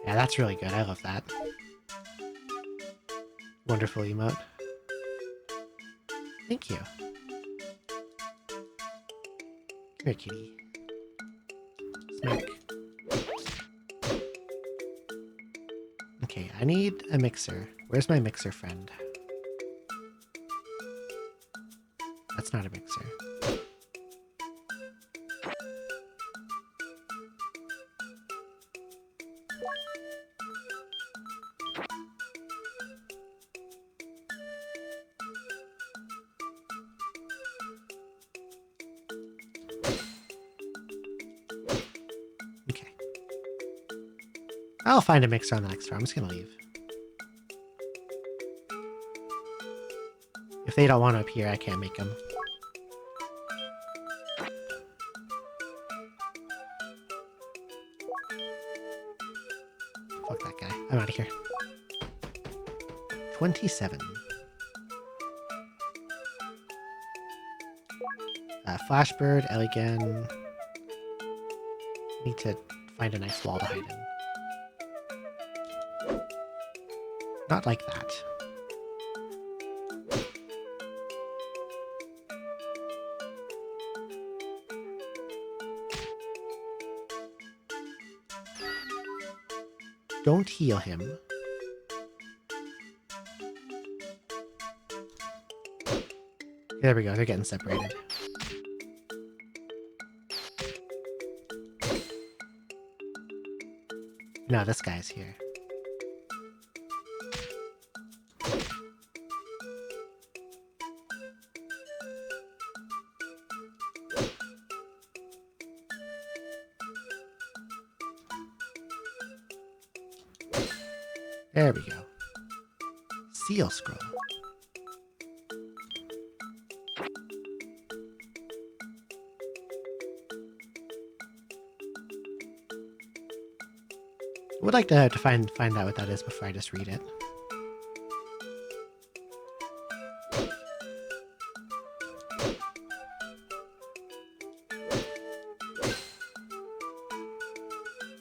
Yeah, that's really good. I love that. Wonderful emote. Thank you. Come here, kitty. Smack. Okay, I need a mixer. Where's my mixer friend? That's not a mixer. Okay. I'll find a mixer on the next floor. I'm just gonna leave. If they don't want to appear, I can't make them. Fuck that guy. I'm out of here. 27. Flashbird, Elegant. Need to find a nice wall to hide in. Not like that. Don't heal him. There we go, they're getting separated. No, this guy's here. There we go. Seal scroll. I would like to find out what that is before I just read it.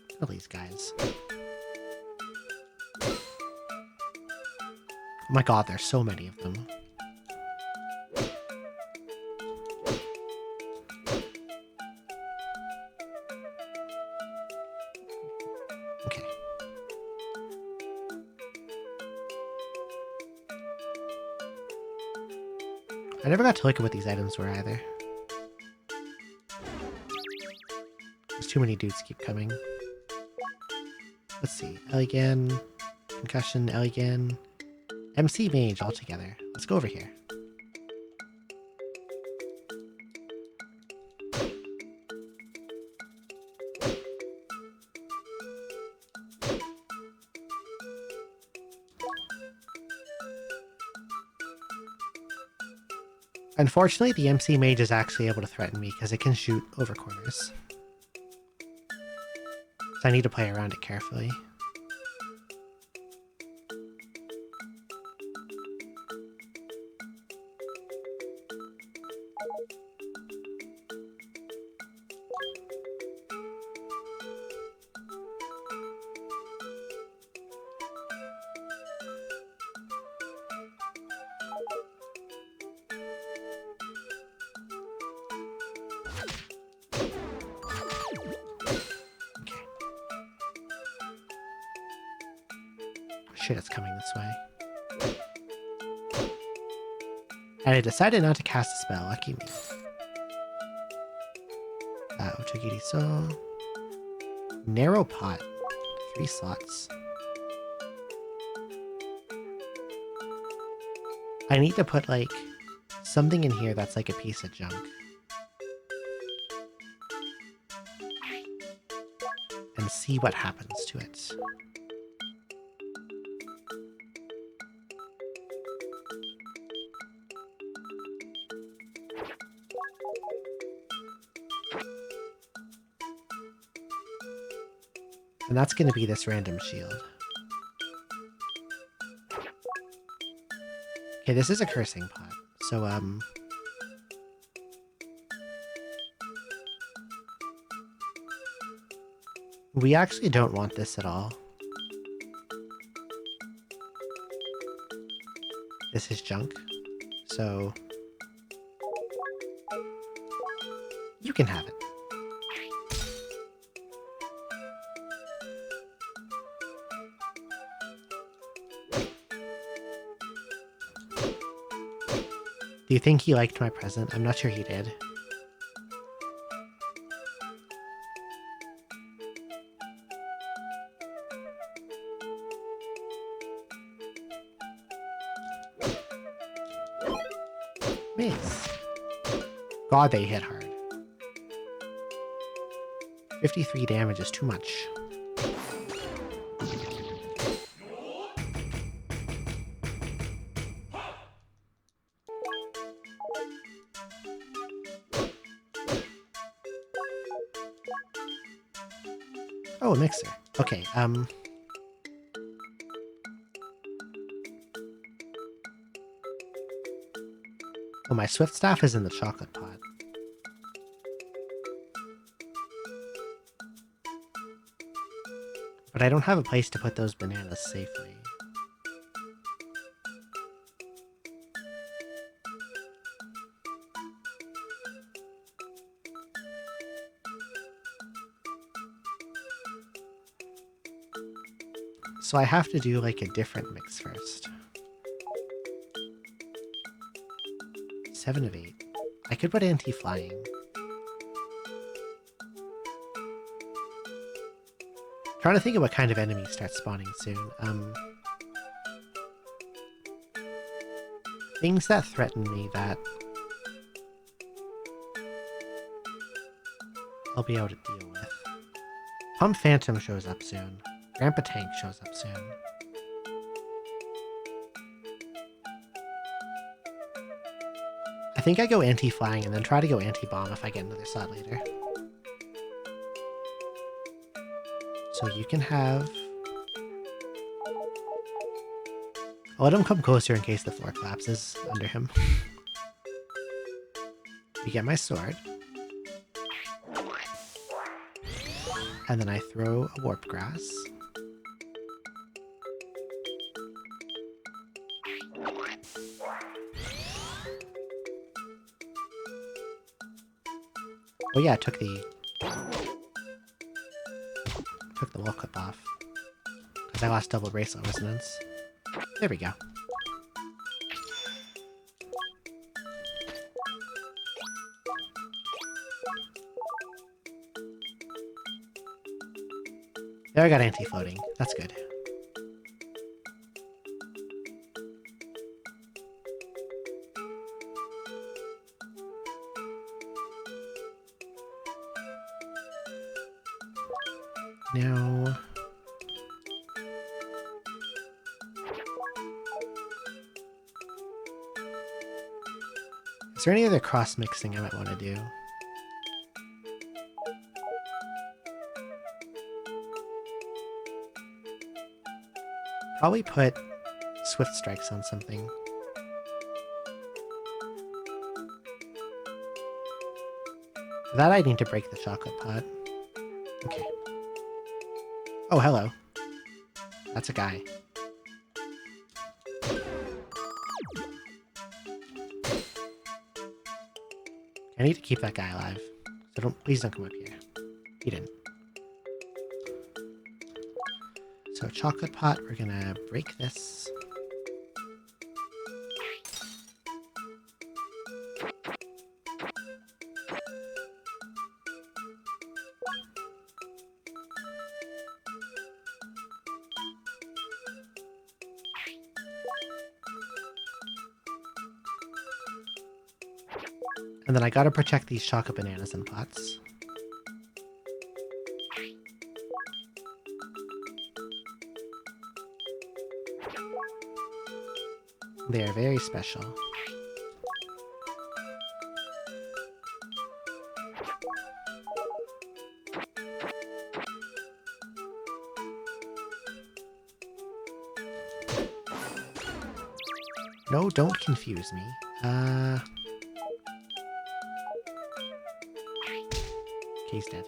Kill these guys. Oh my god, there's so many of them. Okay. I never got to look at what these items were either. There's too many dudes keep coming. Let's see. Elegant, Concussion, Elegant, MC Mage all together. Let's go over here. Unfortunately, the MC Mage is actually able to threaten me because it can shoot over corners. So I need to play around it carefully. Shit, it's coming this way. And I decided not to cast a spell. Lucky me. Otogiri so. Narrow pot. 3 slots. I need to put, like, something in here that's like a piece of junk. And see what happens to it. And that's going to be this random shield. Okay, this is a cursing pot. So, we actually don't want this at all. This is junk. So, you can have it. Do you think he liked my present? I'm not sure he did. Miss. God, they hit hard. 53 damage is too much. Oh, a mixer. Okay, oh, my swift staff is in the chocolate pot. But I don't have a place to put those bananas safely. So I have to do like a different mix first. 7 of 8. I could put anti-flying. Trying to think of what kind of enemies start spawning soon. Things that threaten me that I'll be able to deal with. Pump Phantom shows up soon. Grandpa Tank shows up soon. I think I go anti-flying and then try to go anti-bomb if I get another slot later. So you can have... I'll let him come closer in case the floor collapses under him. You get my sword. And then I throw a warp grass. Oh yeah, I took the wall clip off. Because I lost double bracelet resonance. There we go. There, I got anti-floating. That's good. Now... is there any other cross-mixing I might want to do? Probably put Swift Strikes on something. For that I need to break the chocolate pot. Okay. Oh, hello. That's a guy. I need to keep that guy alive. So please don't come up here. He didn't. So chocolate pot, we're gonna break this. And then I gotta protect these chocolate bananas in pots. They are very special. No, don't confuse me. Okay, he's dead.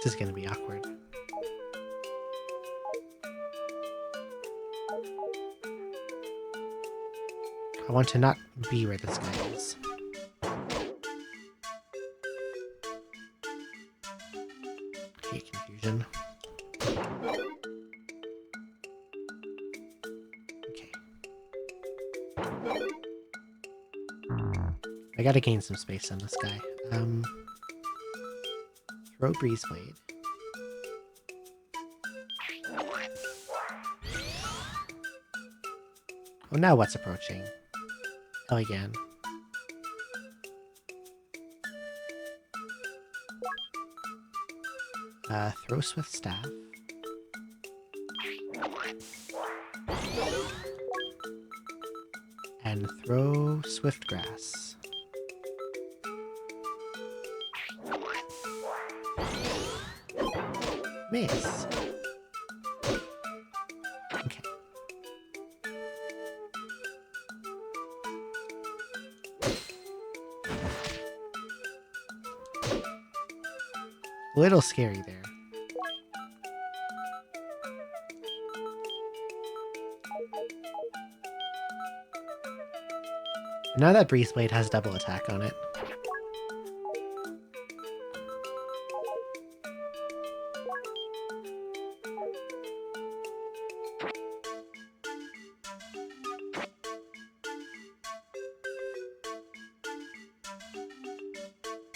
This is gonna be awkward. I want to not be where this guy is. Hate confusion. Okay. I gotta gain some space on this guy. Throw Breeze Blade. Oh, now what's approaching? Again. Throw Swift Staff. And throw Swift Grass. Miss. Okay. A little scary there. Now that Breeze Blade has double attack on it.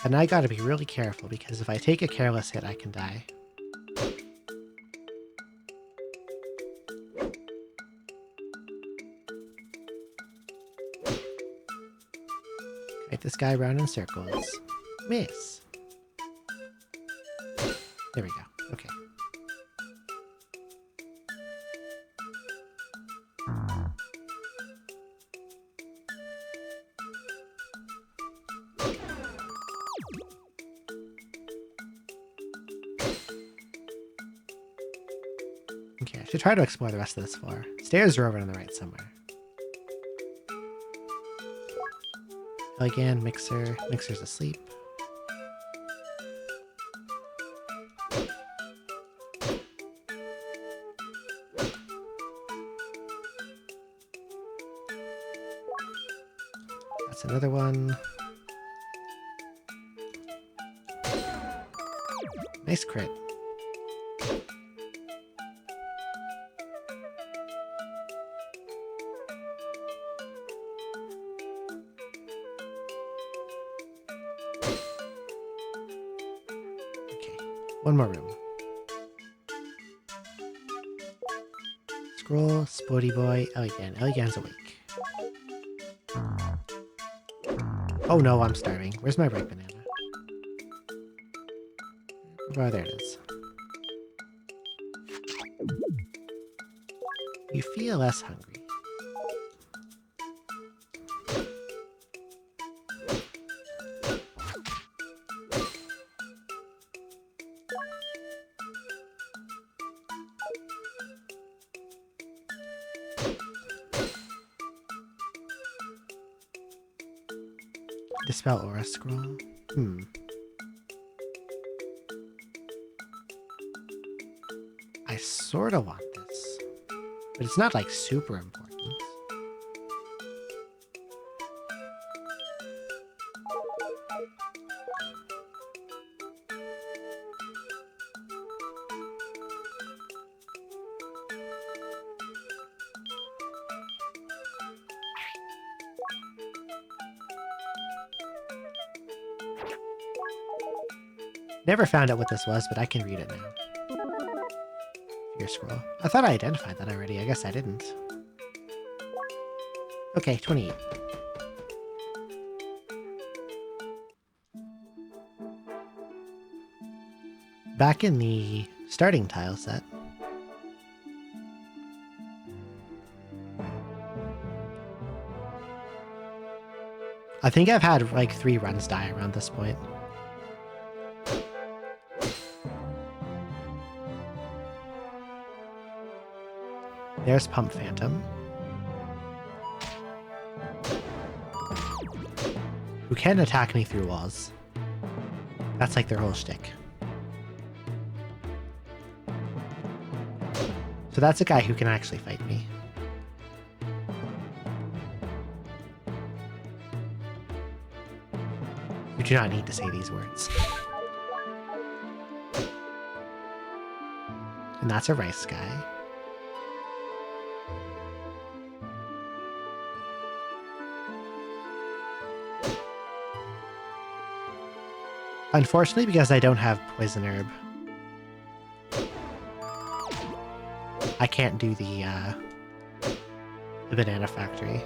And I gotta be really careful because if I take a careless hit, I can die. Make this guy round in circles. Miss. There we go. Okay. Okay, I should try to explore the rest of this floor. Stairs are over on the right somewhere. Again, Mixer. Mixer's asleep. That's another one. Nice crit. One more room. Scroll, Sporty Boy, Eligan. Eligan's awake. Oh no, I'm starving. Where's my ripe banana? Oh, there it is. You feel less hungry. Dispel Aura Scroll. I sorta want this. But it's not like super important. Never found out what this was, but I can read it now. Fear Scroll. I thought I identified that already. I guess I didn't. Okay, 28. Back in the starting tile set. I think I've had like 3 runs die around this point. There's Pump Phantom, who can attack me through walls. That's like their whole shtick. So that's a guy who can actually fight me. You do not need to say these words. And that's a rice guy. Unfortunately, because I don't have Poison Herb, I can't do the Banana Factory.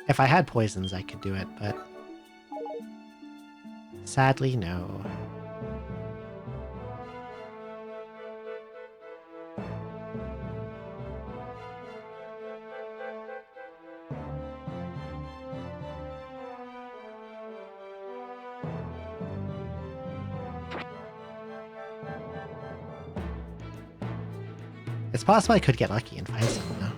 If I had poisons, I could do it, but sadly, no. It's possible I could get lucky and find some, though.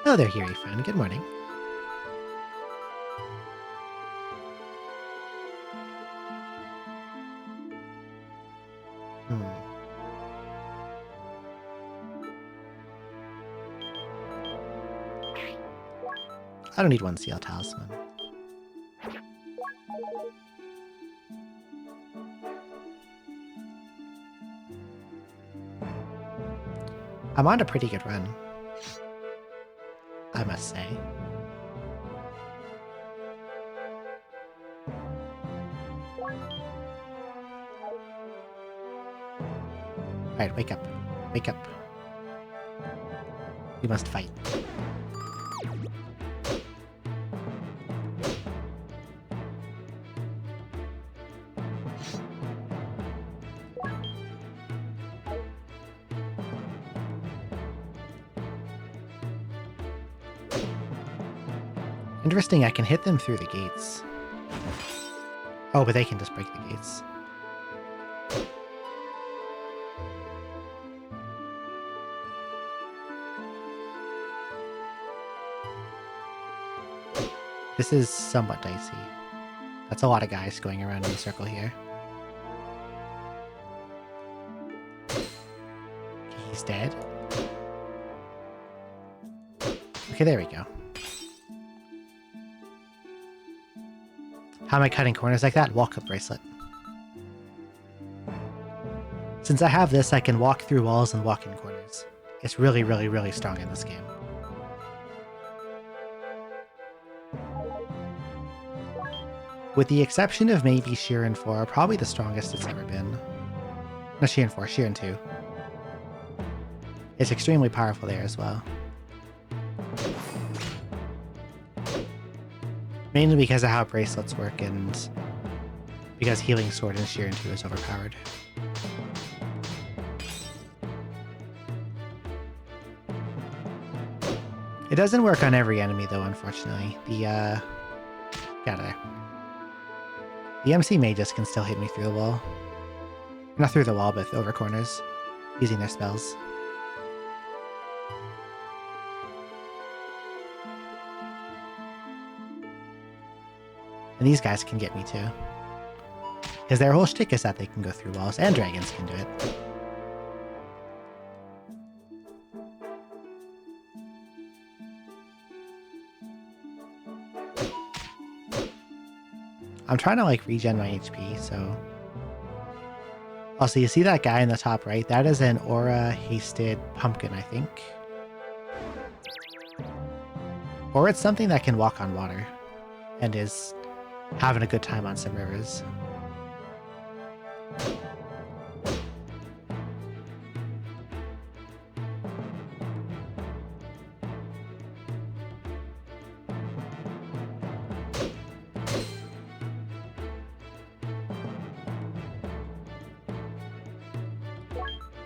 Oh, there, Hiri friend. Good morning. I don't need 1 CL Talisman. I'm on a pretty good run, I must say. Alright, wake up. Wake up. We must fight. Interesting, I can hit them through the gates. Oh, but they can just break the gates. This is somewhat dicey. That's a lot of guys going around in a circle here. He's dead. Okay, there we go. How am I cutting corners like that? Walk-up bracelet. Since I have this, I can walk through walls and walk in corners. It's really, really, really strong in this game. With the exception of maybe Shiren 4, probably the strongest it's ever been. Not Shiren 4, Shiren 2. It's extremely powerful there as well. Mainly because of how bracelets work and because Healing Sword in Shiren 2 is overpowered. It doesn't work on every enemy though, unfortunately. Get out of there. The MC mages can still hit me through the wall. Not through the wall, but over corners, using their spells. And these guys can get me too. Because their whole shtick is that they can go through walls, and dragons can do it. I'm trying to like regen my HP, so... Also, you see that guy in the top right? That is an aura hasted pumpkin, I think. Or it's something that can walk on water and is having a good time on some rivers.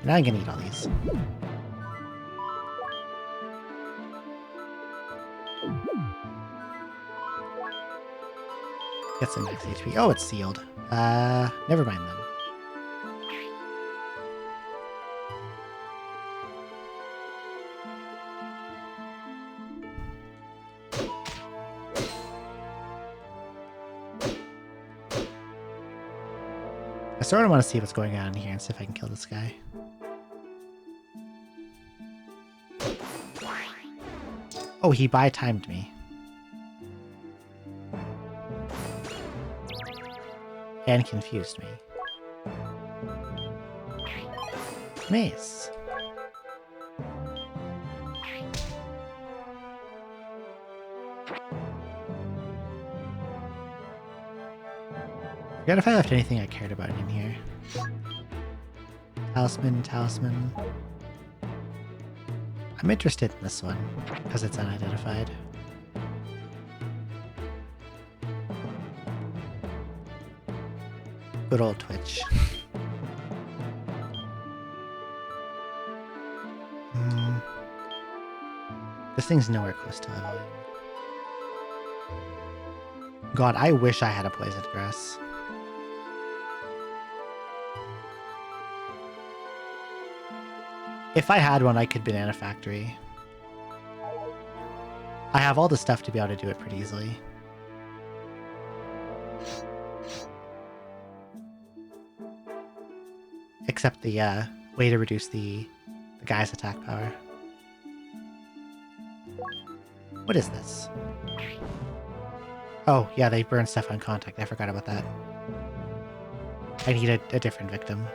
Now I'm gonna eat all these. Get some max HP. Oh, it's sealed. Never mind then. I sort of want to see what's going on here and see if I can kill this guy. Oh, he by-timed me. And confused me. Mace. Forgot if I left anything I cared about in here. Talisman, talisman. I'm interested in this one, because it's unidentified. Good old Twitch. This thing's nowhere close to leveling. God, I wish I had a poisoned grass. If I had one, I could banana factory. I have all the stuff to be able to do it pretty easily. Except the way to reduce the guy's attack power. What is this? Oh, yeah, they burn stuff on contact. I forgot about that. I need a different victim.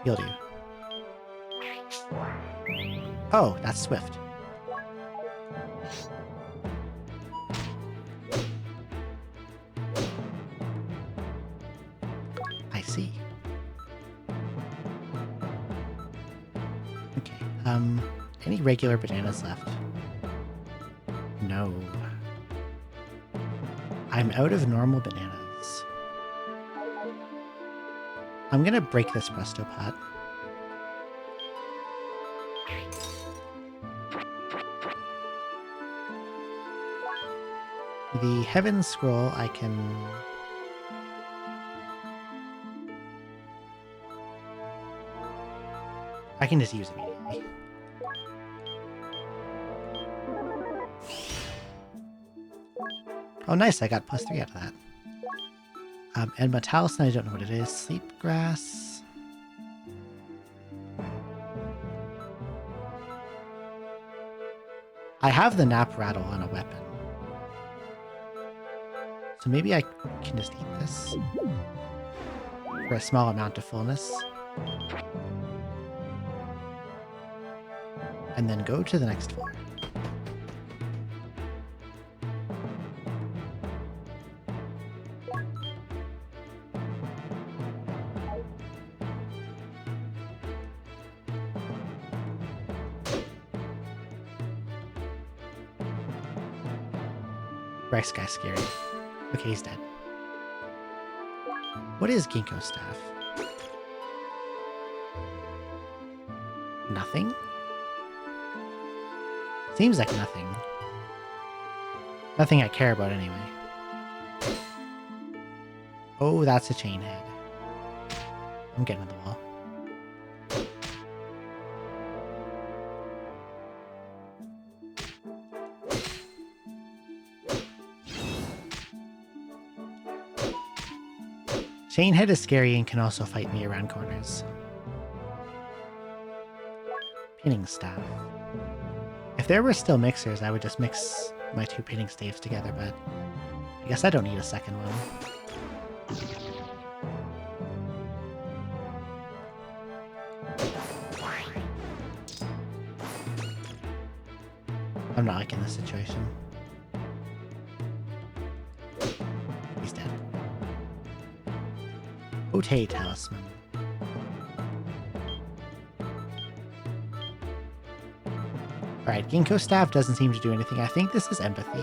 You'll do. Oh, that's Swift. I see. Okay, any regular bananas left? No. I'm out of normal bananas. I'm gonna break this presto pot. The Heaven Scroll I can... just use immediately. Oh nice, I got +3 out of that. And my talisman, I don't know what it is. Sleep grass. I have the nap rattle on a weapon. So maybe I can just eat this for a small amount of fullness. And then go to the next floor. Rice guy's scary. Okay, he's dead. What is Ginkgo staff? Nothing? Seems like nothing. Nothing I care about anyway. Oh, that's a chain head. I'm getting to the wall. Chain head is scary and can also fight me around corners. Pinning staff. If there were still mixers, I would just mix my two pinning staves together, but I guess I don't need a second one. I'm not liking this situation. He's dead. Otay Talisman. Alright, Ginkgo Staff doesn't seem to do anything. I think this is Empathy.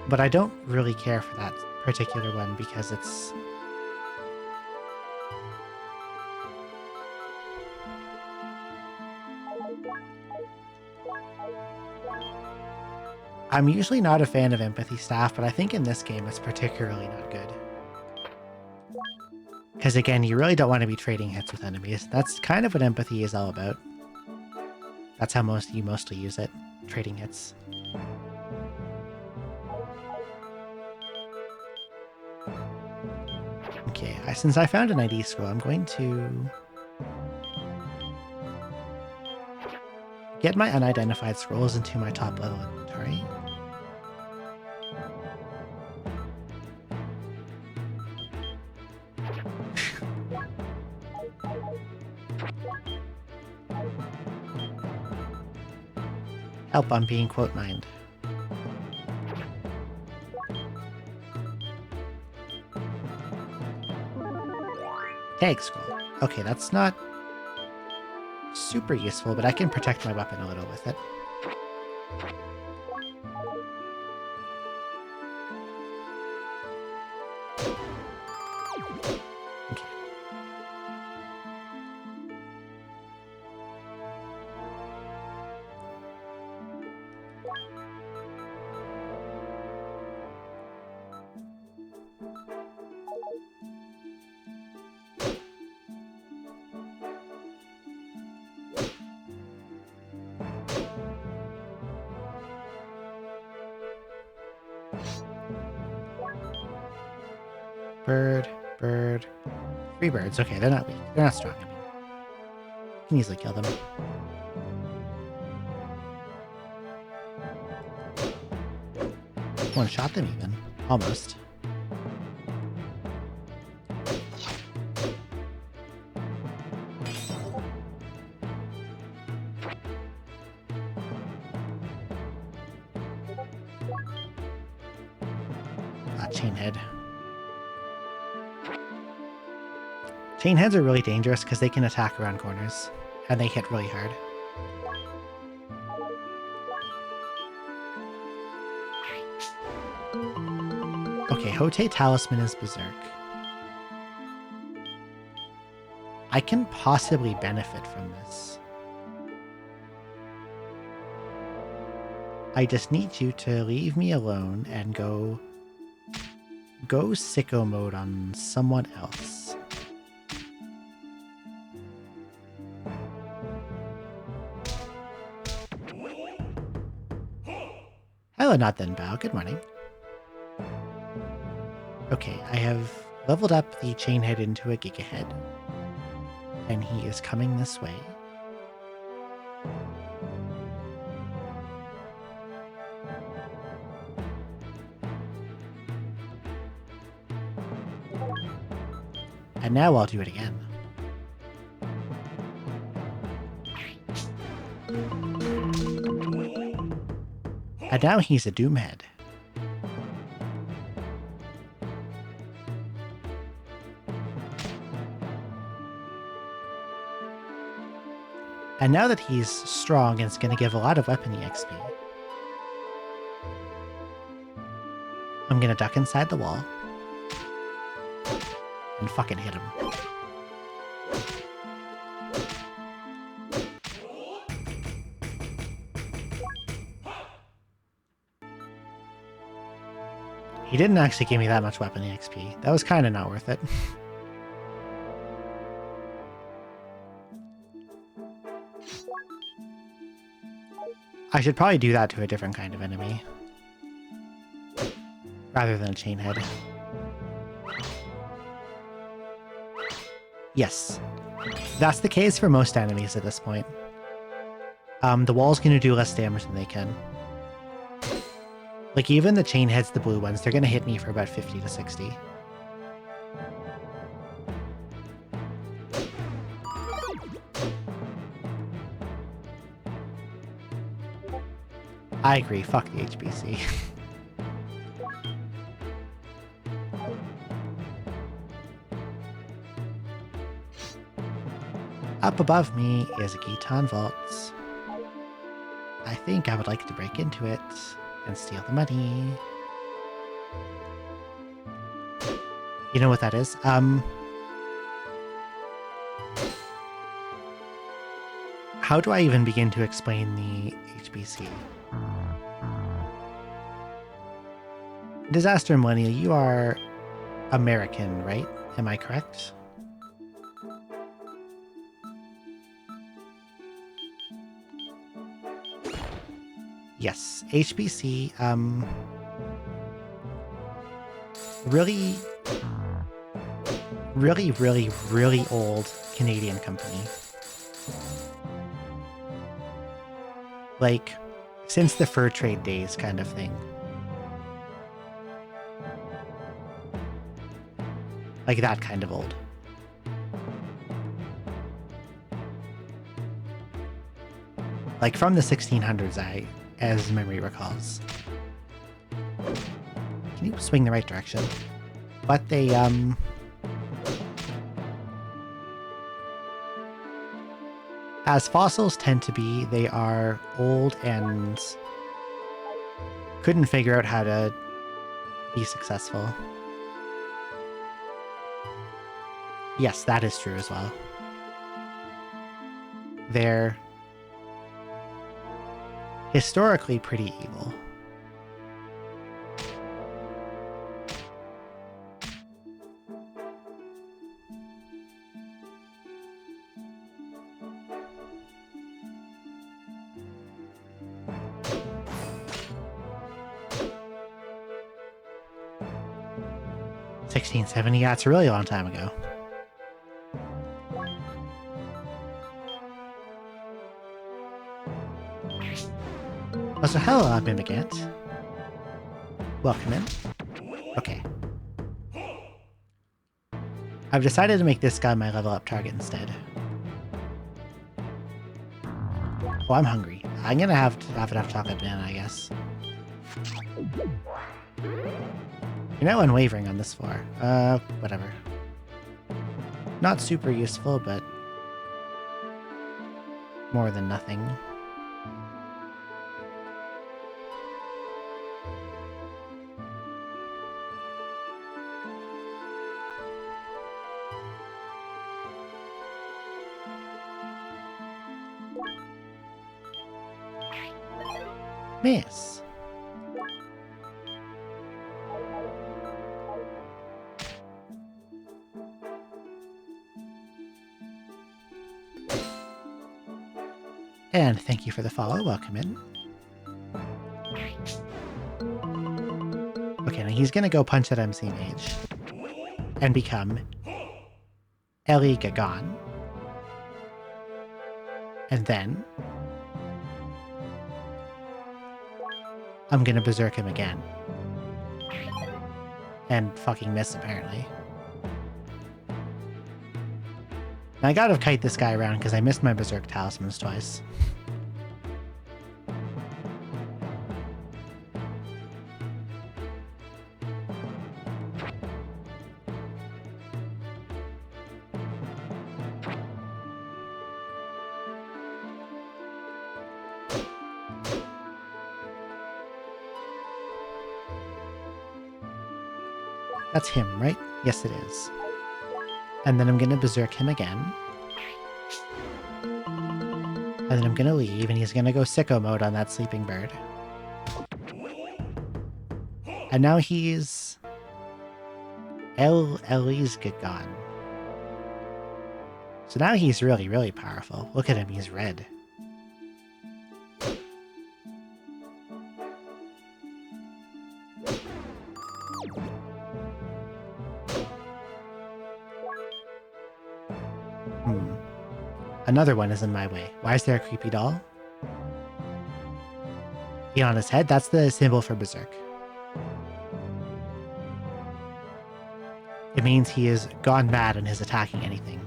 But I don't really care for that particular one because it's... I'm usually not a fan of Empathy Staff, but I think in this game it's particularly not good. Because again, you really don't want to be trading hits with enemies. That's kind of what Empathy is all about. That's how you mostly use it, trading hits. Okay, since I found an ID scroll, I'm going to get my unidentified scrolls into my top level inventory. Help, I'm being quote mined. Tag scroll. Okay, that's not super useful, but I can protect my weapon a little with it. Okay. Bird. 3 birds. Okay, they're not weak. They're not strong. I mean, you can easily kill them. One shot them even. Almost. Chainhead. Chainheads are really dangerous because they can attack around corners, and they hit really hard. Okay, Otay Talisman is Berserk. I can possibly benefit from this. I just need you to leave me alone and go sicko mode on someone else. Hello, Not Then Bow. Good morning. Okay, I have leveled up the Chainhead into a Gigahead. And he is coming this way. And now I'll do it again. And now he's a Doomhead. And now that he's strong, it's going to give a lot of weapon EXP. I'm going to duck inside the wall. And fucking hit him. He didn't actually give me that much weapon EXP. That was kind of not worth it. I should probably do that to a different kind of enemy. Rather than a chain head. Yes. That's the case for most enemies at this point. The wall's going to do less damage than they can. Like, even the chain heads, the blue ones, they're going to hit me for about 50 to 60. I agree, fuck the HBC. Up above me is a Ghitan Vault. I think I would like to break into it and steal the money. You know what that is? How do I even begin to explain the HBC? Disaster Millennial, you are American, right? Am I correct? Yes, HBC, really old Canadian company. Like, since the fur trade days kind of thing. Like that kind of old. Like from the 1600s, as memory recalls. Can you swing the right direction? But they, as fossils tend to be, they are old and couldn't figure out how to be successful. Yes, that is true as well. They're historically pretty evil. $1670, yeah, it's a really long time ago. Oh, so hello, Mimikant. Welcome in. Okay. I've decided to make this guy my level up target instead. Oh, I'm hungry. I'm gonna have enough chocolate banana, I guess. You're now unwavering on this floor. Whatever. Not super useful, but more than nothing. Miss. And thank you for the follow. Welcome in. Okay, now he's gonna go punch at MC Mage and become Eli Gagan. And then I'm gonna berserk him again. And fucking miss, apparently. Now I gotta kite this guy around because I missed my berserk talismans twice. That's him, right? Yes, it is. And then I'm gonna berserk him again. And then I'm gonna leave, and he's gonna go sicko mode on that sleeping bird. And now he's... Ellie's gone. So now he's really, really powerful. Look at him, he's red. Another one is in my way. Why is there a creepy doll? On his head? That's the symbol for Berserk. It means he is gone mad and is attacking anything.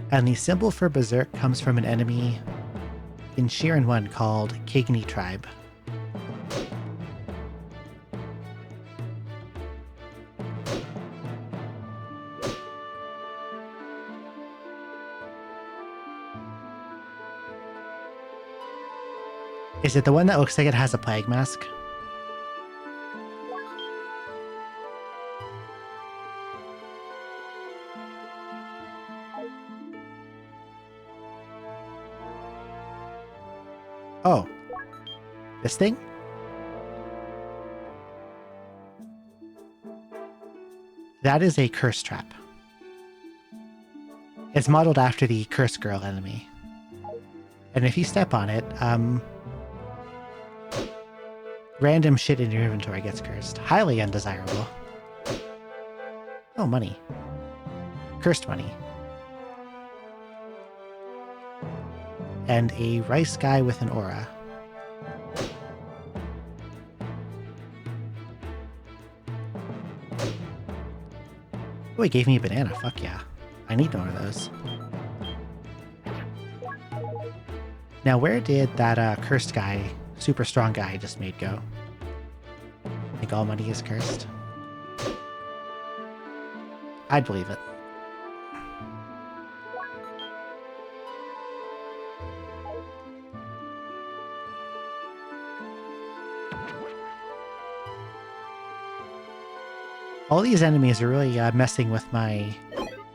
And the symbol for Berserk comes from an enemy in Shiren 1 called Kigni Tribe. Is it the one that looks like it has a plague mask? Oh. This thing? That is a curse trap. It's modeled after the Curse Girl enemy. And if you step on it, random shit in your inventory gets cursed. Highly undesirable. Oh, money. Cursed money. And a rice guy with an aura. Oh, he gave me a banana. Fuck yeah. I need one of those. Now, where did that cursed guy, super strong guy I just made go? I think all money is cursed. I'd believe it. All these enemies are really messing with my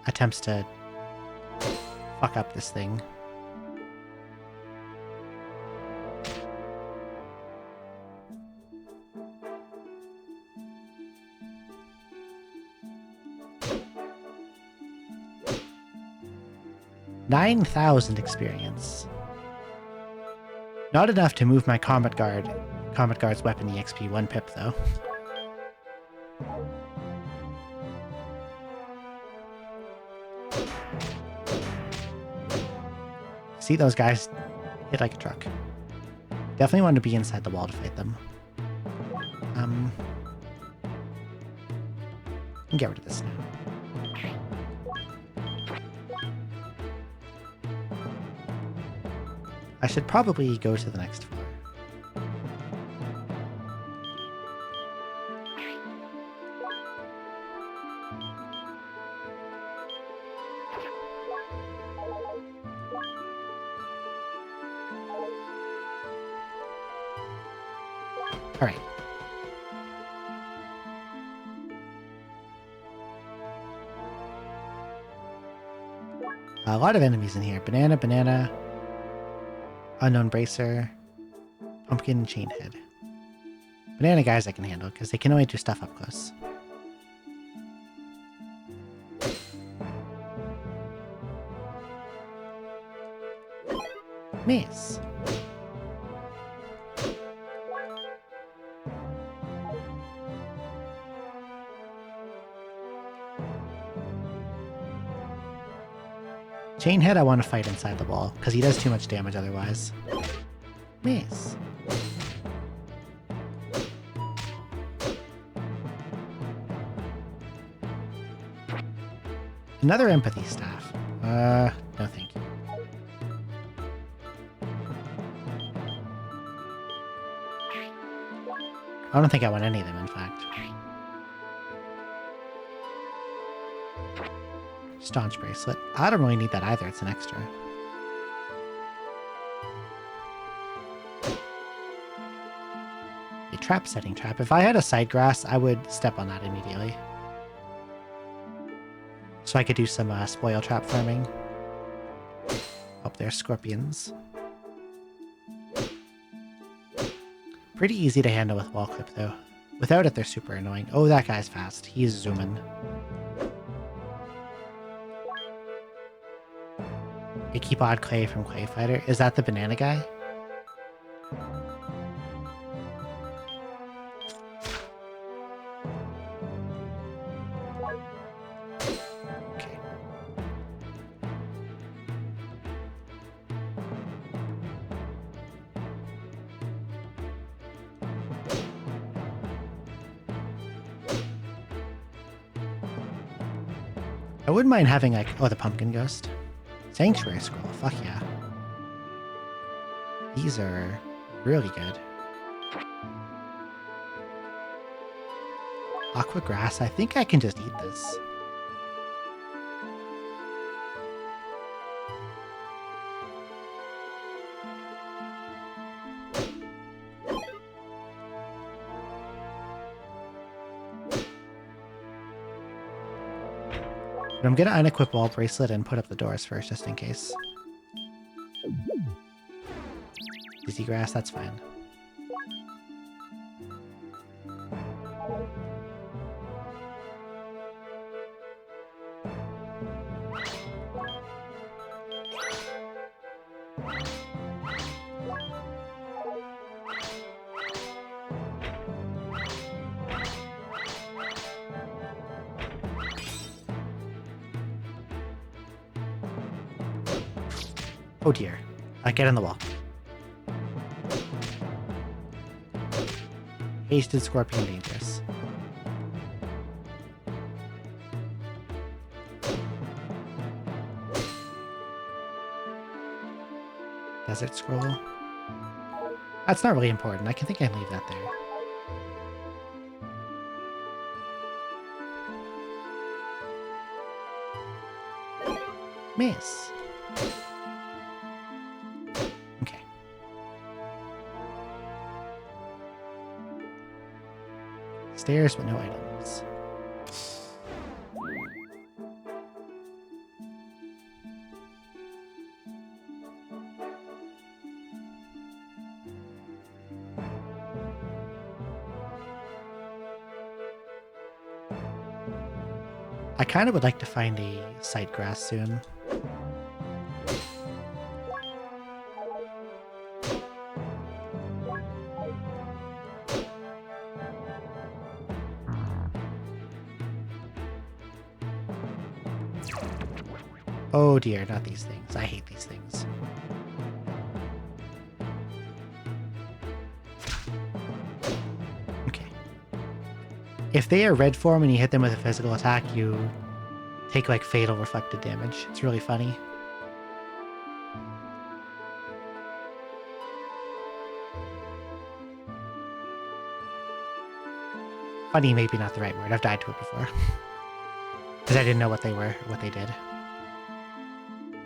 attempts to fuck up this thing. $9,000 experience. Not enough to move my Combat Guard's weapon EXP 1 pip, though. See, those guys hit like a truck. Definitely want to be inside the wall to fight them. Can get rid of this now. I should probably go to the next floor. All right. A lot of enemies in here. Banana, unknown bracer, pumpkin, and chainhead. Banana guys I can handle because they can only do stuff up close. Mace. Chainhead I want to fight inside the wall, because he does too much damage otherwise. Nice. Another empathy staff. No thank you. I don't think I want any of them, in fact. Staunch bracelet. I don't really need that either, it's an extra. A trap setting trap. If I had a side grass, I would step on that immediately. So I could do some spoil trap farming. Oh, there's scorpions. Pretty easy to handle with wall clip though. Without it, they're super annoying. Oh, that guy's fast. He's zooming. You keep odd clay from Clay Fighter. Is that the banana guy? Okay. I wouldn't mind having like, oh, the pumpkin ghost. Sanctuary scroll, fuck yeah. These are really good. Aqua grass, I think I can just eat this. But I'm gonna unequip wall bracelet and put up the doors first, just in case. Easy grass, that's fine. Oh dear. Get in the wall. Hasted scorpion dangerous. Desert scroll. That's not really important. I think I can leave that there. Miss. Okay. Stairs but no items. I kind of would like to find a sight grass soon. Oh dear, not these things. I hate these things. Okay. If they are red form and you hit them with a physical attack, you take like fatal reflected damage. It's really funny. Funny, maybe not the right word. I've died to it before. Because I didn't know what they were, what they did.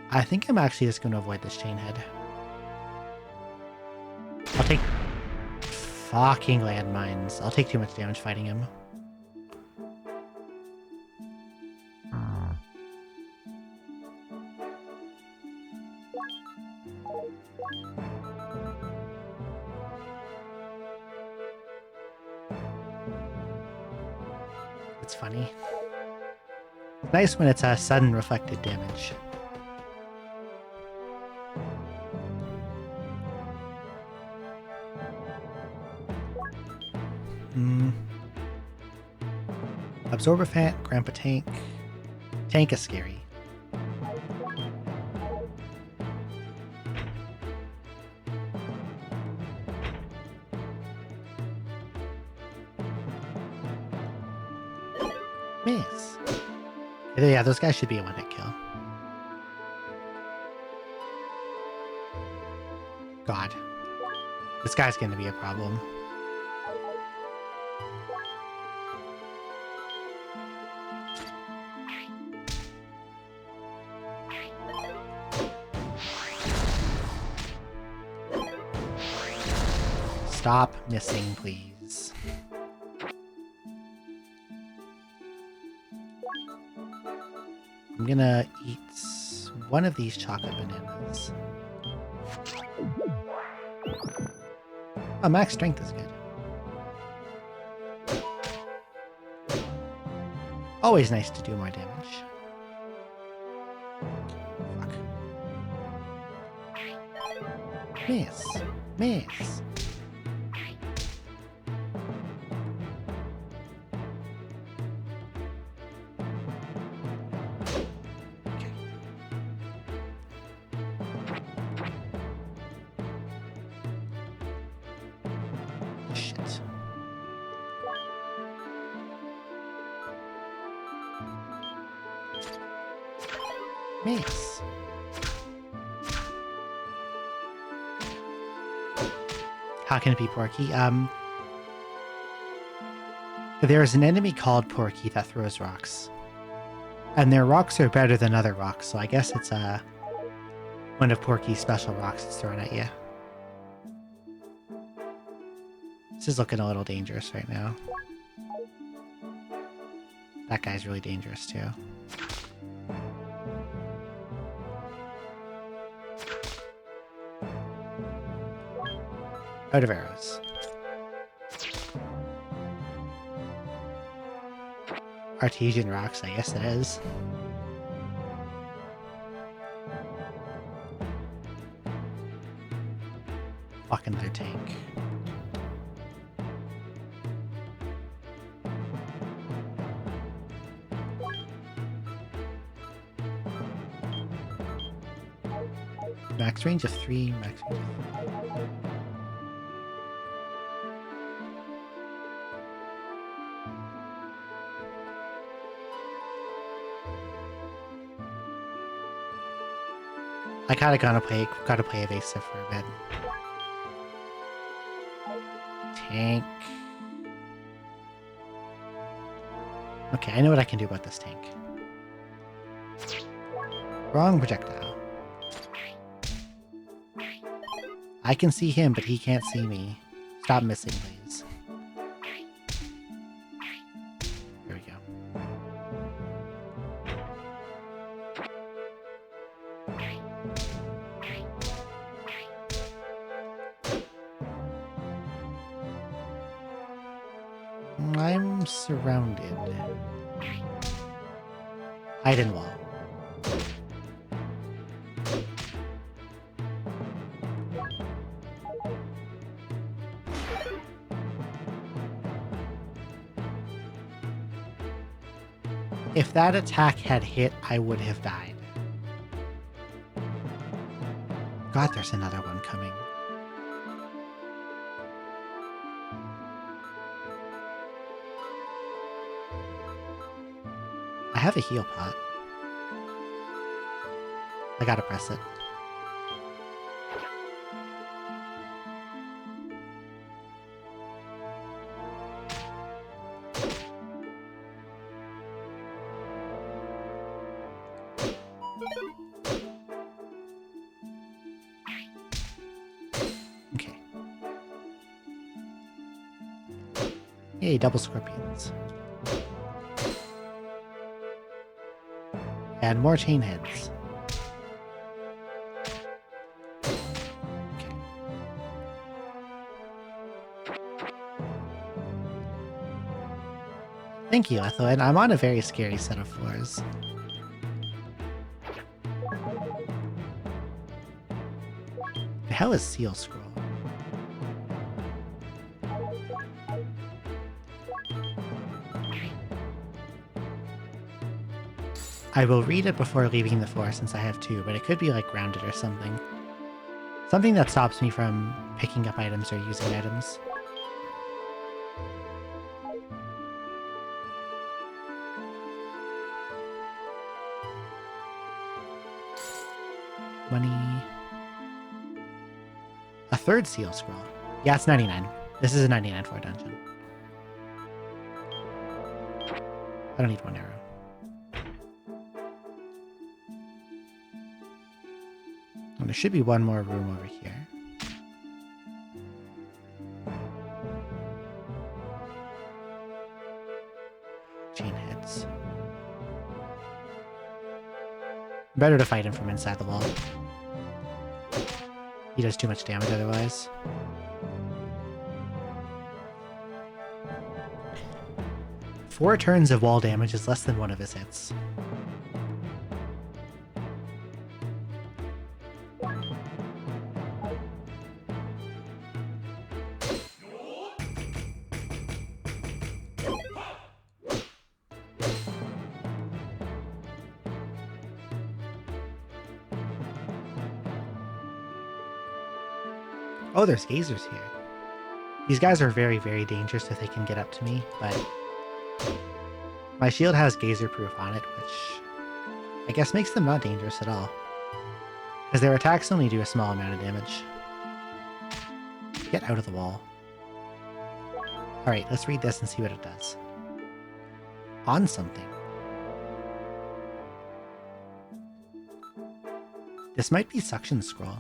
I think I'm actually just going to avoid this chain head. I'll take fucking landmines. I'll take too much damage fighting him. It's funny. It's nice when it's a sudden reflected damage. Absorbafant, Grandpa Tank. Tank is scary. Miss. Yeah, those guys should be a one-hit kill. God. This guy's going to be a problem. Stop missing, please. I'm gonna eat one of these chocolate bananas. Oh, max strength is good. Always nice to do more damage. Fuck. Miss. Miss. Miss. How can it be Porky? There's an enemy called Porky that throws rocks. And their rocks are better than other rocks, so I guess it's one of Porky's special rocks that's thrown at you. This is looking a little dangerous right now. That guy's really dangerous too. Out of arrows. Artesian rocks, I guess it is. Fucking their tank. Max range of 3, max range of 3. I kinda gotta play evasive for a bit. Tank. Okay, I know what I can do about this tank. Wrong projectile. I can see him, but he can't see me. Stop missing, please. There we go. I'm surrounded. Hide and wall. If that attack had hit, I would have died. God, there's another one coming. I have a heal pot. I gotta press it. Okay. Yay, double scorpions. Add more chain heads. Okay. Thank you, Ethel, and I'm on a very scary set of floors. The hell is Seal Scroll? I will read it before leaving the floor since I have 2, but it could be like grounded or something. Something that stops me from picking up items or using items. Money. A third seal scroll. Yeah, it's 99. This is a 99 for a dungeon. I don't need one arrow. And there should be one more room over here. Chain heads. Better to fight him from inside the wall. He does too much damage otherwise. Four turns of wall damage is less than one of his hits. Oh, there's gazers here. These guys are very, very dangerous if they can get up to me, but my shield has gazer proof on it, which I guess makes them not dangerous at all. Because their attacks only do a small amount of damage. Get out of the wall. Alright, let's read this and see what it does. On something. This might be suction scroll.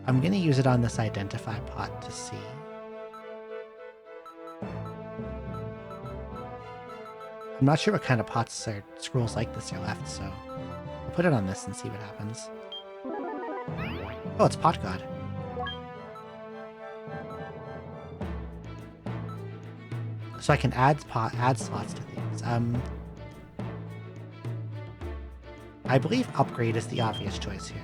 I'm going to use it on this identify pot to see. I'm not sure what kind of pots or scrolls like this are left, so I'll put it on this and see what happens. Oh, it's Pot God. So I can add slots to things. I believe upgrade is the obvious choice here.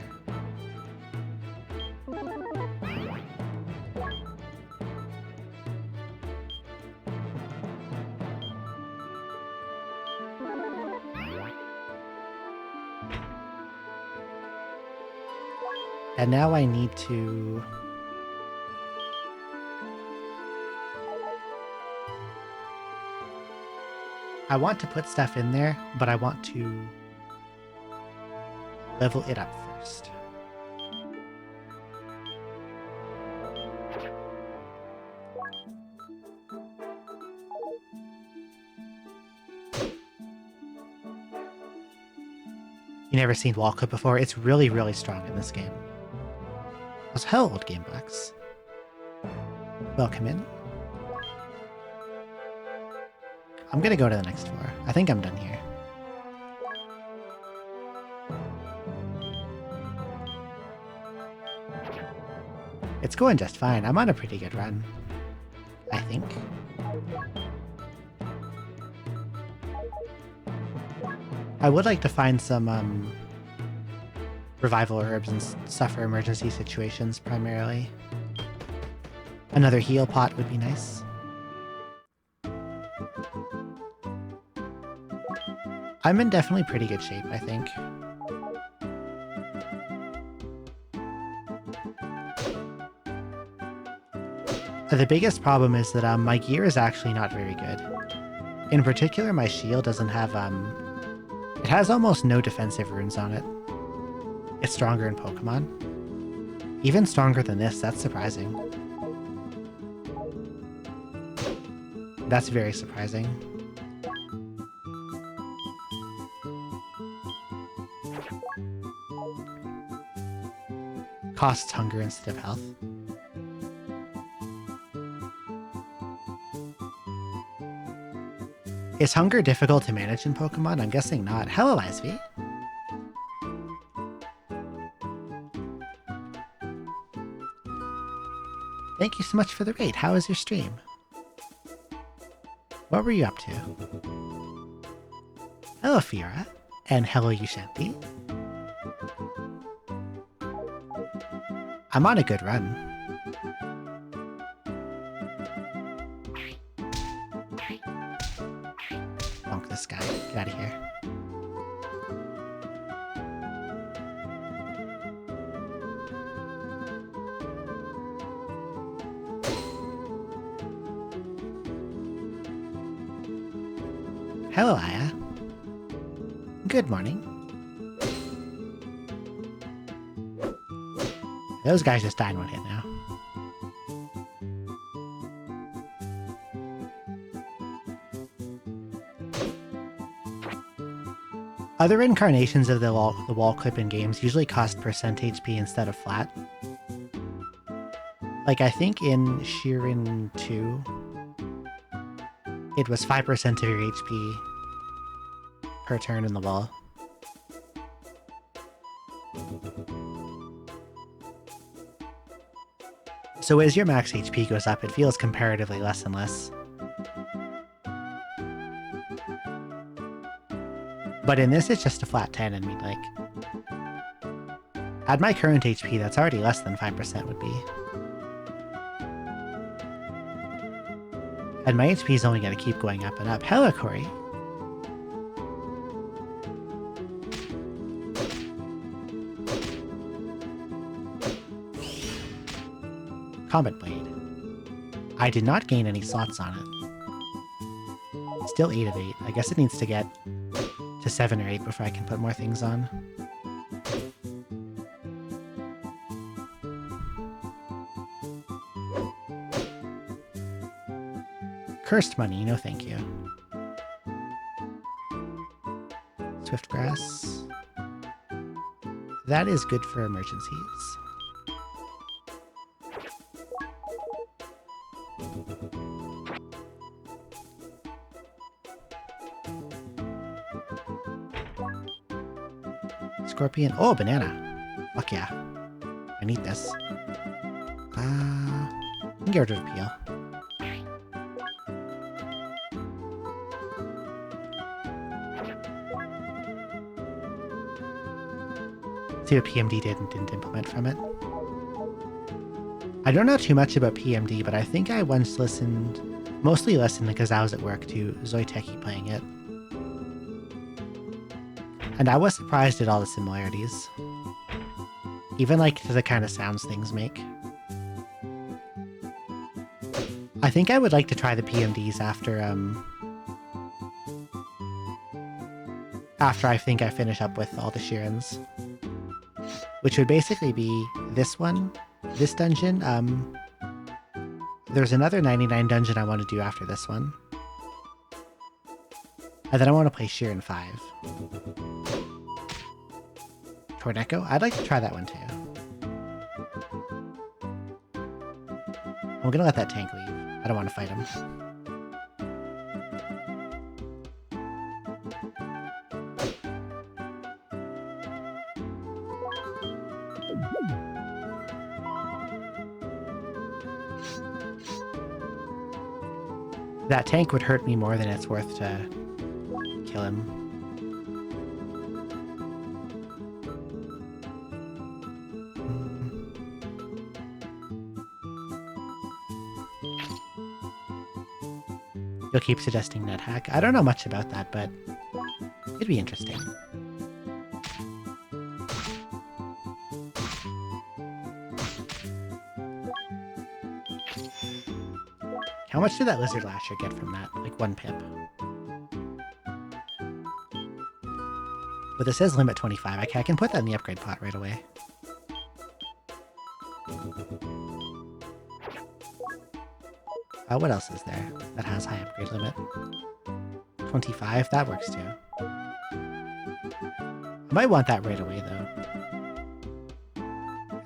And now I need to... I want to put stuff in there, but I want to level it up first. You never seen wall clip before? It's really, really strong in this game. Those hell old game books. Welcome in. I'm gonna go to the next floor. I think I'm done here. It's going just fine. I'm on a pretty good run, I think. I would like to find some revival herbs and stuff for emergency situations primarily. Another heal pot would be nice. I'm in definitely pretty good shape, I think. The biggest problem is that my gear is actually not very good. In particular, my shield doesn't have, it has almost no defensive runes on it. It's stronger in Pokemon. Even stronger than this, that's surprising. That's very surprising. Costs hunger instead of health. Is hunger difficult to manage in Pokemon? I'm guessing not. Hello, Ivy. Thank you so much for the raid. How was your stream? What were you up to? Hello, Fiora. And hello, Yushanti. I'm on a good run. Bonk this guy. Get out of here. Hello, Aya. Good morning. Those guys just died in one hit now. Other incarnations of the wall clip in games usually cost percent HP instead of flat. Like, I think in Shiren 2, it was 5% of your HP per turn in the wall. So as your max HP goes up, it feels comparatively less and less. But in this, it's just a flat 10, and mean, like, at my current HP, that's already less than 5% would be. And my HP is only going to keep going up and up. Hello, Corey. Combat Blade. I did not gain any slots on it. Still 8 of 8. I guess it needs to get to 7 or 8 before I can put more things on. Cursed money, no thank you. Swift grass. That is good for emergencies. Scorpion. Oh, banana. Fuck yeah. I need this. Get rid of peel. See what PMD didn't implement from it. I don't know too much about PMD, but I think I once mostly listened because I was at work to Zoiteki playing it. And I was surprised at all the similarities. Even like to the kind of sounds things make. I think I would like to try the PMDs after I think I finish up with all the Shirens. Which would basically be this one, this dungeon. There's another 99 dungeon I want to do after this one. And then I want to play Shiren 5. Torneko? I'd like to try that one too. I'm gonna let that tank leave. I don't want to fight him. That tank would hurt me more than it's worth to kill him. You'll keep suggesting NetHack. I don't know much about that, but it'd be interesting. How much did that Lizard Lasher get from that? Like 1 pip. But it says limit 25. I can put that in the upgrade pot right away. What else is there that has high upgrade limit? 25? That works too. I might want that right away though.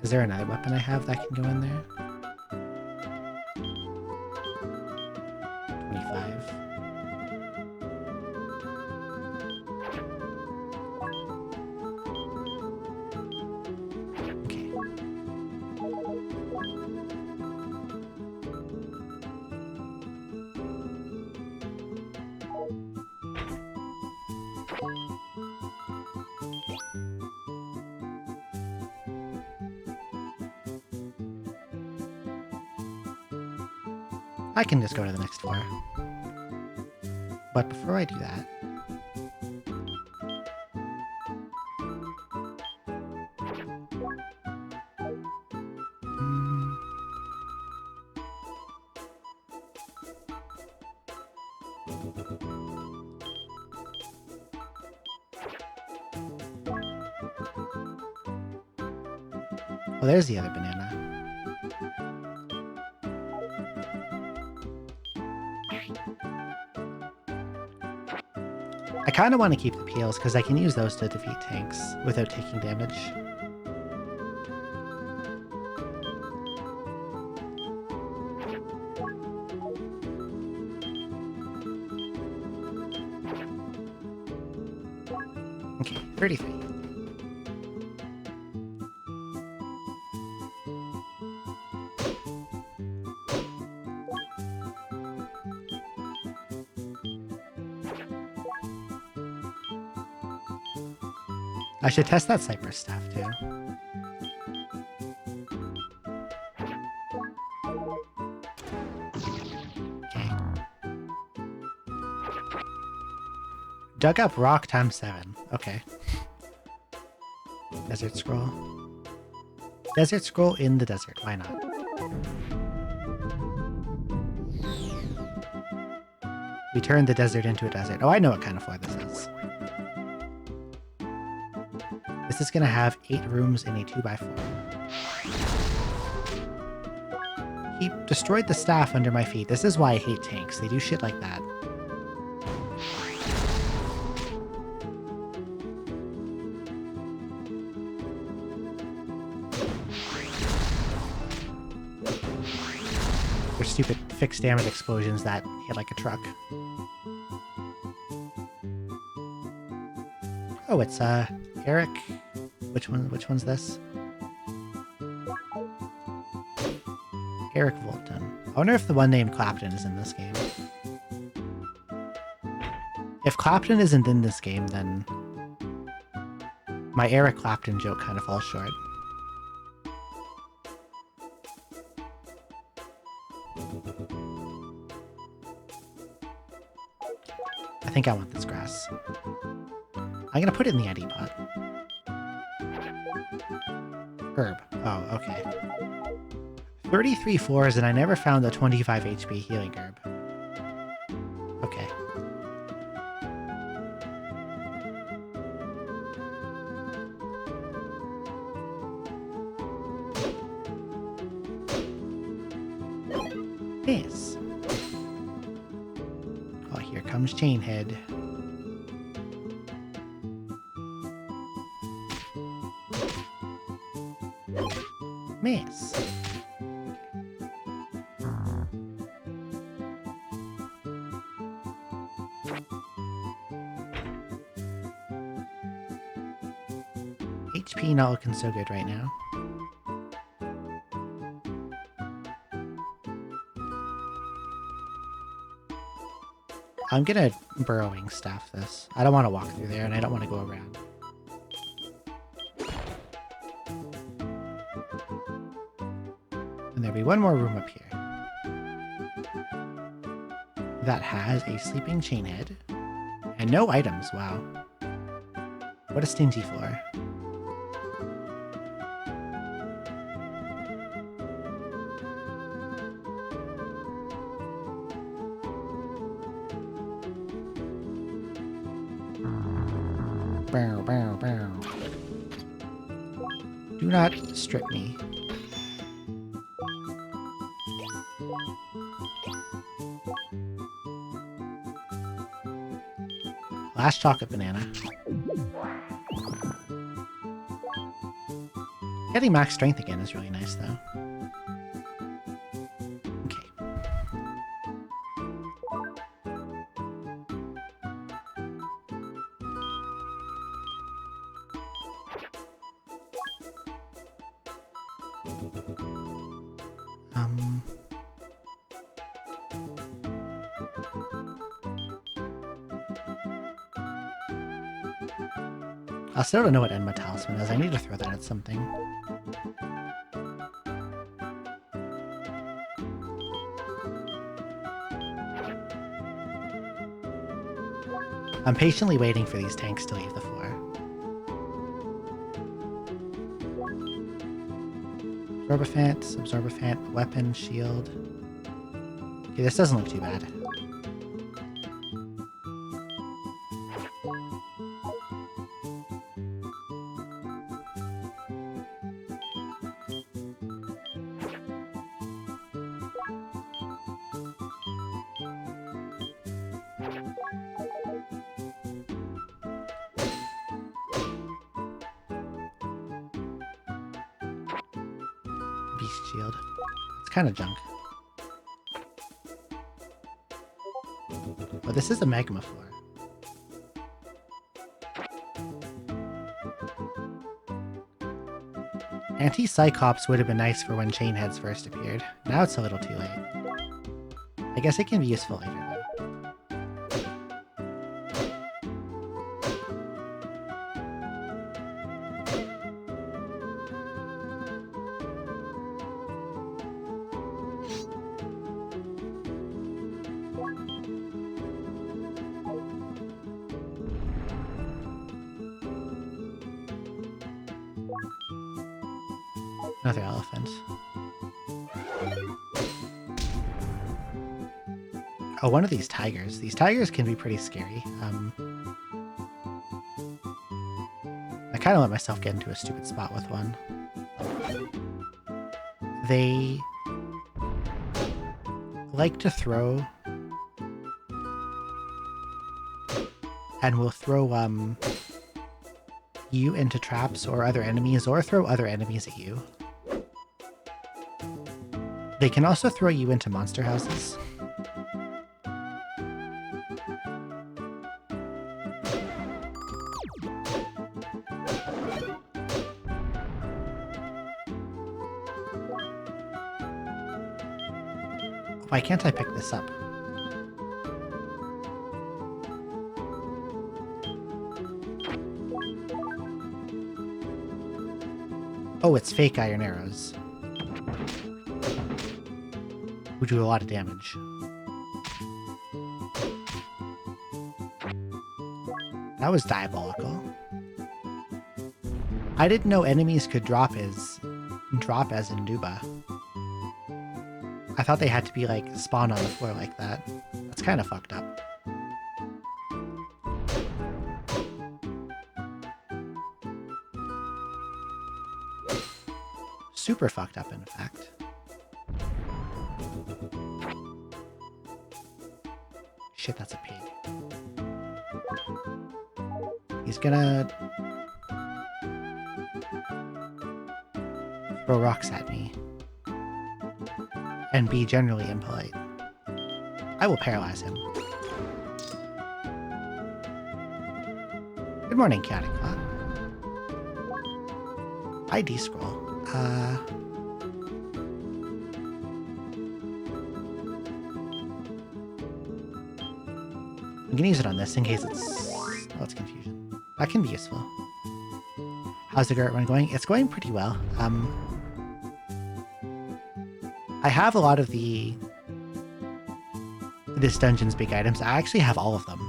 Is there another weapon I have that can go in there? 25. Okay. I can just go to the next floor. But before I do that... Oh, there's the other banana. I kind of want to keep the peels because I can use those to defeat tanks without taking damage. Okay, 33. I should test that Cypress staff too. Okay. Dug up rock times 7. Okay. Desert scroll. Desert scroll in the desert. Why not? We turned the desert into a desert. Oh, I know what kind of floor this is. This is going to have 8 rooms in a 2x4. He destroyed the staff under my feet. This is why I hate tanks. They do shit like that. They're stupid fixed damage explosions that hit like a truck. Oh, it's Eric. Which one's this? Eric Volton. I wonder if the one named Clapton is in this game. If Clapton isn't in this game, then my Eric Clapton joke kind of falls short. I think I want this grass. I'm gonna put it in the ID pot. Herb. Oh, okay. 33 floors, and I never found a 25 HP healing herb. Okay. Yes. Oh, here comes Chainhead. Miss. HP not looking so good right now. I'm gonna burrowing staff this. I don't want to walk through there, and I don't want to go around. And there'll be one more room up here. That has a sleeping chainhead. And no items, wow. What a stingy floor. Bow, bow, bow. Do not strip me. Last chocolate banana. Getting max strength again is really nice, though. Okay. I still don't know what Enma Talisman is. I need to throw that at something. I'm patiently waiting for these tanks to leave the floor. Absorbafant, weapon, shield. Okay, this doesn't look too bad. beast shield. It's kind of junk. But this is a magma floor. Anti-Cyclops would have been nice for when Chainheads first appeared. Now it's a little too late. I guess it can be useful later, though. Another elephant. Oh, one of these tigers. These tigers can be pretty scary. I kind of let myself get into a stupid spot with one. They like to throw and will throw you into traps or other enemies, or throw other enemies at you. They can also throw you into monster houses. Why can't I pick this up? Oh, it's fake iron arrows. Who do a lot of damage. That was diabolical. I didn't know enemies could drop as in Duba. I thought they had to be like spawned on the floor like that. That's kind of fucked up. Super fucked up, in fact. Shit, that's a pig. He's gonna throw rocks at me and be generally impolite. I will paralyze him. Good morning, Chaotic Clock. ID scroll. I'm gonna use it on this in case it's confusion. That can be useful. How's the Garrett run going? It's going pretty well. I have a lot of this dungeon's big items. I actually have all of them.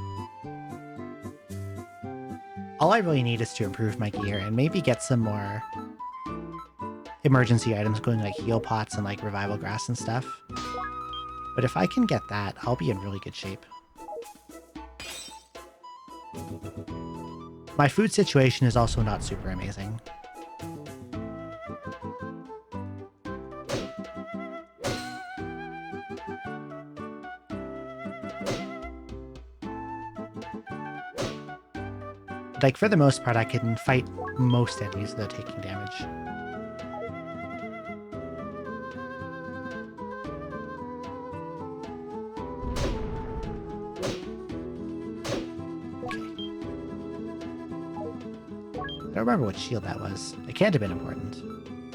All I really need is to improve my gear and maybe get some more emergency items going, like heal pots and like revival grass and stuff. But if I can get that, I'll be in really good shape. My food situation is also not super amazing. Like, for the most part, I can fight most enemies without taking damage. I don't remember what shield that was. It can't have been important.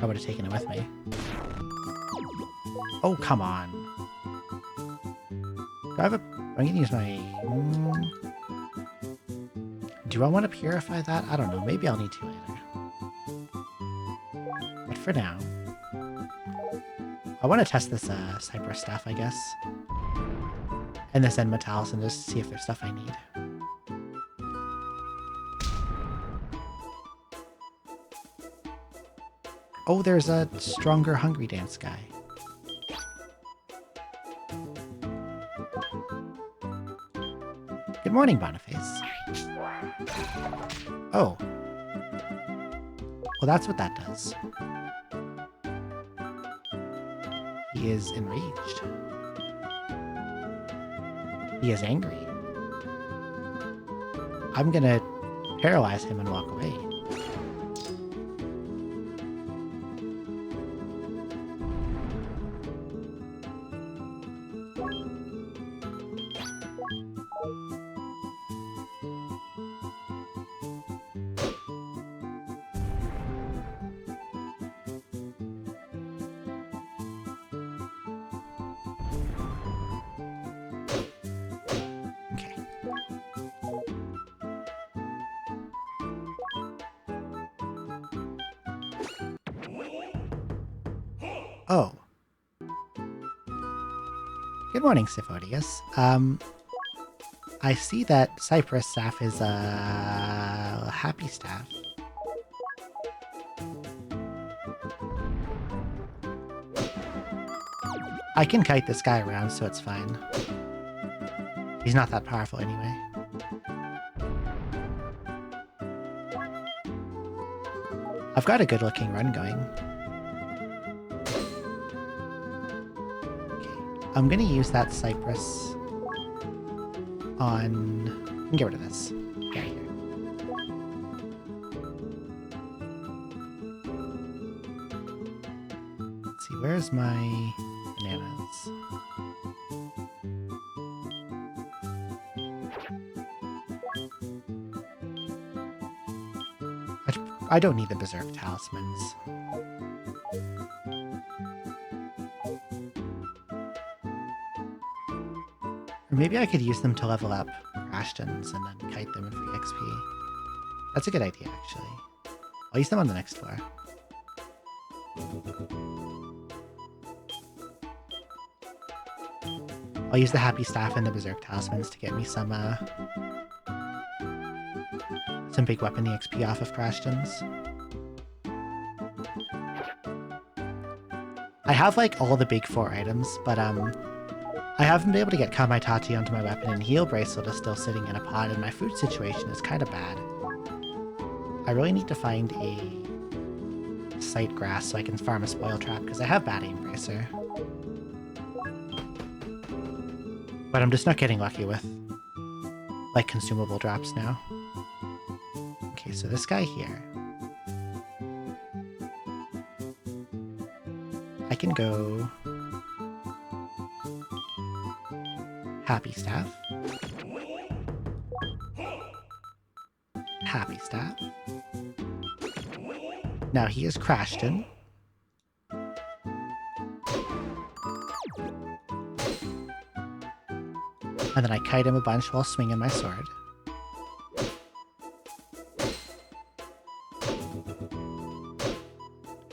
I would have taken it with me. Oh, come on. Do I have a... I'm going to use my... Do I want to purify that? I don't know. Maybe I'll need to later. But for now... I want to test this Cypress stuff, I guess. And this End Metals, and just see if there's stuff I need. Oh, there's a stronger Hungry Dance guy. Good morning, Boniface. Oh. Well, that's what that does. He is enraged. He is angry. I'm gonna paralyze him and walk away. Oh. Good morning, Siphodius. I see that Cypress staff is a happy staff. I can kite this guy around, so it's fine. He's not that powerful anyway. I've got a good-looking run going. Okay, I'm gonna use that Cypress on... Get rid of this. Get out of here. Let's see, where's my bananas? I don't need the Berserk Talismans. Or maybe I could use them to level up Crashtons and then kite them in free XP. That's a good idea, actually. I'll use them on the next floor. I'll use the Happy Staff and the Berserk Talismans to get me some big weapon EXP off of Crashtons. I have like all the big 4 items, but I haven't been able to get Kamaitachi onto my weapon, and Heal Bracelet is still sitting in a pod, and my food situation is kind of bad. I really need to find a Sight Grass so I can farm a Spoil Trap, because I have bad Aim Bracer. But I'm just not getting lucky with like consumable drops now. Okay, so this guy here. I can go Happy Staff. Happy Staff. Now he is Crashton. And then I kite him a bunch while swinging my sword.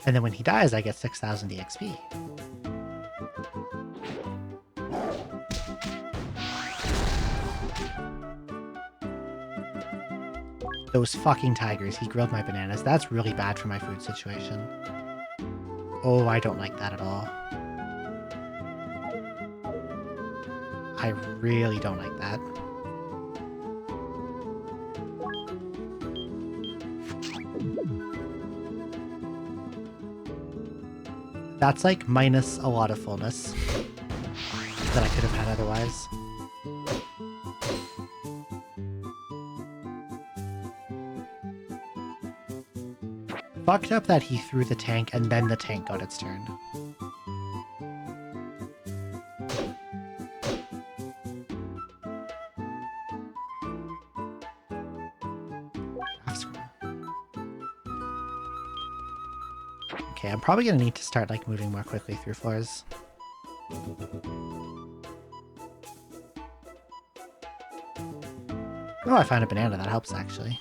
And then when he dies, I get 6,000 EXP. Those fucking tigers, he grilled my bananas. That's really bad for my food situation. Oh, I don't like that at all. I really don't like that. That's like minus a lot of fullness that I could have had otherwise. Fucked up that he threw the tank and then the tank got its turn. Okay, I'm probably gonna need to start like moving more quickly through floors. Oh, I found a banana. That helps actually.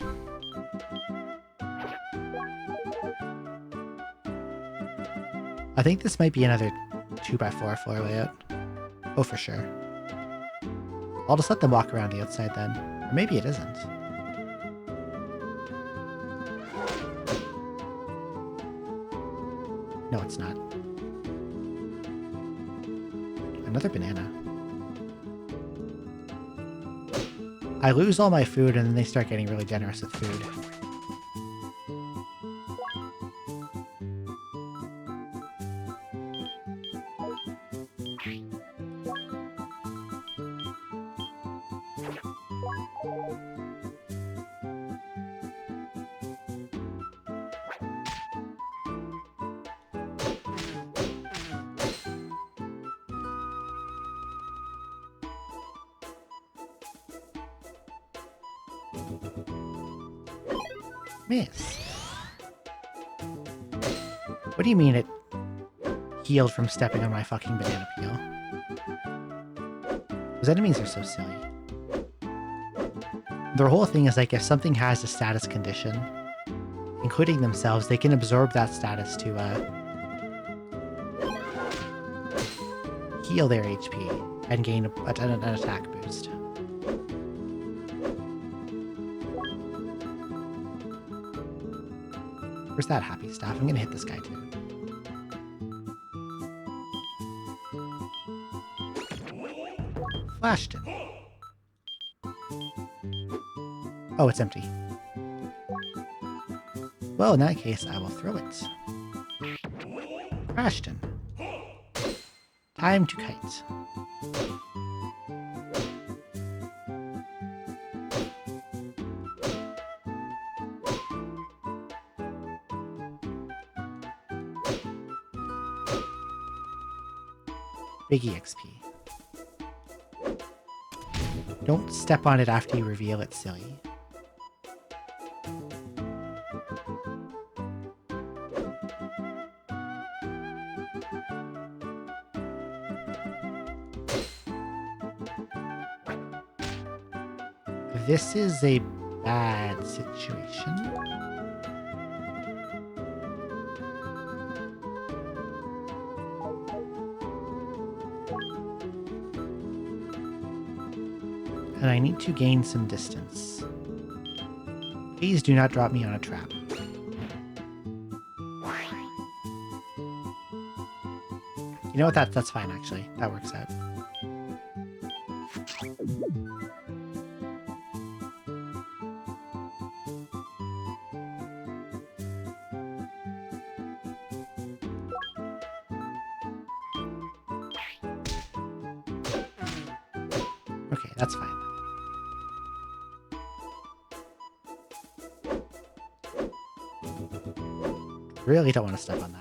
I think this might be another 2x4 floor layout. Oh, for sure. I'll just let them walk around the outside then. Or maybe it isn't. No, it's not. Another banana. I lose all my food and then they start getting really generous with food. Miss. What do you mean it healed from stepping on my fucking banana peel? Those enemies are so silly. Their whole thing is like if something has a status condition, including themselves, they can absorb that status to heal their HP and gain an attack boost. Where's that happy staff? I'm gonna hit this guy too. Flashed him. Oh, it's empty. Well, in that case, I will throw it. Crashed him. Time to kite. Big EXP. Don't step on it after you reveal it, silly. This is a bad situation. And I need to gain some distance. Please do not drop me on a trap. You know what? That's fine, actually. That works out. Okay, that's fine. Really don't want to step on that.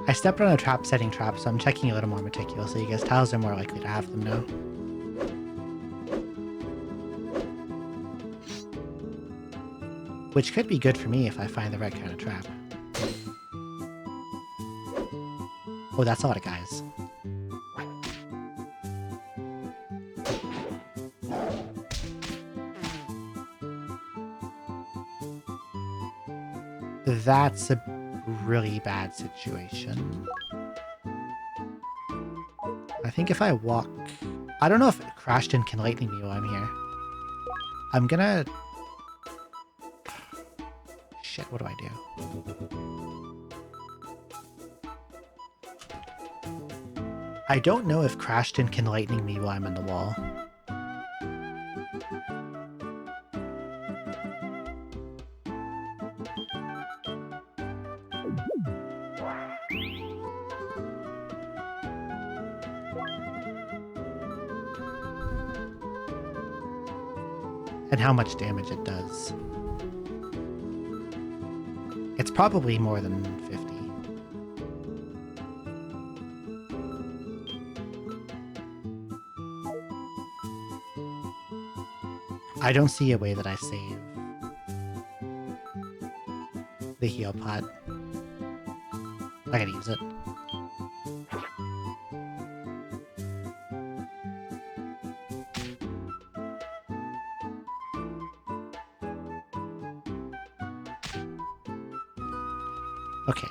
I stepped on a trap setting trap, so I'm checking a little more meticulously because tiles are more likely to have them now. Which could be good for me if I find the right kind of trap. Oh, that's a lot of guys. That's a really bad situation. I think if I walk... I don't know if Crashton can lightning me while I'm here. I'm gonna... Shit, what do I do? I don't know if Crashton can lightning me while I'm in the wall. And how much damage it does. It's probably more than 50. I don't see a way that I save the heal pot. I gotta use it. Okay.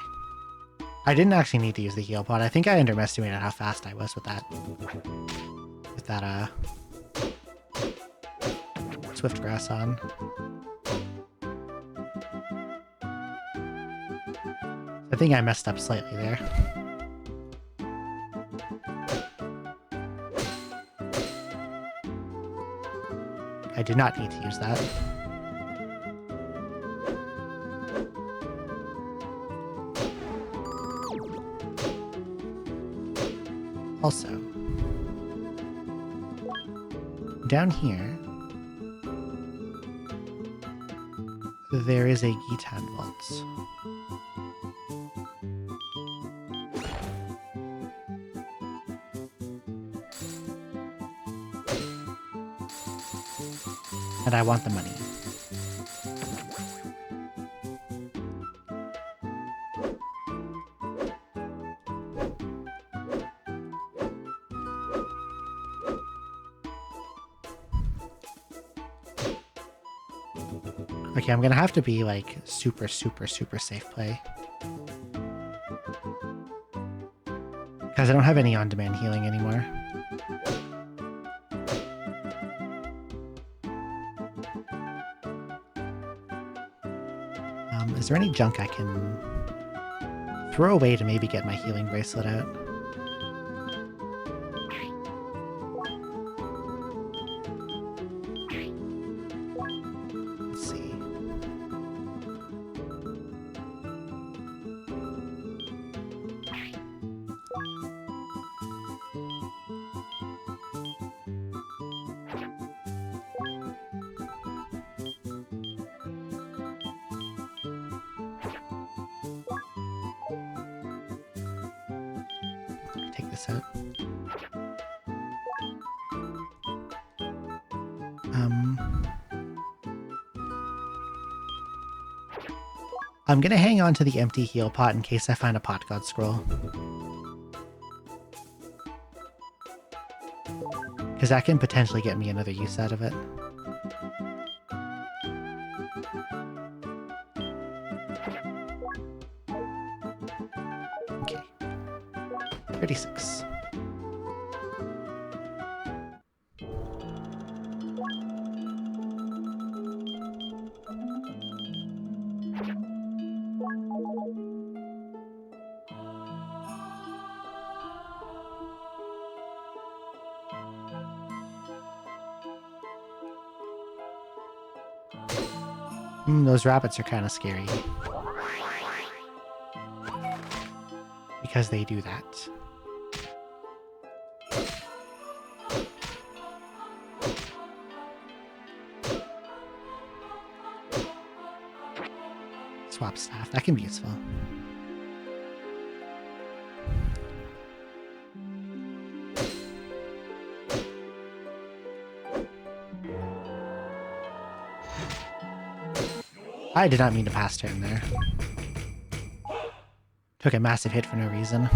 I didn't actually need to use the heal pod. I think I underestimated how fast I was with that. Swift grass on. I think I messed up slightly there. I did not need to use that. Also, down here, there is a Gitan vault. And I want the money. Okay, I'm gonna have to be like super, super, super safe play. Because I don't have any on-demand healing anymore. Is there any junk I can throw away to maybe get my healing bracelet out? Let's see. Take this out. I'm gonna hang on to the empty heal pot in case I find a pot god scroll. Because that can potentially get me another use out of it. Okay. 36. Those rabbits are kind of scary. Because they do that. Swap staff. That can be useful. I did not mean to pass turn there. Took a massive hit for no reason.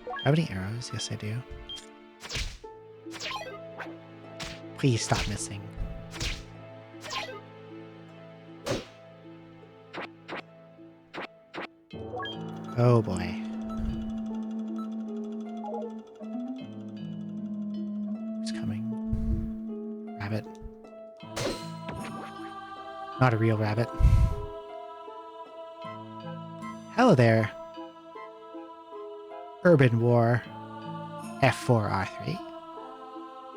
I have any arrows? Yes, I do. Please stop missing. Oh boy. Who's coming? Rabbit. Not a real rabbit. Hello there. Urban War F4R3.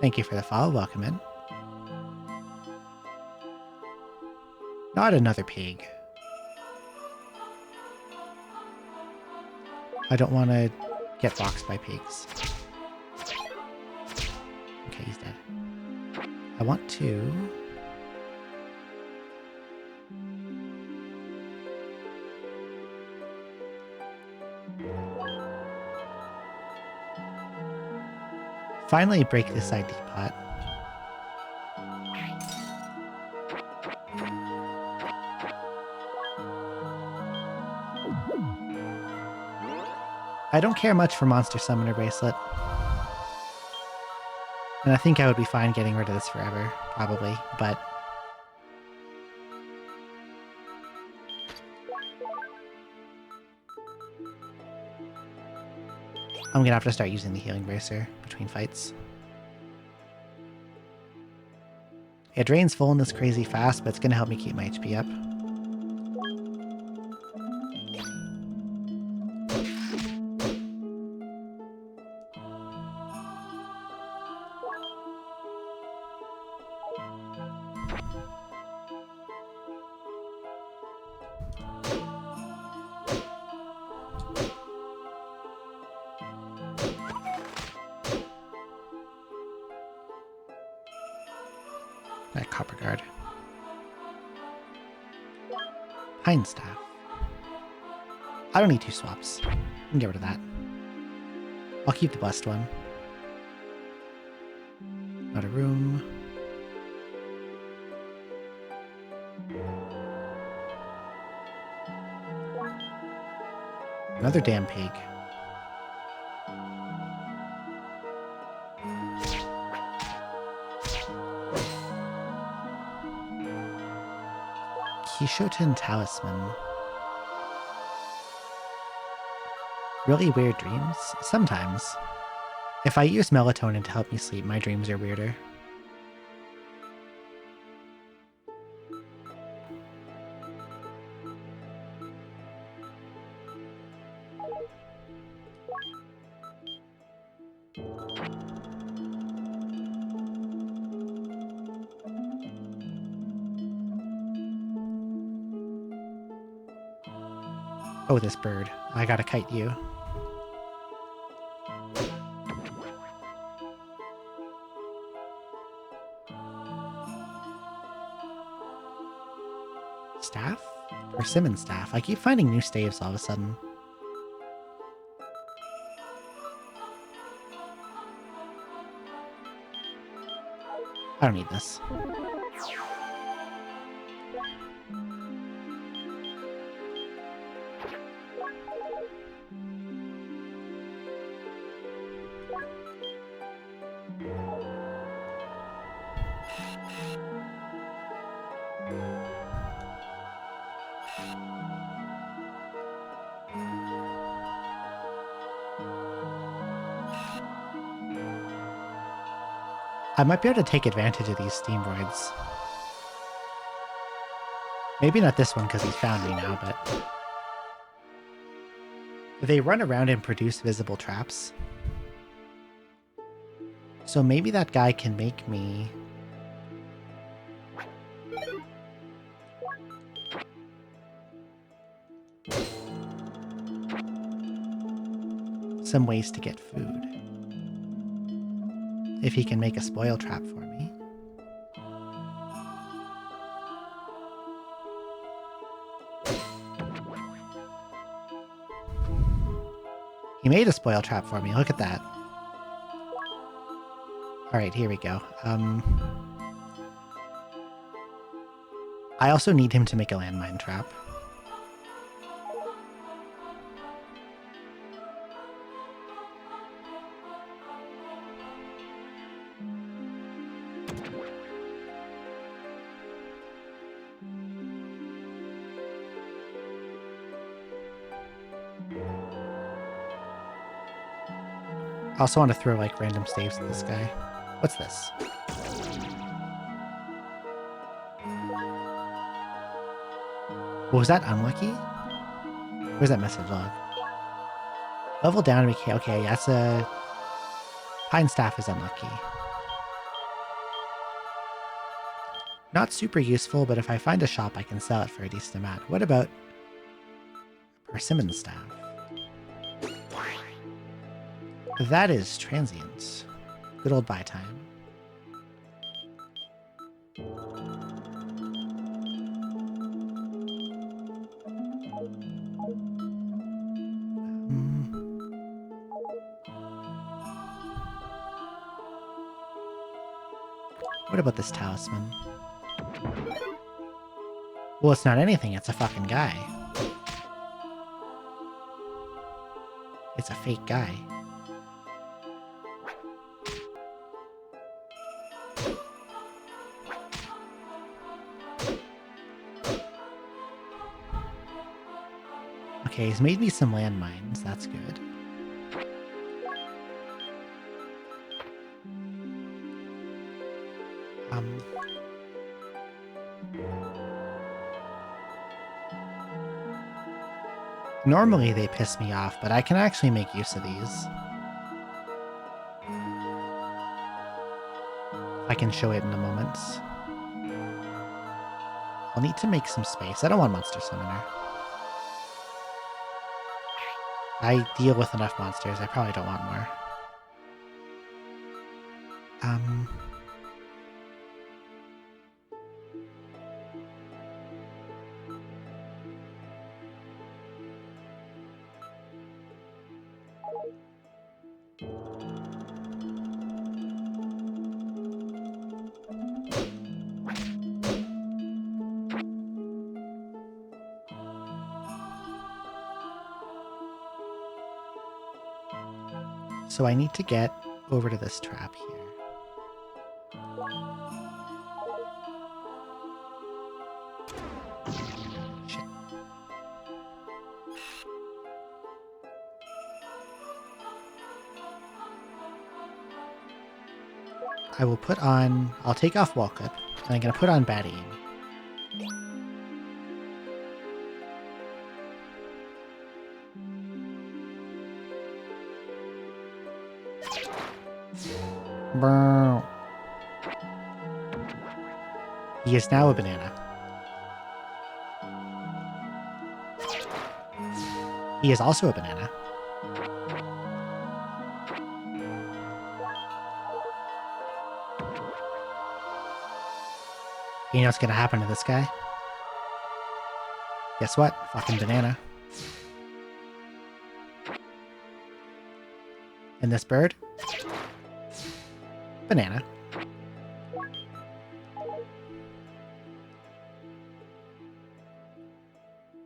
Thank you for the follow. Welcome in. Not another pig. I don't want to get boxed by pigs. Okay, he's dead. I want to... finally break this ID pot. I don't care much for Monster Summoner Bracelet. And I think I would be fine getting rid of this forever, probably, but... I'm gonna have to start using the Healing Bracer between fights. It drains fullness crazy fast, but it's gonna help me keep my HP up. That Copper Guard. Pine Staff. I don't need two swaps. I can get rid of that. I'll keep the blessed one. out of room. Another damn pig. Kishoten Talisman. Really weird dreams? Sometimes. If I use melatonin to help me sleep, my dreams are weirder. Oh, this bird. I gotta kite you. Staff? Persimmon staff. I keep finding new staves all of a sudden. I don't need this. I might be able to take advantage of these steamroids. Maybe not this one because he's found me now, but... They run around and produce visible traps. So maybe that guy can make me... some ways to get food. If he can make a spoil trap for me. He made a spoil trap for me, look at that. Alright, here we go. I also need him to make a landmine trap. I also want to throw like random staves at this guy. What's this? Was that unlucky? Where's that message log? Level down to make... Okay, that's a... Pine staff is unlucky. Not super useful, but if I find a shop, I can sell it for a decent amount. What about... Persimmon staff? That is transient. Good old buy time. What about this talisman? Well, it's not anything, it's a fucking guy. It's a fake guy. Okay, he's made me some landmines, that's good. Normally they piss me off, but I can actually make use of these. I can show it in a moment. I'll need to make some space. I don't want Monster Summoner. I deal with enough monsters. I probably don't want more. So I need to get over to this trap here. Shit. I will put on... I'll take off wall clip, and I'm going to put on bad aim. Brr. He is now a banana. He is also a banana. You know what's gonna happen to this guy? Guess what? Fucking banana. And this bird? Banana.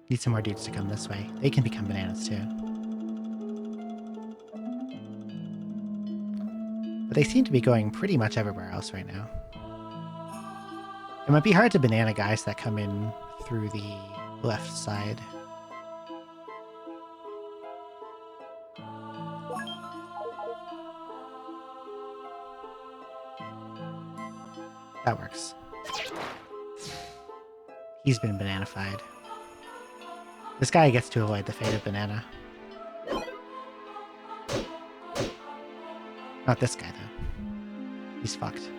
Need some more dudes to come this way. They can become bananas too. But they seem to be going pretty much everywhere else right now. It might be hard to banana guys that come in through the left side. That works. He's been bananified. This guy gets to avoid the fate of banana. Not this guy, though. He's fucked.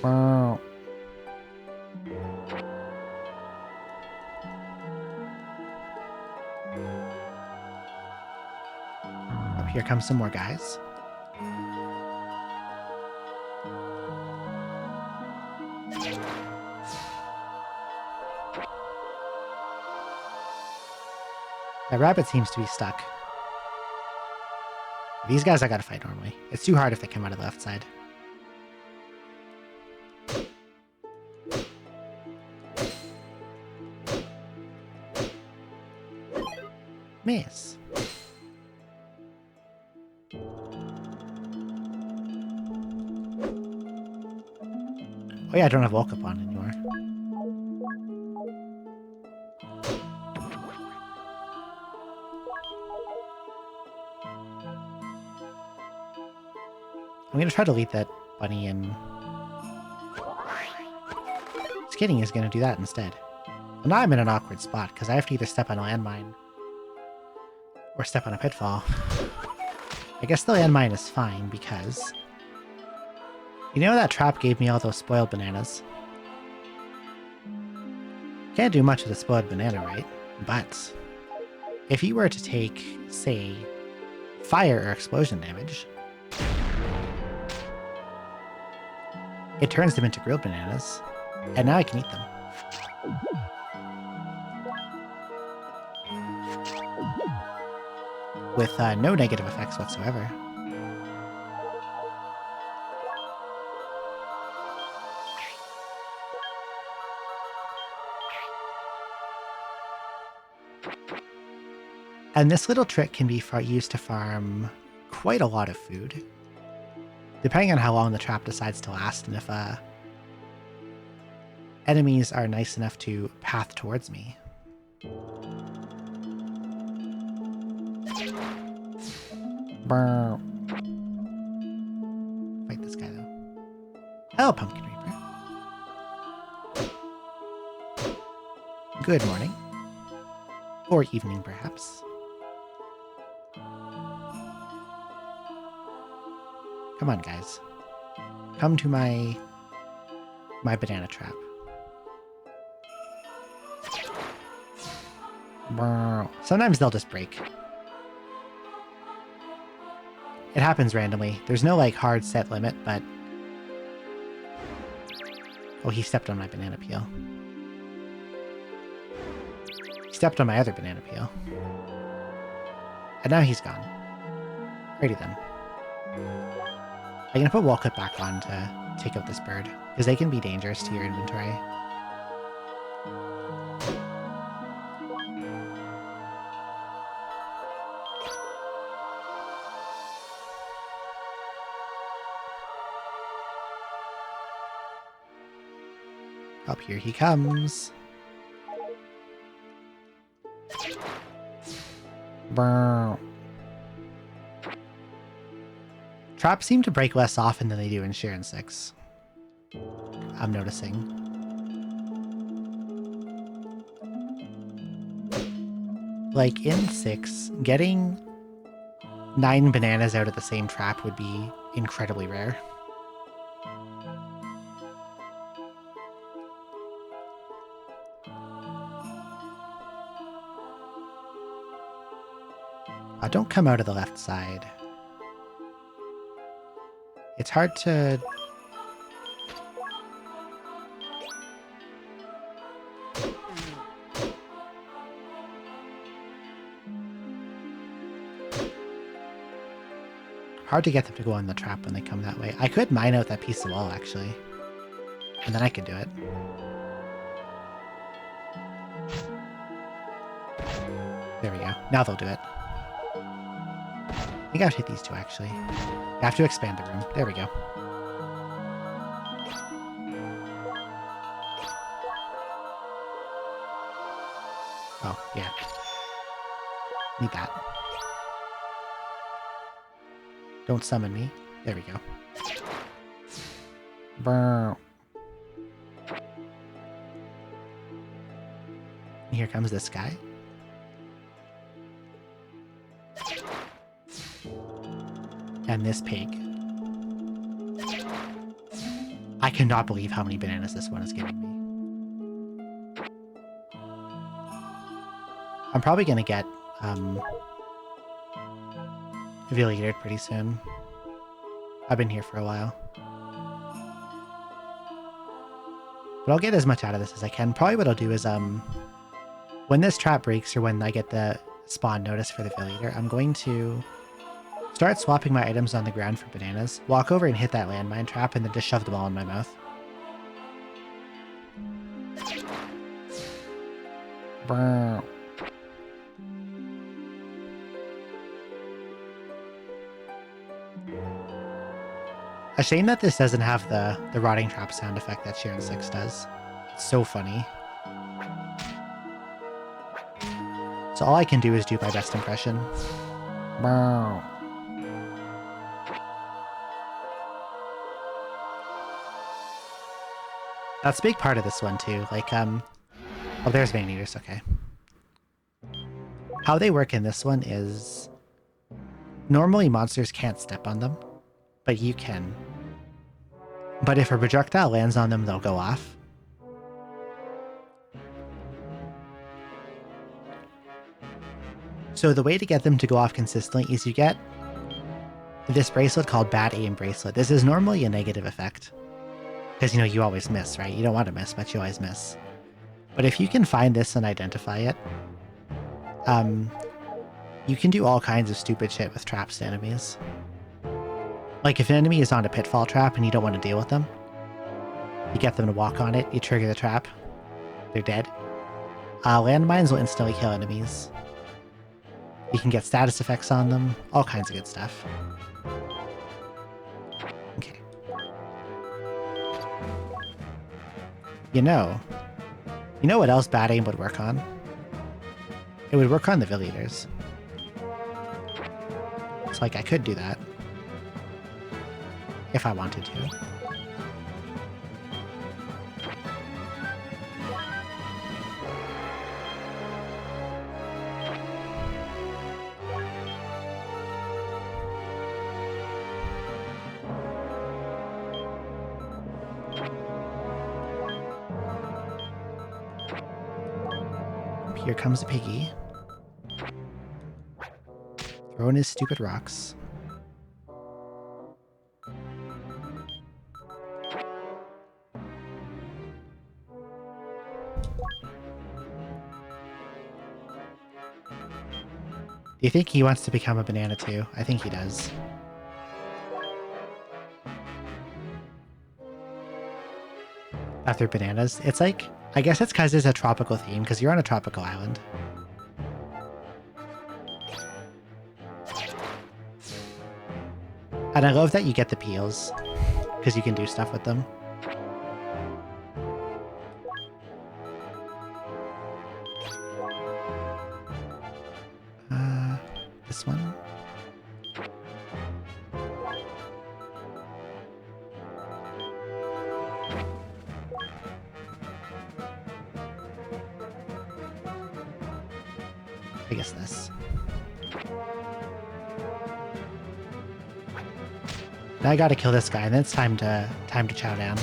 Wow. Up here come some more guys. That rabbit seems to be stuck. These guys I gotta fight normally. It's too hard if they come out of the left side. Miss. Oh yeah, I don't have walk up on anymore. I'm gonna try to lead that bunny in. Skating is gonna do that instead. Well, now I'm in an awkward spot because I have to either step on a landmine or step on a pitfall. I guess the landmine is fine because... You know that trap gave me all those spoiled bananas? Can't do much with a spoiled banana, right? But if you were to take, say, fire or explosion damage, it turns them into grilled bananas, and now I can eat them. With no negative effects whatsoever. And this little trick can be used to farm quite a lot of food, depending on how long the trap decides to last and if enemies are nice enough to path towards me. Brr. Fight this guy though. Hello, Pumpkin Reaper. Good morning. Or evening, perhaps. Come on, guys. Come to my banana trap. Brr. Sometimes they'll just break. It happens randomly. There's no, like, hard set limit, but... Oh, he stepped on my banana peel. He stepped on my other banana peel. And now he's gone. Alrighty then. I'm gonna put wall cut back on to take out this bird, because they can be dangerous to your inventory. Up here he comes. Brr. Traps seem to break less often than they do in Shiren 6. I'm noticing. Like in 6, getting 9 bananas out of the same trap would be incredibly rare. Don't come out of the left side. It's hard to... Hard to get them to go on the trap when they come that way. I could mine out that piece of wall, actually. And then I could do it. There we go. Now they'll do it. I think I have to hit these two, actually. I have to expand the room. There we go. Oh, yeah. Need that. Don't summon me. There we go. Brr. And here comes this guy. And this pig. I cannot believe how many bananas this one is giving me. I'm probably going to get Villated pretty soon. I've been here for a while. But I'll get as much out of this as I can. Probably what I'll do is when this trap breaks or when I get the spawn notice for the Villater, I'm going to start swapping my items on the ground for bananas, walk over and hit that landmine trap, and then just shove them all in my mouth. Brr. A shame that this doesn't have the rotting trap sound effect that Shiren 6 does. It's so funny. So all I can do is do my best impression. Brr. That's a big part of this one too. Like, oh, there's Vein Eaters, okay. How they work in this one is normally monsters can't step on them, but you can. But if a projectile lands on them, they'll go off. So the way to get them to go off consistently is you get this bracelet called Bad Aim Bracelet. This is normally a negative effect. Because, you know, you always miss, right? You don't want to miss, but you always miss. But if you can find this and identify it, you can do all kinds of stupid shit with traps to enemies. Like, if an enemy is on a pitfall trap and you don't want to deal with them, you get them to walk on it, you trigger the trap, they're dead. Landmines will instantly kill enemies. You can get status effects on them, all kinds of good stuff. Okay. You know what else Bad Aim would work on? It would work on the Villators. It's like I could do that. If I wanted to. Here comes the piggy. Throwing his stupid rocks. Do you think he wants to become a banana too? I think he does. After bananas, it's like, I guess it's because there's a tropical theme, because you're on a tropical island. And I love that you get the peels, because you can do stuff with them. this one. I guess this. Now I gotta kill this guy, and then it's time to chow down.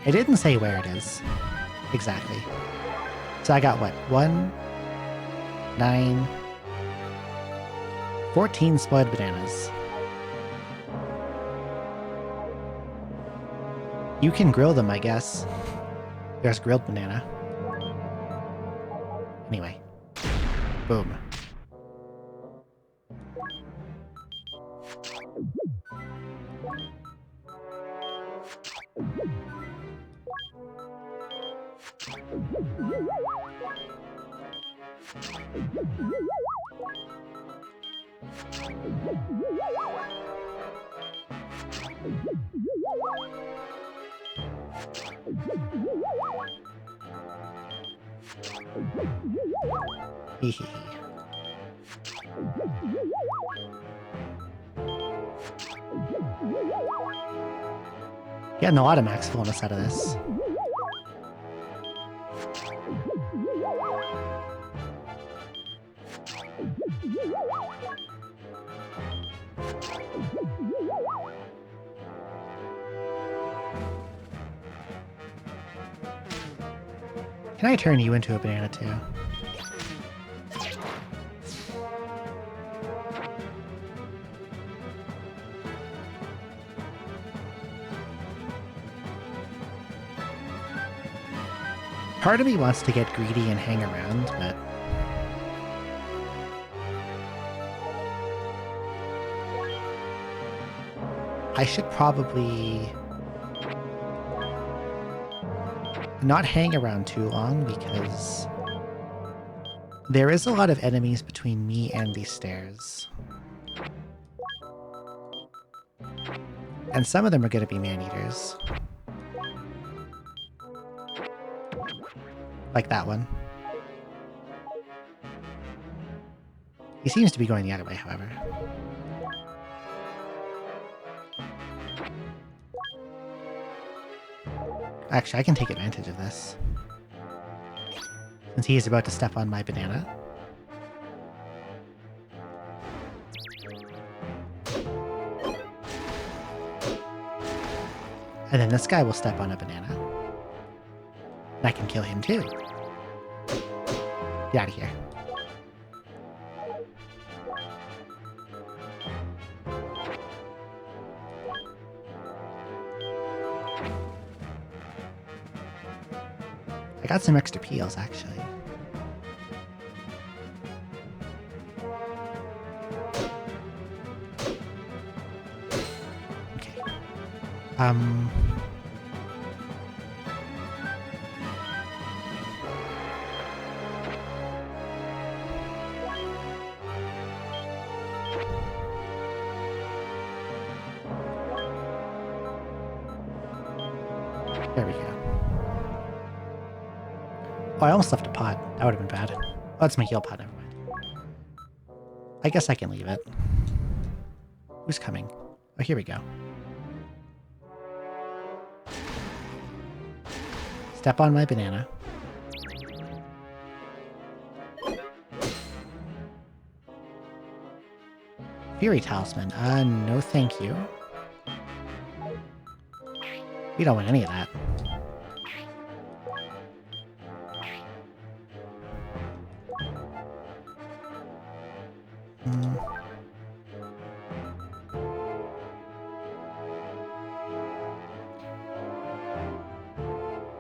It didn't say where it is exactly. So I got what? 1, 9, 14 spoiled bananas. You can grill them, I guess. There's grilled banana. Anyway. Boom. Hehe. Getting a lot of max fullness out of this. Can I turn you into a banana too? Part of me wants to get greedy and hang around, but I should probably not hang around too long because there is a lot of enemies between me and these stairs. And some of them are going to be man-eaters. Like that one. He seems to be going the other way, however. Actually, I can take advantage of this. Since he is about to step on my banana. And then this guy will step on a banana. And I can kill him too. Get out of here. I got some extra peels, actually. Okay. There we go. Oh, I almost left a pod. That would have been bad. Oh, that's my heal pod, never mind. I guess I can leave it. Who's coming? Oh, here we go. Step on my banana. Fury Talisman. No thank you. We don't want any of that.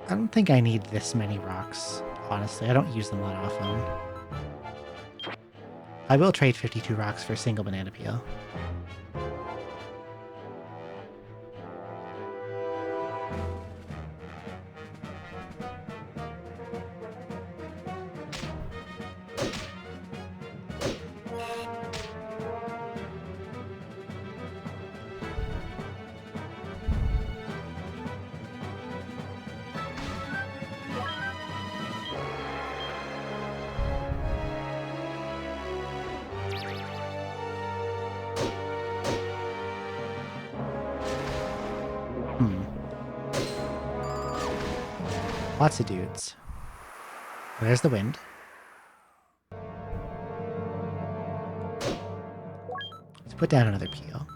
I don't think I need this many rocks, honestly. I don't use them that often. I will trade 52 rocks for a single banana peel. Lots of dudes. There's the wind. Let's put down another peel.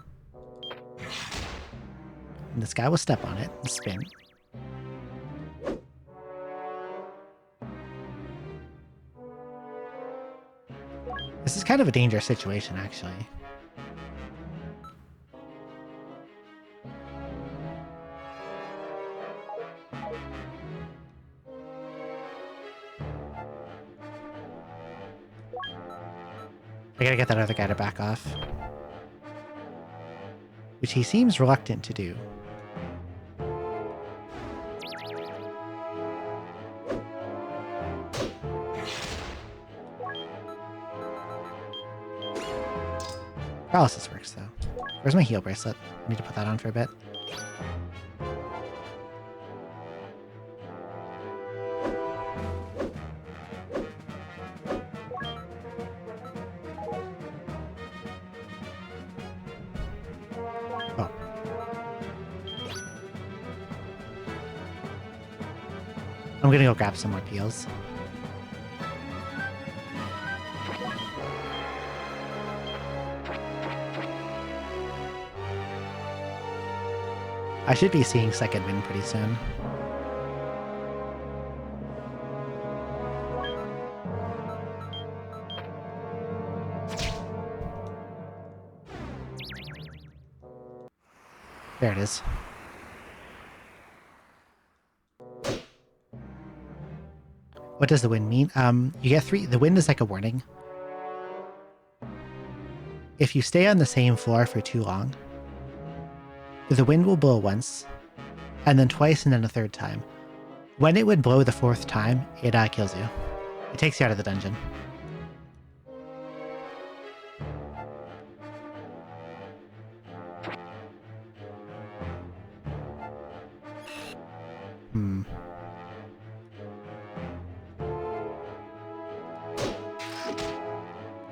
And this guy will step on it and spin. This is kind of a dangerous situation, actually. I gotta get that other guy to back off. Which he seems reluctant to do. Paralysis works, though. Where's my heal bracelet? I need to put that on for a bit. Oh. I'm gonna go grab some more peels. I should be seeing second wind pretty soon. There it is. What does the wind mean? You get 3. The wind is like a warning. If you stay on the same floor for too long, the wind will blow once, and then twice, and then a third time. When it would blow the 4th time, it kills you. It takes you out of the dungeon.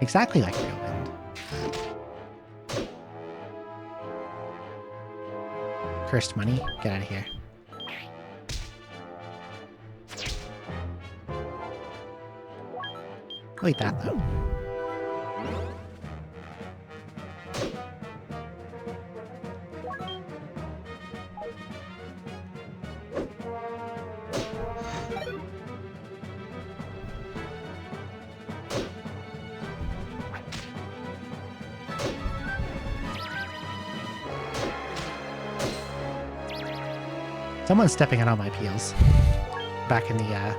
Exactly like real wind. Cursed money, get out of here. I'll eat that though. Someone's stepping on all my peels. Back in the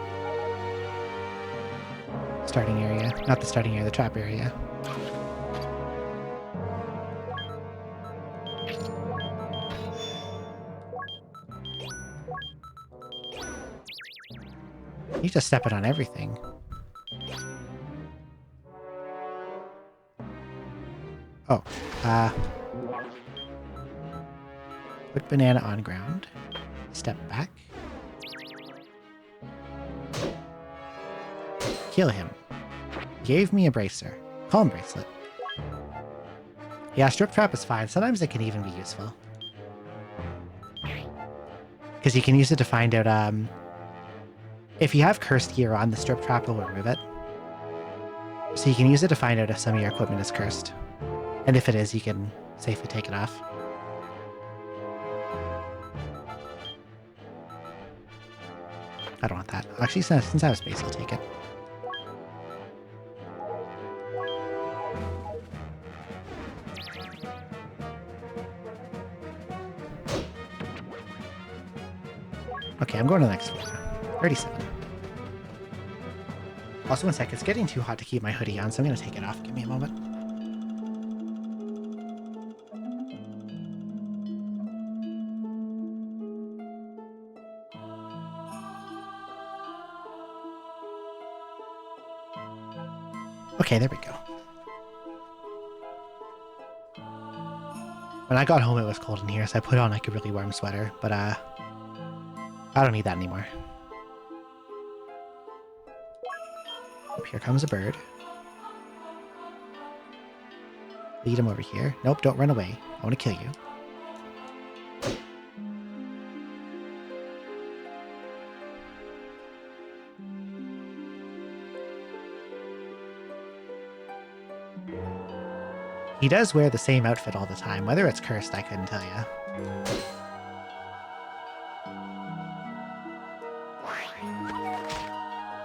starting area. Not the starting area, the trap area. He's just stepping on everything. Oh, put banana on ground. Step back. Kill him. Gave me a bracer. Calm bracelet. Yeah, strip trap is fine. Sometimes it can even be useful. Because you can use it to find out, if you have cursed gear on, the strip trap will remove it. So you can use it to find out if some of your equipment is cursed. And if it is, you can safely take it off. I don't want that. Actually, since I have space, I'll take it. Okay, I'm going to the next floor. 37. Also, one sec, it's getting too hot to keep my hoodie on, so I'm going to take it off. Give me a moment. Okay, there we go. When I got home, it was cold in here, so I put on like a really warm sweater, but I don't need that anymore. Oh, here comes a bird. Lead him over here. Nope, don't run away. I want to kill you. He does wear the same outfit all the time. Whether it's cursed, I couldn't tell you.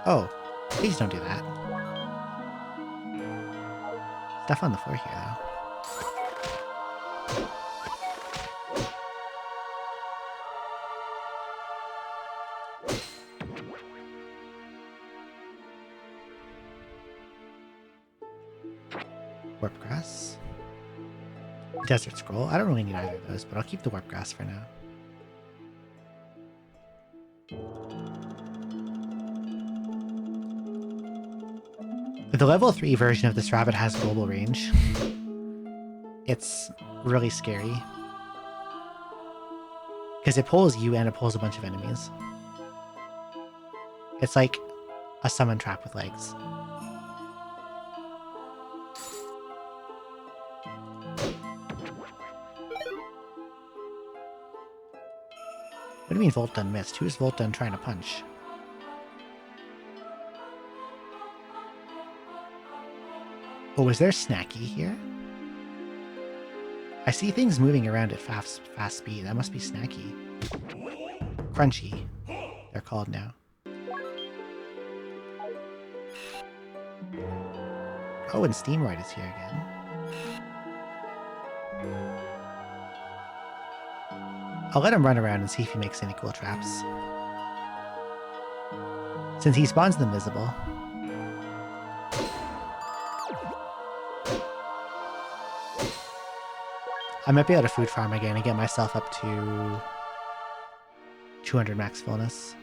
Oh, please don't do that. Stuff on the floor here, though. Warp grass. Desert scroll. I don't really need either of those, but I'll keep the warp grass for now. The level 3 version of this rabbit has global range. It's really scary. Because it pulls you and it pulls a bunch of enemies. It's like a summon trap with legs. What do you mean Voltdun missed? Who is Voltdun trying to punch? Oh, is there Snacky here? I see things moving around at fast speed. That must be Snacky. Crunchy, they're called now. Oh, and Steamroid is here again. I'll let him run around and see if he makes any cool traps. Since he spawns them visible. I might be able to food farm again and get myself up to 200 max fullness.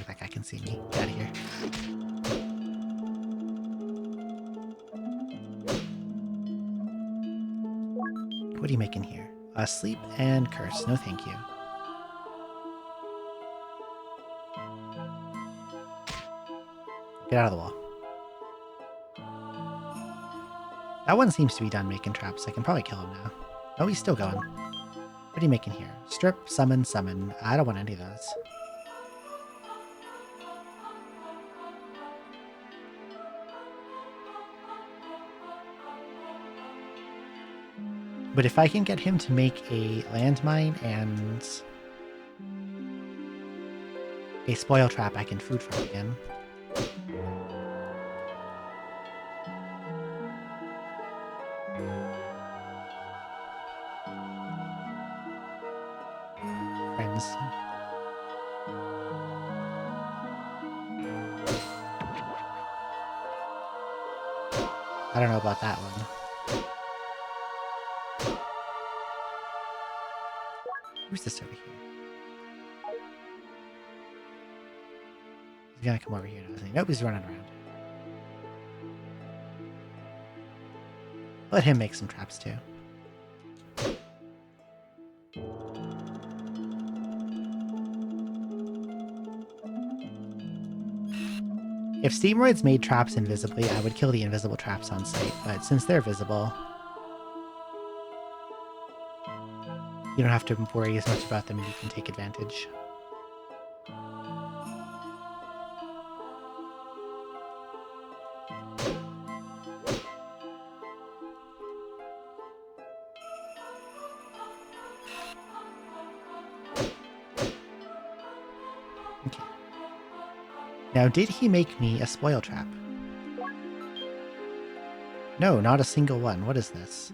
That guy can see me. Get out of here. What are you making here? Sleep and curse. No thank you. Get out of the wall. That one seems to be done making traps. I can probably kill him now. Oh, he's still going. What are you making here? Strip, summon, summon. I don't want any of those. But if I can get him to make a landmine and a spoil trap, I can food farm again. Friends. I don't know about that one. Who's this over here? He's gonna come over here, doesn't he? Nope, he's running around. Let him make some traps too. If Steamroids made traps invisibly, I would kill the invisible traps on sight, but since they're visible, you don't have to worry as much about them and you can take advantage. Okay. Now, did he make me a spoil trap? No, not a single one. What is this?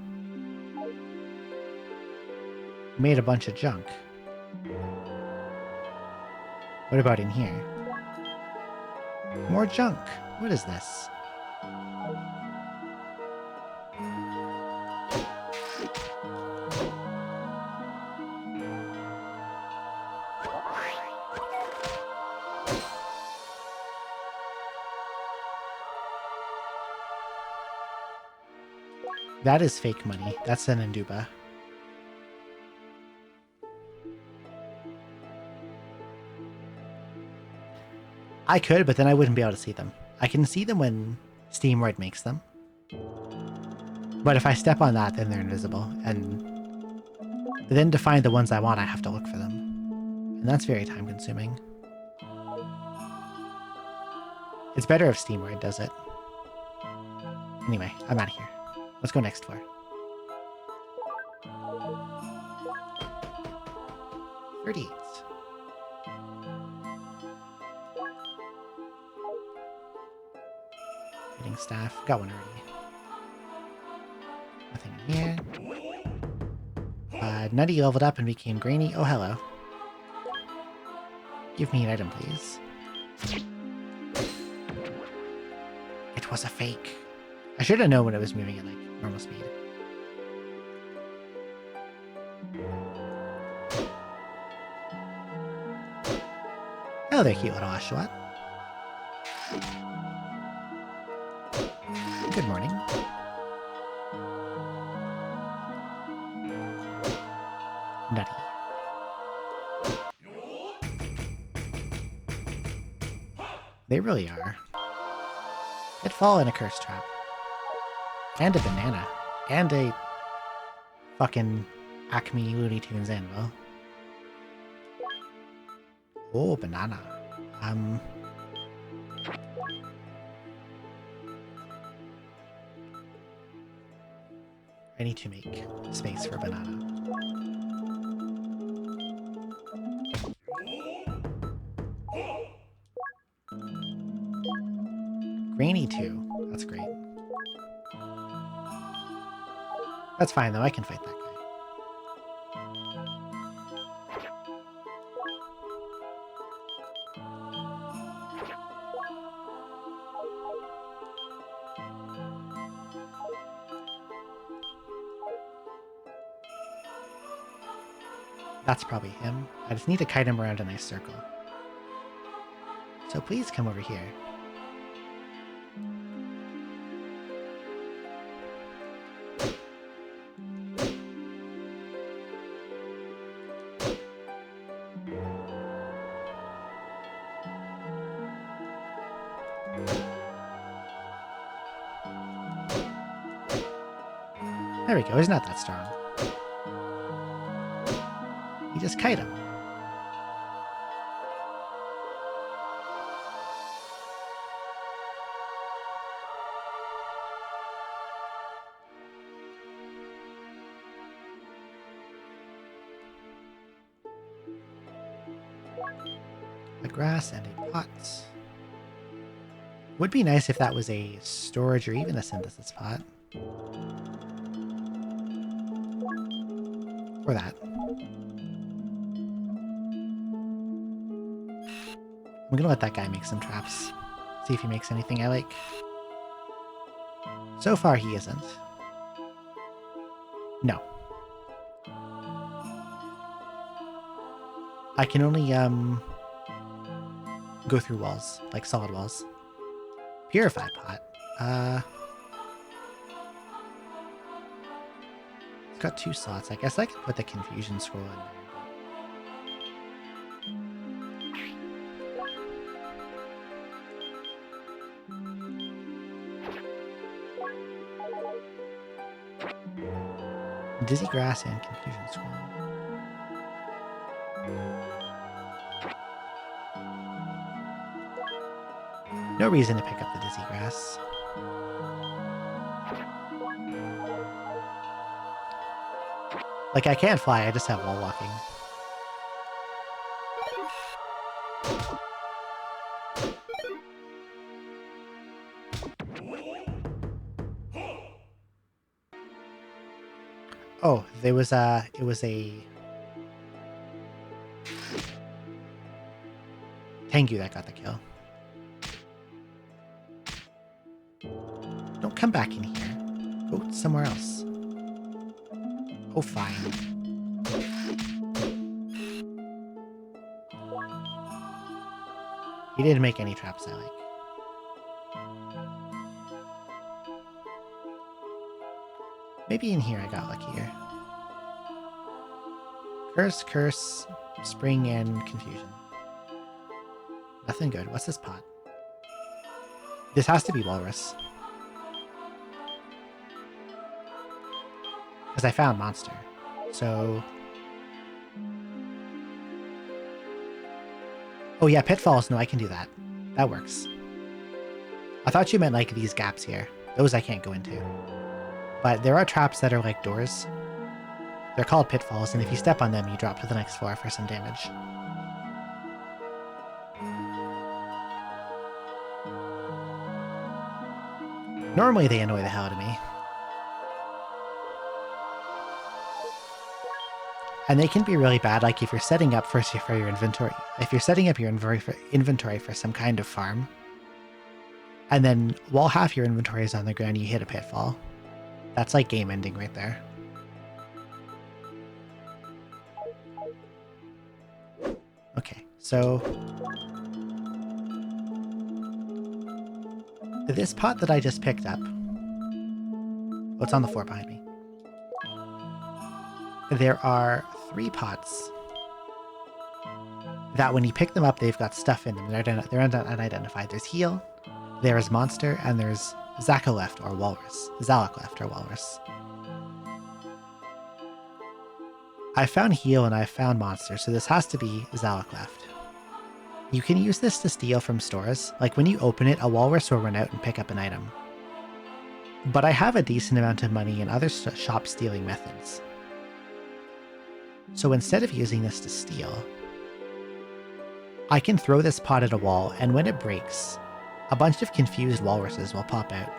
Made a bunch of junk. What about in here? More junk. What is this? That is fake money. That's an Induba. I could, but then I wouldn't be able to see them. I can see them when Steamroid makes them. But if I step on that, then they're invisible. And But then to find the ones I want, I have to look for them. And that's very time consuming. It's better if Steamroid does it. Anyway, I'm out of here. Let's go next floor. 38. Reading staff. Got one already. Nothing in here. Nutty leveled up and became grainy. Oh, hello. Give me an item, please. It was a fake. I should have known when it was moving at, like, normal speed. Oh, there, cute little Oshawott. Good morning. Nutty. They really are. Pitfall and a curse trap. And a banana. And a fucking Acme Looney Tunes anvil. Oh, banana. I need to make space for banana. Grainy too. That's great. That's fine though, I can fight that guy. That's probably him. I just need to kite him around a nice circle. So please come over here. There we go, he's not that strong. You just kite him. A grass and a pot. Would be nice if that was a storage or even a synthesis pot. Or that. I'm gonna let that guy make some traps. See if he makes anything I like. So far he isn't. No. I can only go through walls, like solid walls. Purified pot. It's got 2 slots. I guess I could put the confusion scroll in there. Dizzy grass and confusion scroll. No reason to pick up the dizzy grass. Like, I can't fly, I just have wall walking. Oh, it was a Tengu that got the kill. Don't come back in here. Go somewhere else. Oh, fine. He didn't make any traps I like. Maybe in here I got luckier. Curse, curse, spring, and confusion. Nothing good. What's this pot? This has to be walrus. Because I found monster. So Oh yeah, pitfalls. No, I can do that. That works. I thought you meant like these gaps here. Those I can't go into. But there are traps that are like doors. They're called pitfalls, and if you step on them, you drop to the next floor for some damage. Normally they annoy the hell out of me. And they can be really bad, like if you're setting up for your inventory. If you're setting up your inventory for some kind of farm, and then while half your inventory is on the ground, you hit a pitfall. That's like game ending right there. Okay, so this pot that I just picked up, what's on the floor behind me? There are 3 pots that when you pick them up, they've got stuff in them. They're unidentified. There's heal, there's monster, and there's Zalak or walrus. I found heal and I found monster, so this has to be Zalak. You can use this to steal from stores. Like when you open it, a walrus will run out and pick up an item. But I have a decent amount of money in other shop stealing methods. So instead of using this to steal, I can throw this pot at a wall, and when it breaks, a bunch of confused walruses will pop out.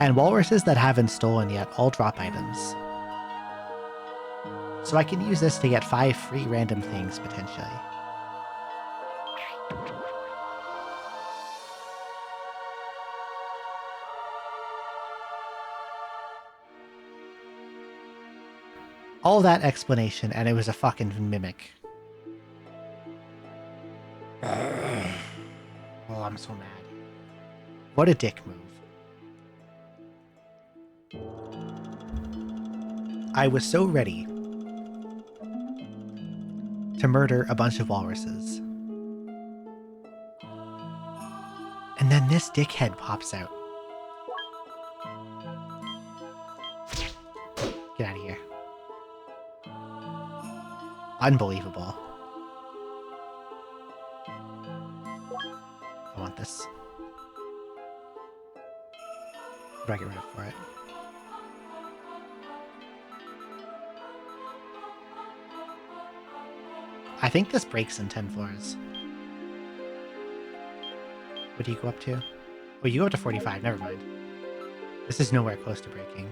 And walruses that haven't stolen yet all drop items. So I can use this to get 5 free random things, potentially. All that explanation, and it was a fucking mimic. Oh, I'm so mad. What a dick move. I was so ready to murder a bunch of walruses. And then this dickhead pops out. Get out of here. Unbelievable. I want this. What do I get rid of for it? I think this breaks in 10 floors. What do you go up to? Oh, you go up to 45. Never mind. This is nowhere close to breaking.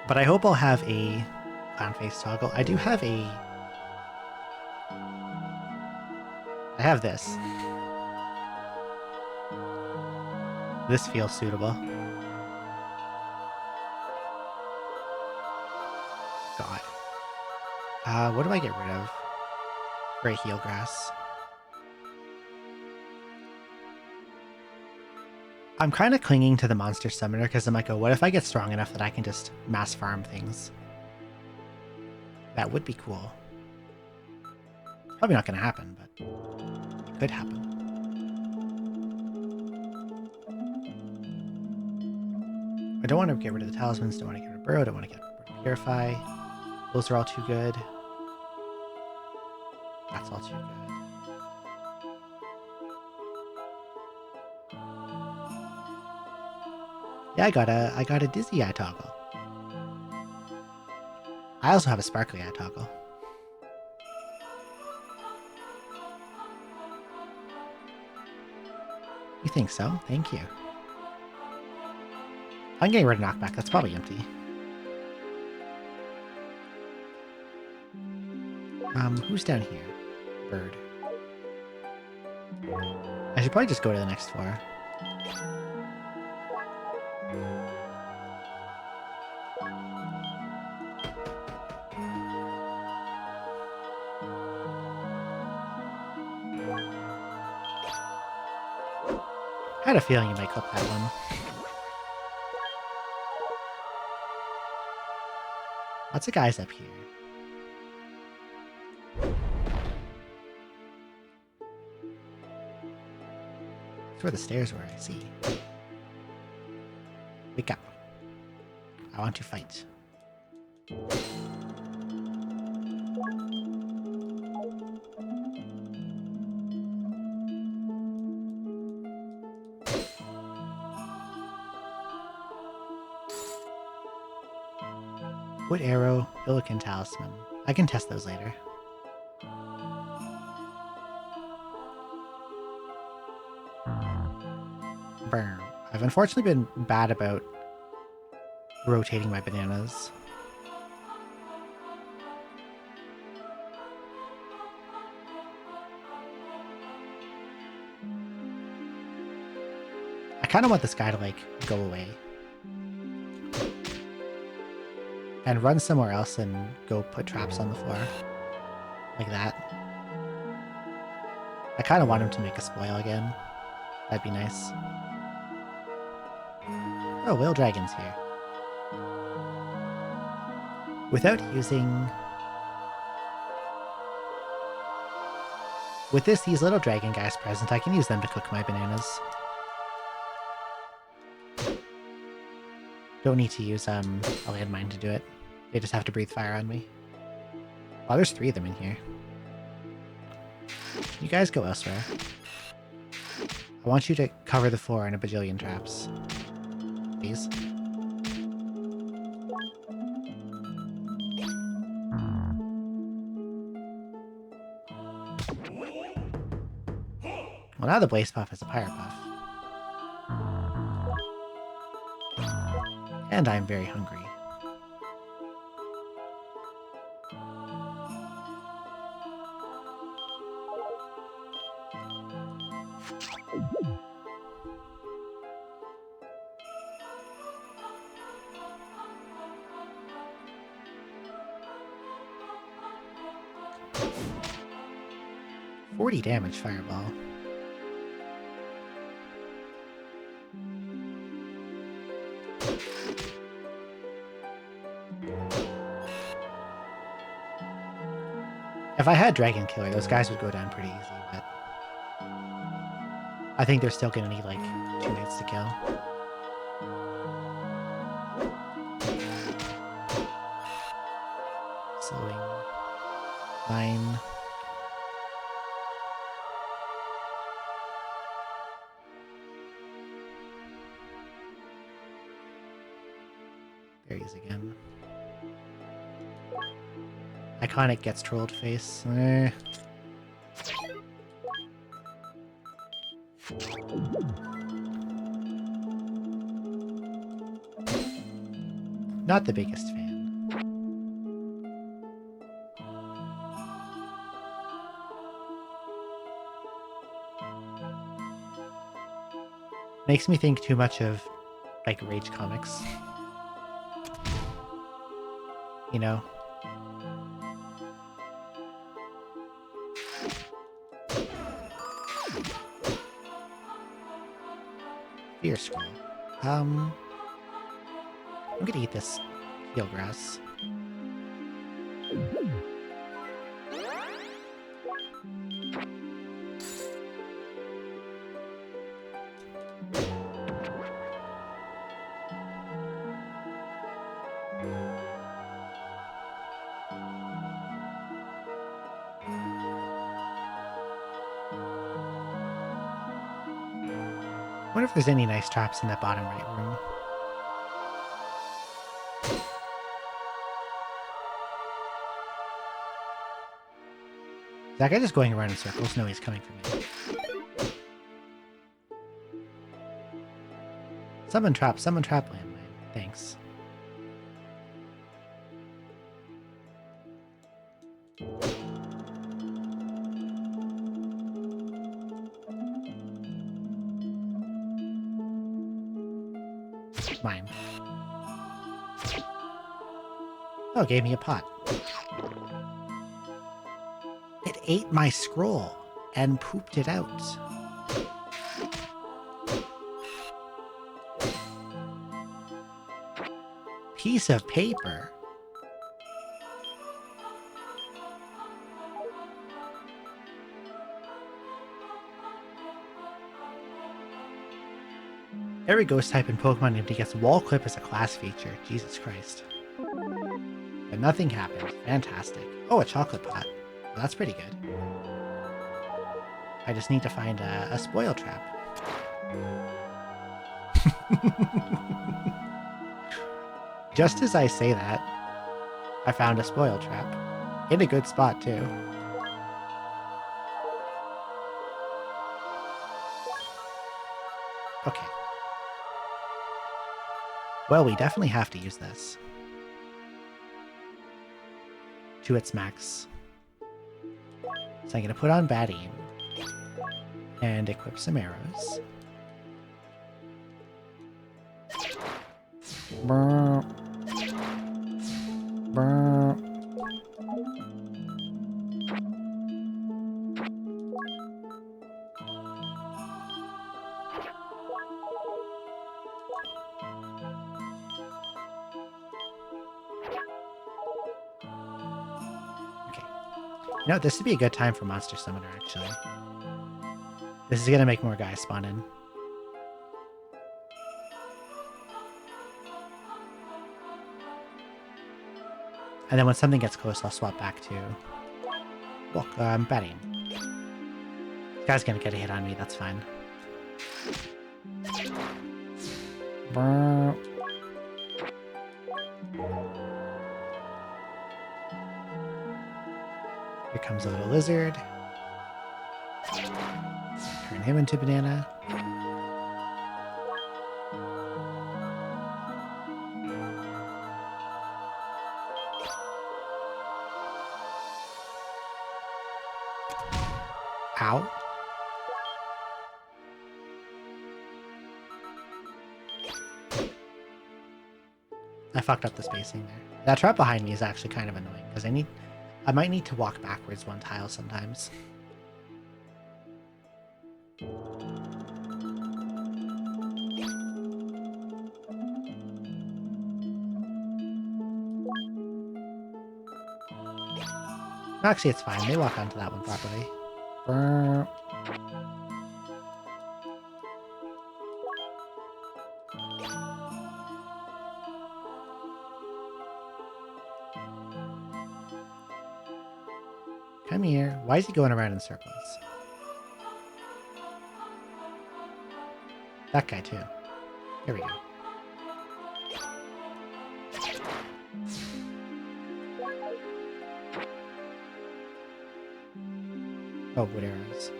But I hope I'll have a clown face toggle. I do have a... I have this. This feels suitable. God. What do I get rid of? For a heal grass. I'm kind of clinging to the monster summoner because I'm like, oh, what if I get strong enough that I can just mass farm things? That would be cool. Probably not going to happen, but it could happen. I don't want to get rid of the talismans, don't want to get rid of Burrow, don't want to get rid of Purify. Those are all too good. That's all too good. Yeah, I got a Dizzy Eye toggle. I also have a Sparkly Eye toggle. You think so? Thank you. I'm getting rid of Knockback. That's probably empty. Who's down here? Bird. I should probably just go to the next floor. I had a feeling you might clip that one. Lots of guys up here. That's where the stairs were, I see. Wake up. I want to fight. Wood arrow, Billiken talisman. I can test those later. Burn. I've unfortunately been bad about rotating my bananas. I kind of want this guy to, like, go away. And run somewhere else and go put traps on the floor. Like that. I kind of want him to make a spoil again. That'd be nice. Oh, Whale Dragon's here. Without using... With these little dragon guys present, I can use them to cook my bananas. Don't need to use a landmine to do it. They just have to breathe fire on me. Oh, there's 3 of them in here. You guys go elsewhere. I want you to cover the floor in a bajillion traps. Please. Well, now the Blaze Puff is a Pyre Puff. And I'm very hungry. Damage fireball. If I had Dragon Killer, those guys would go down pretty easy, but I think they're still gonna need like 2 minutes to kill. Slowing. 9. There he is again. Iconic gets trolled face. Not the biggest fan. Makes me think too much of, like, Rage comics. You know? Fear Scroll. I'm gonna eat this heel grass. I wonder if there's any nice traps in that bottom right room. Is that guy just going around in circles? No, he's coming for me. Summon trap landmine. Thanks. Mine. Oh, it gave me a pot. It ate my scroll and pooped it out. Piece of paper. Every ghost type in Pokemon Nifty gets Wall Clip as a class feature. Jesus Christ. But nothing happened. Fantastic. Oh, a chocolate pot. Well, that's pretty good. I just need to find a spoil trap. Just as I say that, I found a spoil trap. In a good spot, too. Okay. Well, we definitely have to use this. To its max. So I'm going to put on Bad Aim. And equip some arrows. Brr. Brr. You know, this would be a good time for Monster Summoner, actually. This is going to make more guys spawn in. And then when something gets close, I'll swap back to... Look, I'm betting. This guy's going to get a hit on me, that's fine. Brr. Here comes a little lizard. Turn him into banana. Ow. I fucked up the spacing there. That trap behind me is actually kind of annoying because I might need to walk backwards one tile sometimes. Actually, it's fine. They walk onto that one properly. Brr. Come here. Why is he going around in circles? That guy, too. Here we go. Oh, wood arrows.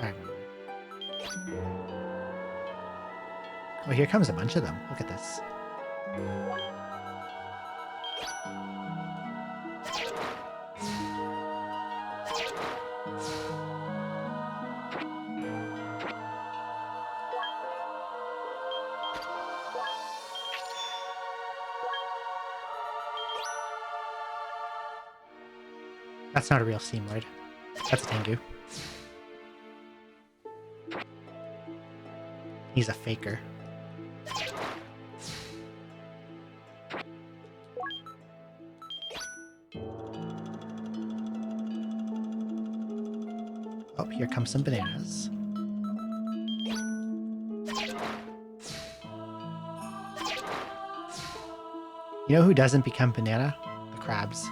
I remember. Oh, here comes a bunch of them. Look at this. That's not a real Steam Lord. That's a Tengu. He's a faker. Oh, here comes some bananas. You know who doesn't become banana? The crabs.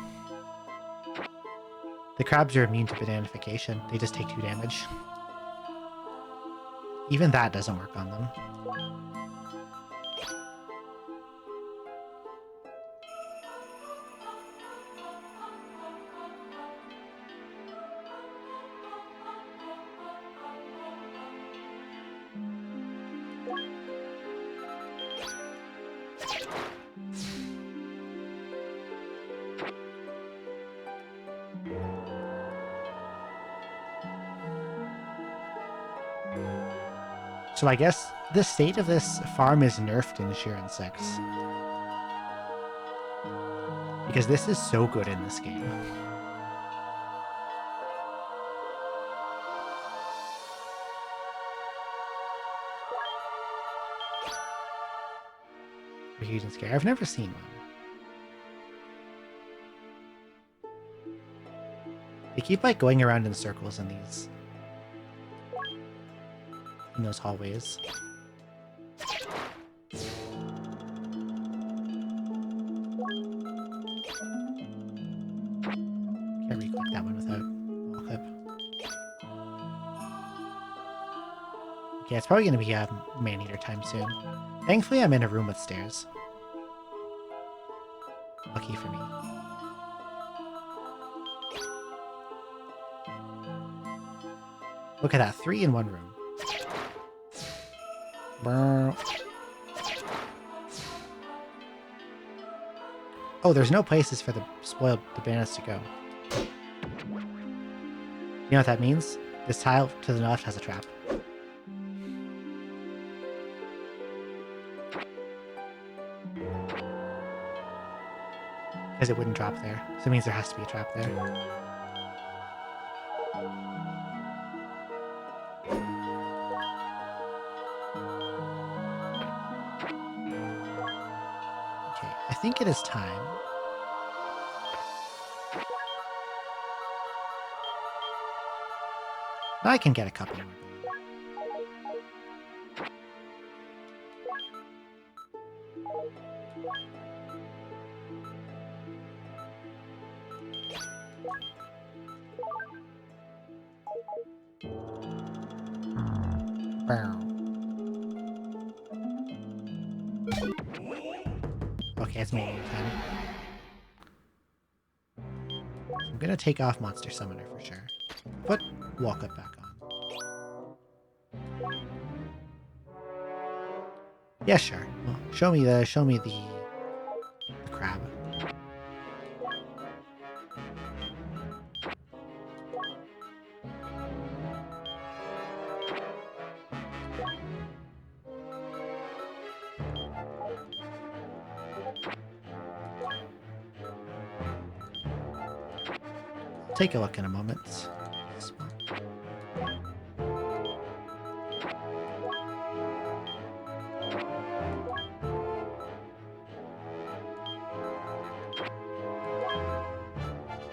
The crabs are immune to bananification. They just take 2 damage. Even that doesn't work on them. So I guess the state of this farm is nerfed in Shiren 6. Because this is so good in this game. A huge and scary. I've never seen one. They keep like going around in circles in these. In those hallways. Can't re-click that one without wall clip. Okay, it's probably going to be a man-eater time soon. Thankfully, I'm in a room with stairs. Lucky for me. Look at that, 3 in 1 room. Brr. Oh, there's no places for the spoiled bananas to go. You know what that means? This tile to the left has a trap. Because it wouldn't drop there. So it means there has to be a trap there. Okay, I think it is time. I can get a couple more going. Okay, it's mating time. I'm gonna take off Monster Summoner for sure. Put Walk Up back on. Yeah, sure. Well, show me the crab. Take a look in a moment.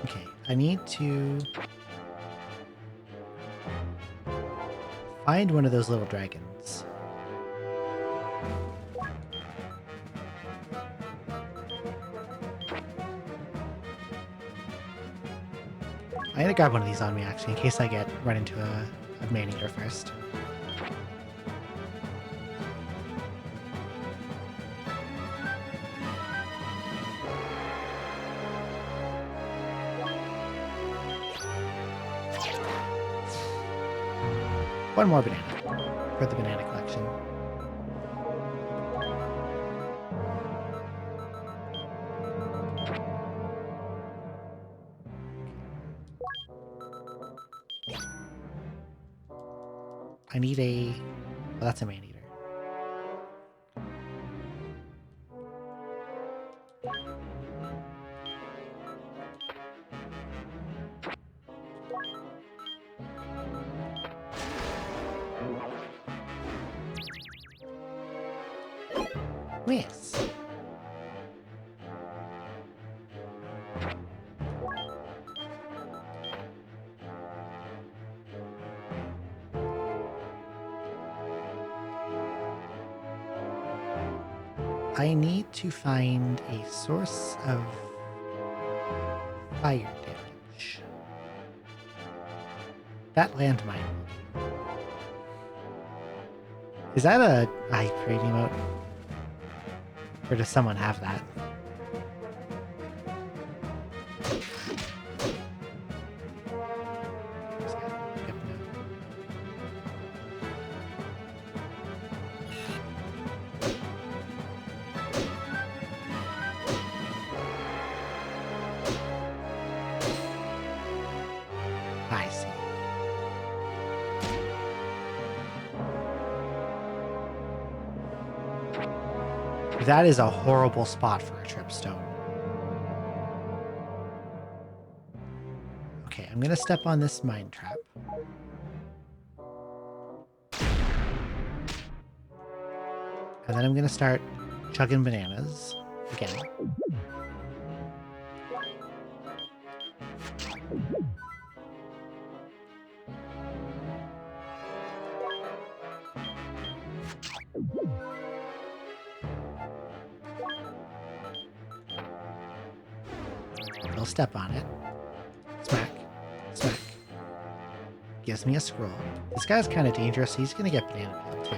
Okay, I need to find one of those little dragons. I'm gonna grab one of these on me actually, in case I run into a man-eater first. One more banana for the banana collection. I need a... well, that's a man-eater. Yes. I need to find a source of fire damage. That landmine. Is that a high parade emote? Or does someone have that? I see. That is a horrible spot for a tripstone. Okay, I'm gonna step on this mine trap. And then I'm gonna start chugging bananas again. I'll step on it. Smack. Smack. Gives me a scroll. This guy's kind of dangerous. He's gonna get banana peeled too.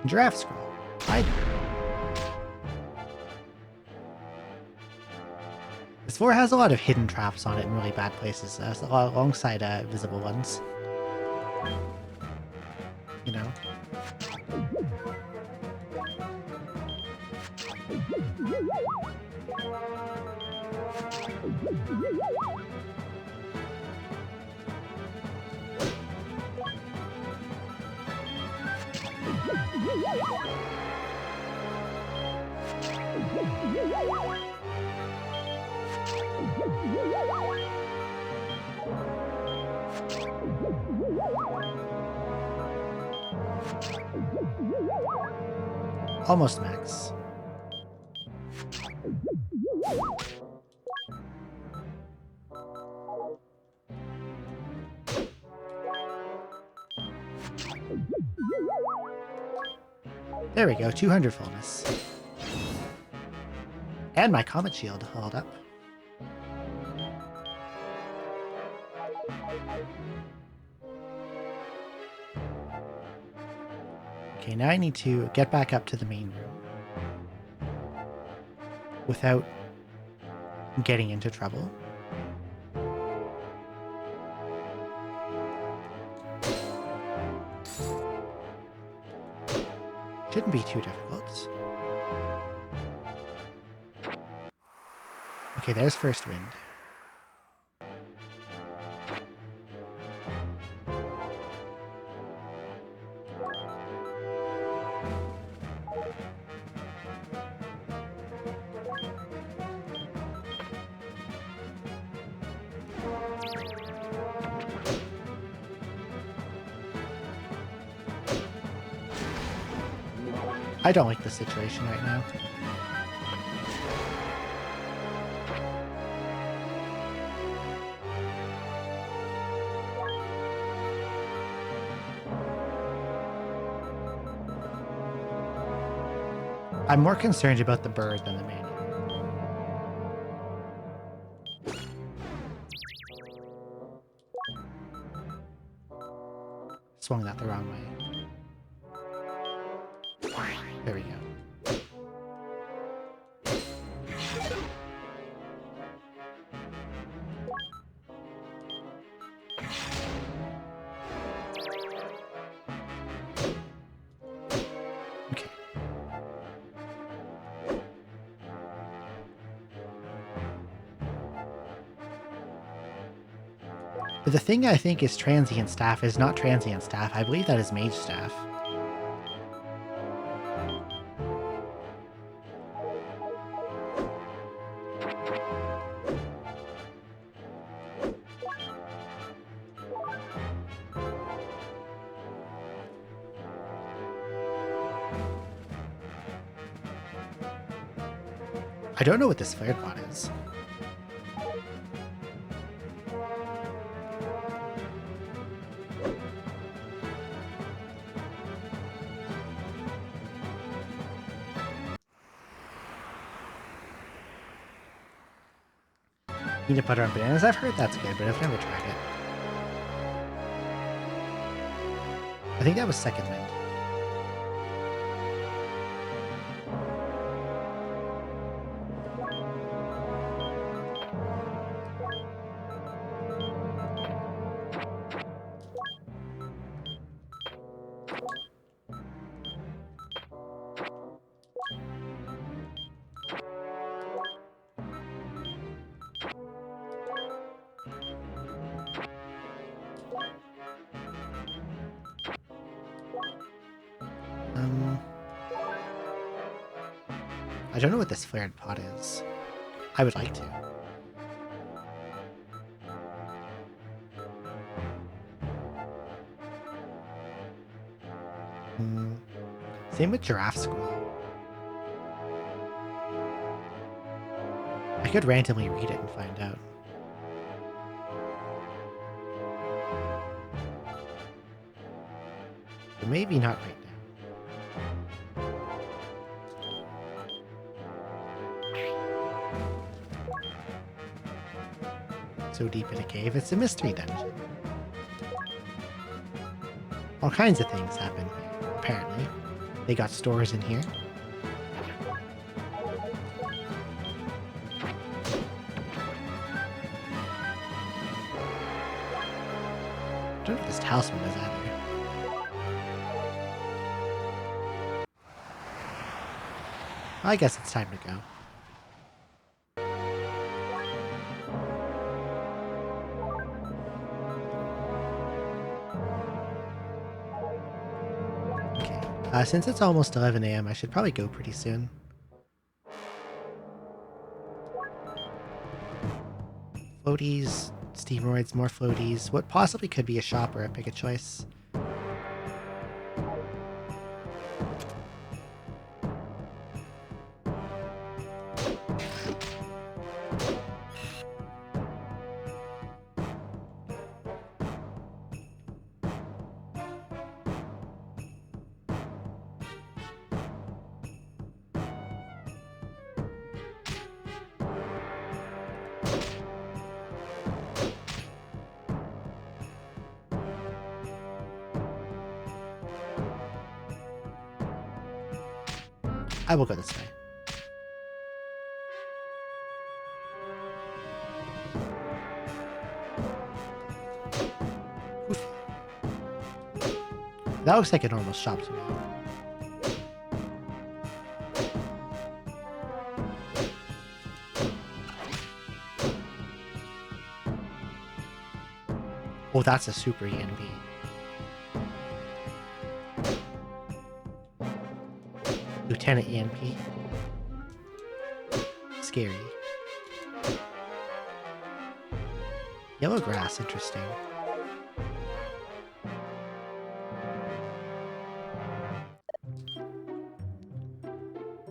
Giraffe scroll. hide. This floor has a lot of hidden traps on it in really bad places, alongside visible ones. You know? Almost max. There we go, 200 fullness. And my comet shield held up. Okay, now I need to get back up to the main room without getting into trouble. Shouldn't be too difficult. Okay, there's first wind. I don't like the situation right now. I'm more concerned about the bird than the man. Swung that the wrong way. There we go. Okay. But the thing I think is transient staff is not transient staff. I believe that is mage staff. I don't know what this flared pot is. Peanut butter and bananas, I've heard that's good, but I've never tried it. I think that was second wind. I don't know what this flared pot is. I would like to. Same with giraffe school. I could randomly read it and find out. But maybe not right now. So deep in a cave, it's a mystery dungeon. All kinds of things happen here, apparently. They got stores in here. I don't know what this talisman is either. I guess it's time to go. Okay. Since it's almost 11 a.m., I should probably go pretty soon. Floaties, steamoids, more floaties. What possibly could be a shop or a pick a choice. I will go this way. Oof. That looks like a normal shop to me. Oh, that's a super ENB. Lieutenant ENP. Scary. Yellow grass, interesting.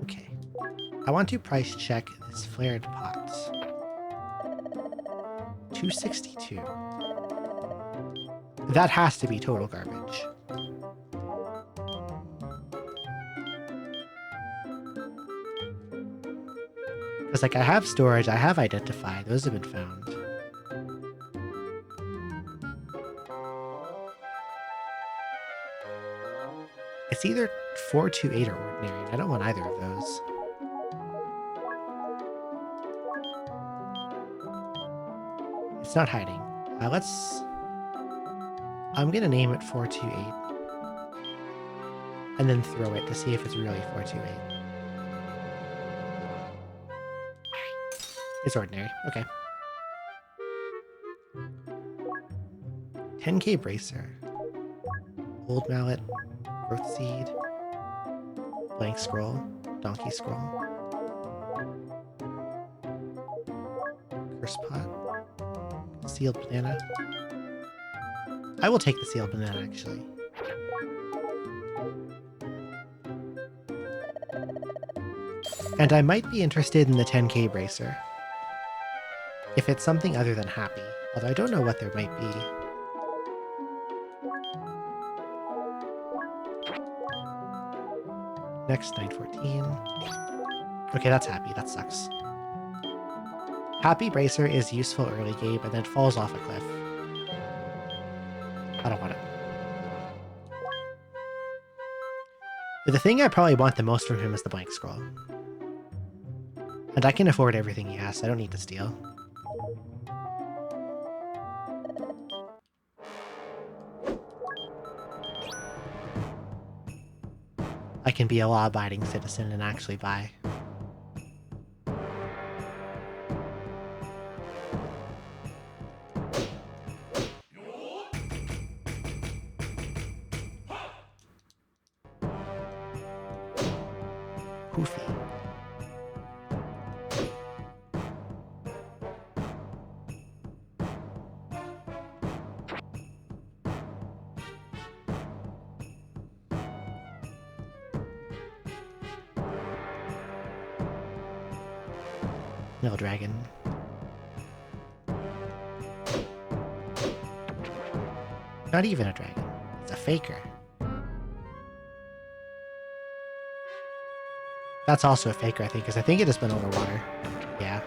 Okay. I want to price check this flared pot. 262. That has to be total garbage. Because, like, I have storage, I have identified, those have been found. It's either 428 or ordinary, and I don't want either of those. It's not hiding. I'm gonna name it 428. And then throw it to see if it's really 428. It's ordinary. Okay. 10k bracer. Old mallet. Growth seed. Blank scroll. Donkey scroll. Curse pot. Sealed banana. I will take the sealed banana, actually. And I might be interested in the 10k bracer. If it's something other than happy, although I don't know what there might be. Next, 914. Okay, that's happy. That sucks. Happy bracer is useful early game and then falls off a cliff. I don't want it. But the thing I probably want the most from him is the blank scroll. And I can afford everything he has, so I don't need to steal. I can be a law-abiding citizen and actually buy. Poofy. No dragon. Not even a dragon. It's a faker. That's also a faker, I think, because I think it has been underwater. Yeah.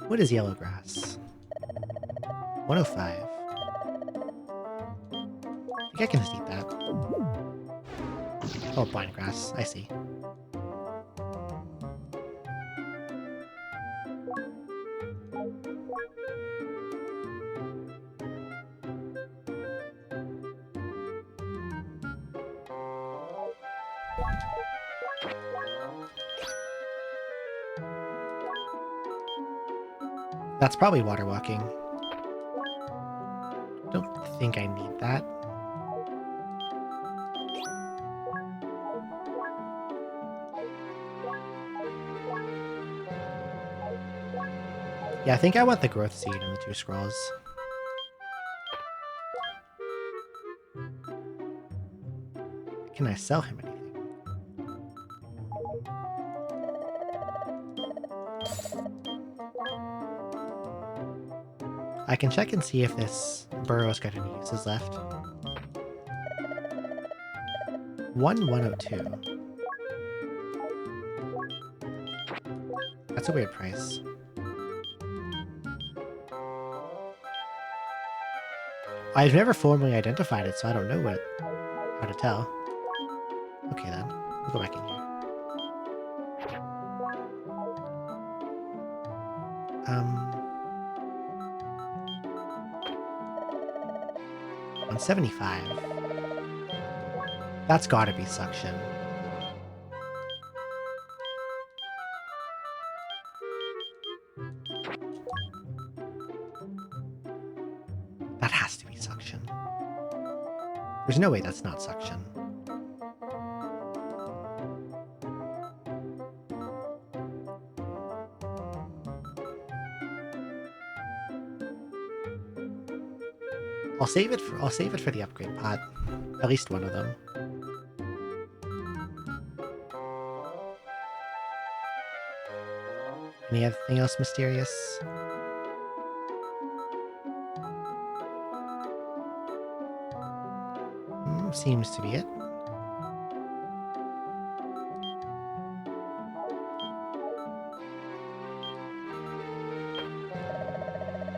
What is yellow grass? 105. think I can just eat that. Oh, blind grass. I see. That's probably water walking. Don't think I need that. Yeah, I think I want the growth seed and the 2 scrolls. Can I sell him anything? I can check and see if this burrow's got any uses left. 102. That's a weird price. I've never formally identified it, so I don't know how to tell. Okay then, we'll go back in here. 175. That's gotta be suction. That has to be suction. There's no way that's not suction. I'll save it for the upgrade pot. At least one of them. Anything else mysterious? Seems to be it.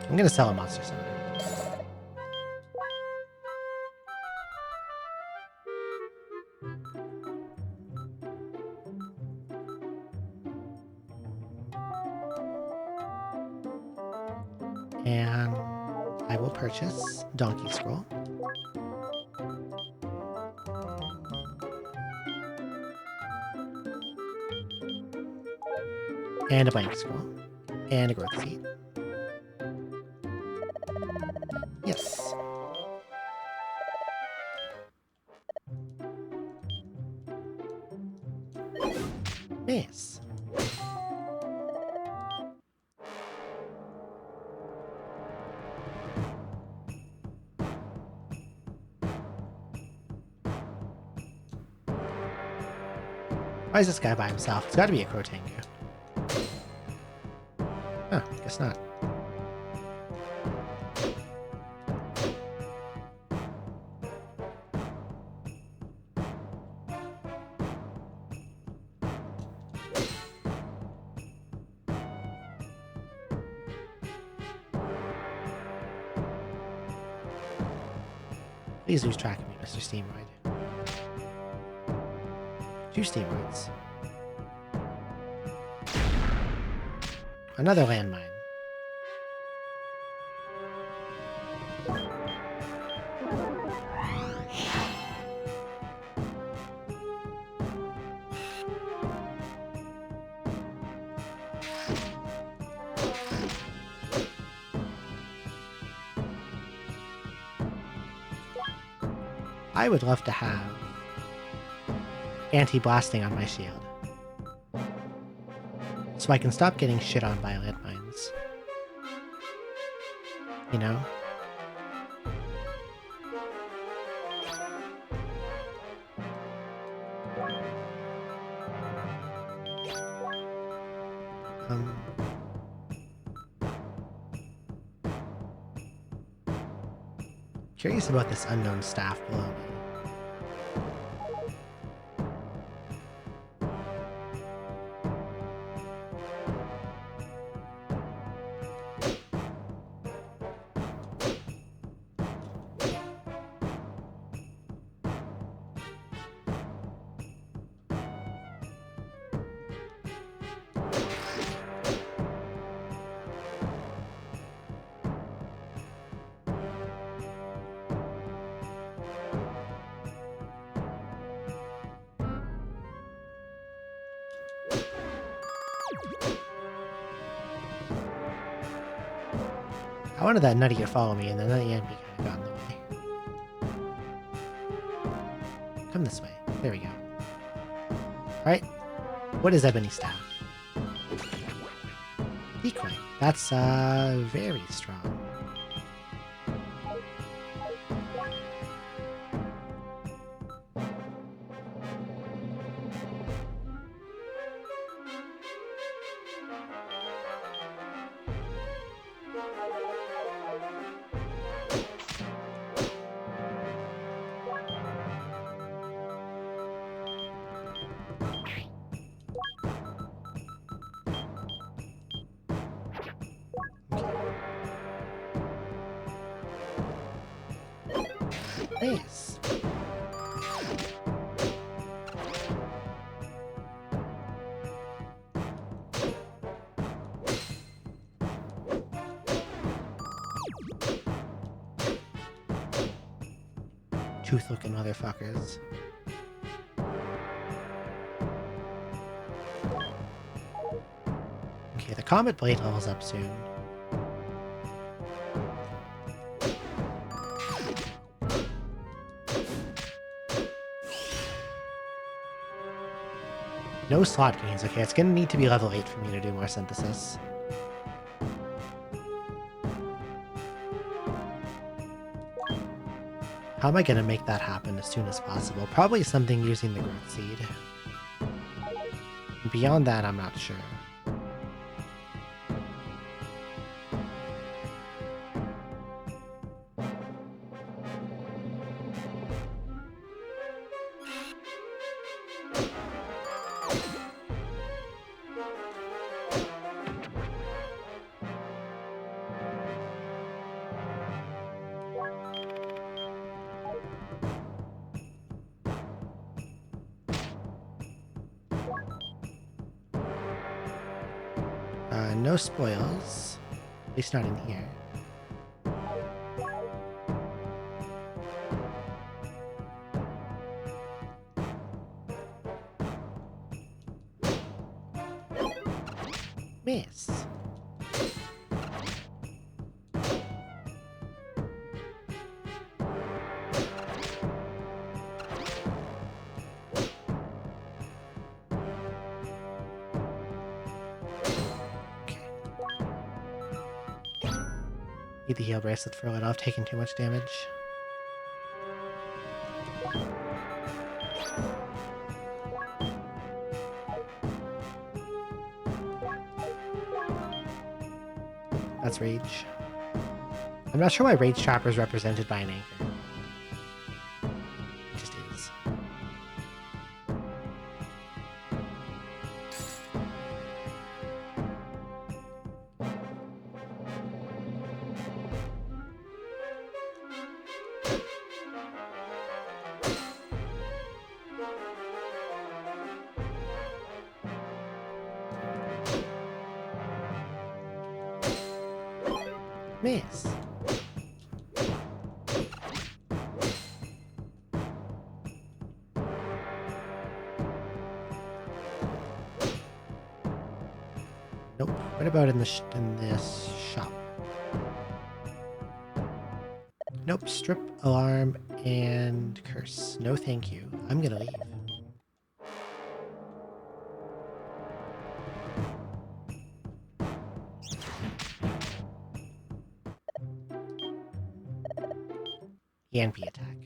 I'm gonna sell a monster summoner. And I will purchase Donkey Scroll. And a blank scroll. And a growth seed. Yes. Nice. Why is this guy by himself? It's gotta be a Crotango. Huh, guess not. Please lose track of me, Mr. Steamroid. 2 Steamroids. Another landmine. I would love to have anti-blasting on my shield, so I can stop getting shit on by landmines. You know? Curious about this unknown staff below me. I wanted that nutty to follow me, and then that Yanby kind of got in the way. Come this way. There we go. Alright. What is Ebony Staff? Decoy. That's, very strong. Nice. Tooth-looking motherfuckers. Okay, the Comet Blade levels up soon. No slot gains. Okay, it's gonna need to be level 8 for me to do more synthesis. How am I gonna make that happen as soon as possible? Probably something using the growth seed. Beyond that, I'm not sure. No spoils. At least not in here. Miss. Need the heal bracelet for it off, taking too much damage. That's Rage. I'm not sure why Rage Trapper is represented by an anchor. It just is. Miss. Nope. What about in this shop? Nope. Strip, alarm, and curse. No, thank you. I'm gonna leave. Yanby attack.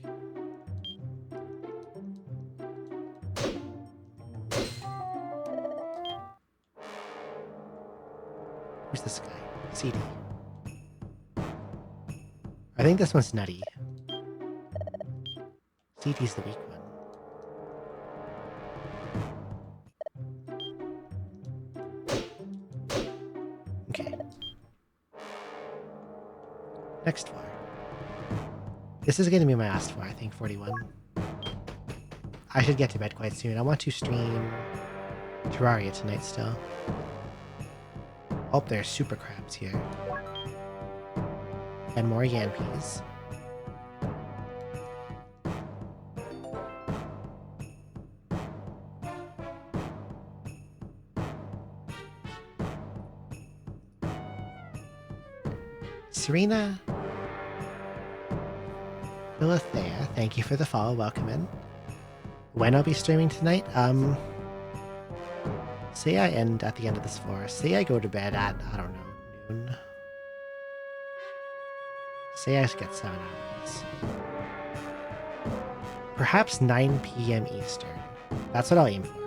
Who's this guy? CD. I think this one's nutty. CD's the weak one. Okay. Next floor. This is going to be my last floor, I think, 41. I should get to bed quite soon. I want to stream Terraria tonight still. Oh, there's super crabs here. And more Yanpies. Serena Philothea, thank you for the follow. Welcome in. When I'll be streaming tonight? Say I end at the end of this floor. Say I go to bed at, I don't know, noon. Say I get 7 hours. Perhaps 9 p.m. Eastern. That's what I'll aim for.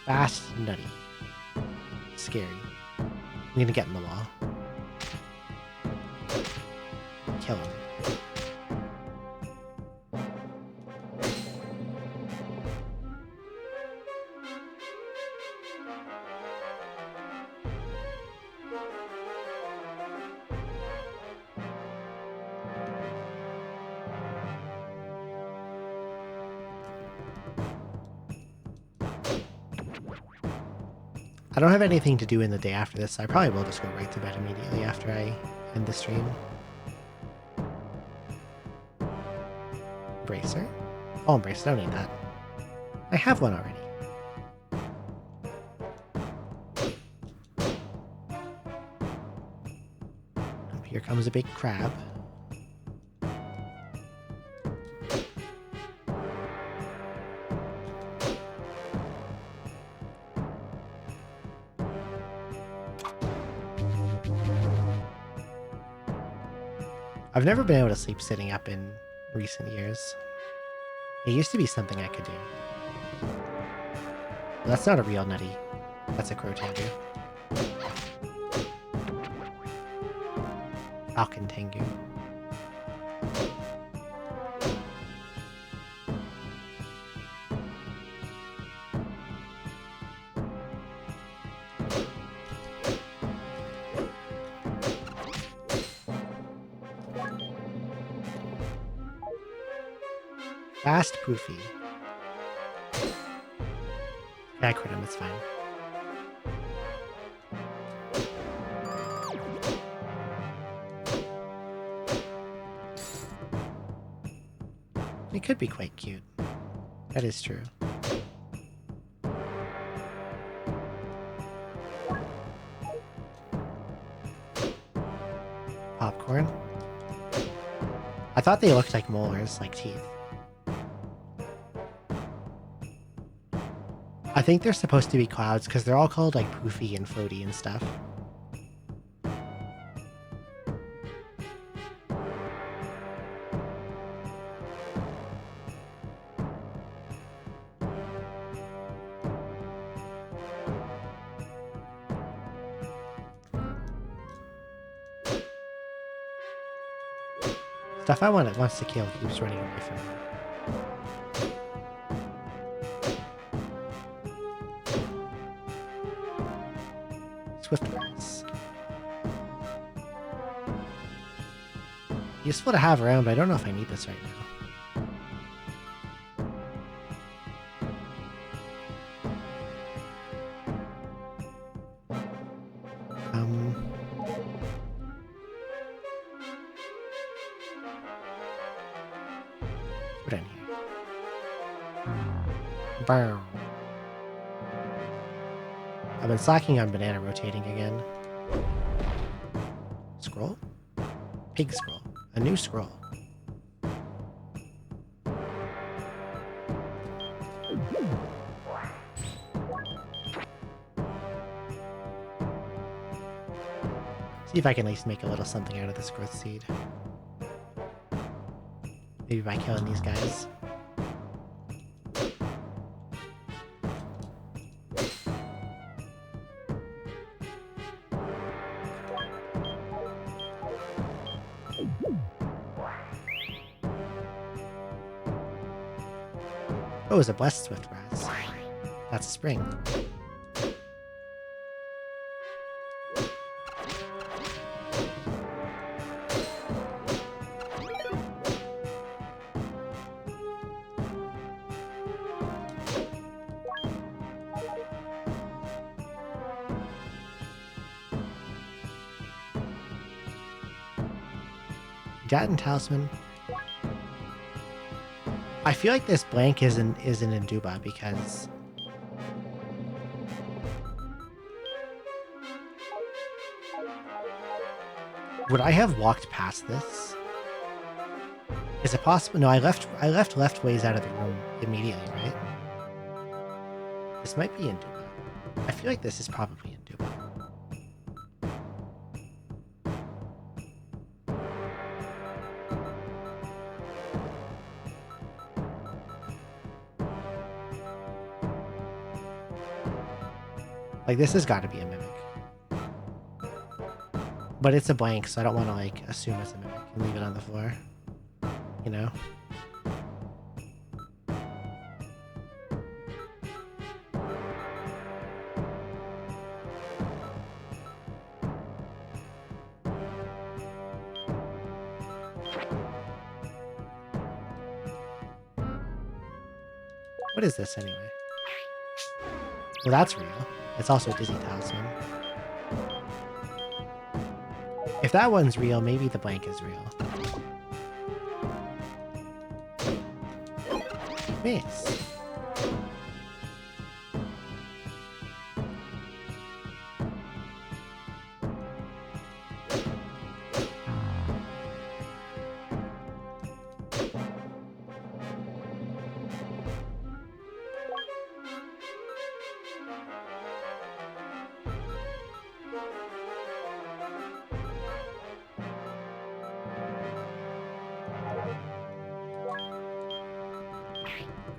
Fast, nutty. Scary. I'm gonna get in the wall. Kill him. I don't have anything to do in the day after this, so I probably will just go right to bed immediately after I end the stream. Bracer? Oh, bracer, I don't need that. I have one already. Here comes a big crab. I've never been able to sleep sitting up in recent years. It used to be something I could do. But that's not a real nutty. That's a crow tengu. Falcon tengu. Fast Poofy. Yeah, I crit him, it's fine. It could be quite cute. That is true. Popcorn. I thought they looked like molars, like teeth. I think they're supposed to be clouds because they're all called like Poofy and Floaty and stuff. Stuff I wants to kill keeps running away from me. Swiftgrass. Useful to have around, but I don't know if I need this right now. Put in here. Bow. I've been slacking on banana rotating again. Scroll? Pig scroll. A new scroll. See if I can at least make a little something out of this growth seed. Maybe by killing these guys. Oh, it's a blessed Swiftgrass. That's a spring. Datin Talisman. I feel like this blank isn't in Duba because Would I have walked past this? Is it possible? No, I left left ways out of the room immediately, right? This might be in Duba. I feel like this is probably in Duba. Like, this has got to be a mimic. But it's a blank, so I don't want to, like, assume it's a mimic and leave it on the floor. You know? What is this, anyway? Well, that's real. It's also a Dizzy Talisman. If that one's real, maybe the blank is real. Miss.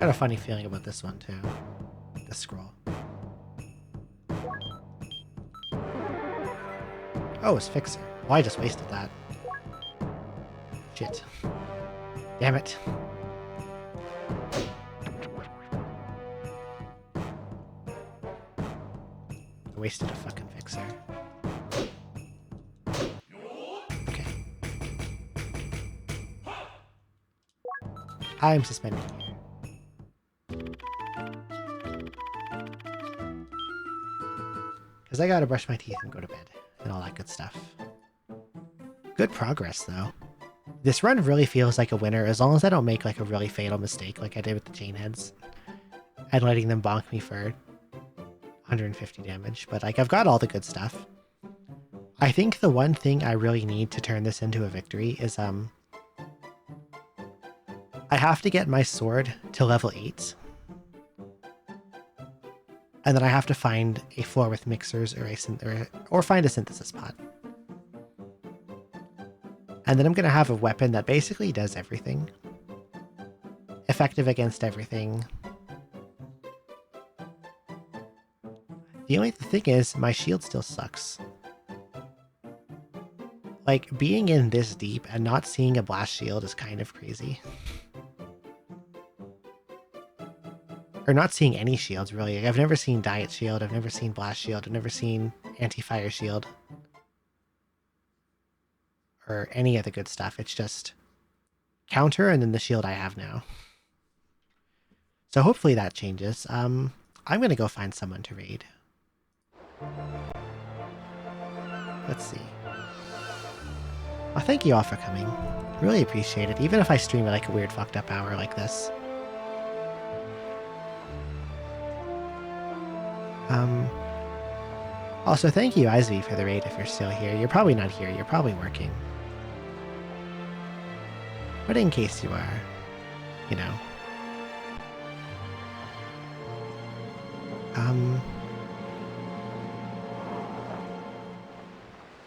Got a funny feeling about this one too. The scroll. Oh, it's Fixer. Well, I just wasted that. Shit. Damn it. I wasted a fucking Fixer. Okay. I'm suspending here. Because I gotta brush my teeth and go to bed, and all that good stuff. Good progress, though. This run really feels like a winner, as long as I don't make, like, a really fatal mistake like I did with the chain heads. And letting them bonk me for 150 damage, but, like, I've got all the good stuff. I think the one thing I really need to turn this into a victory is, I have to get my sword to level 8. And then I have to find a floor with mixers or find a synthesis pot. And then I'm going to have a weapon that basically does everything. Effective against everything. The only thing is, my shield still sucks. Like, being in this deep and not seeing a blast shield is kind of crazy. Or not seeing any shields, really. Like, I've never seen Diet Shield, I've never seen Blast Shield, I've never seen Anti-Fire Shield. Or any of the good stuff. It's just counter and then the shield I have now. So hopefully that changes. I'm going to go find someone to raid. Let's see. Well, thank you all for coming. Really appreciate it, even if I stream at like a weird fucked up hour like this. Also, thank you, Izzy, for the raid if you're still here. You're probably not here, you're probably working. But in case you are, you know.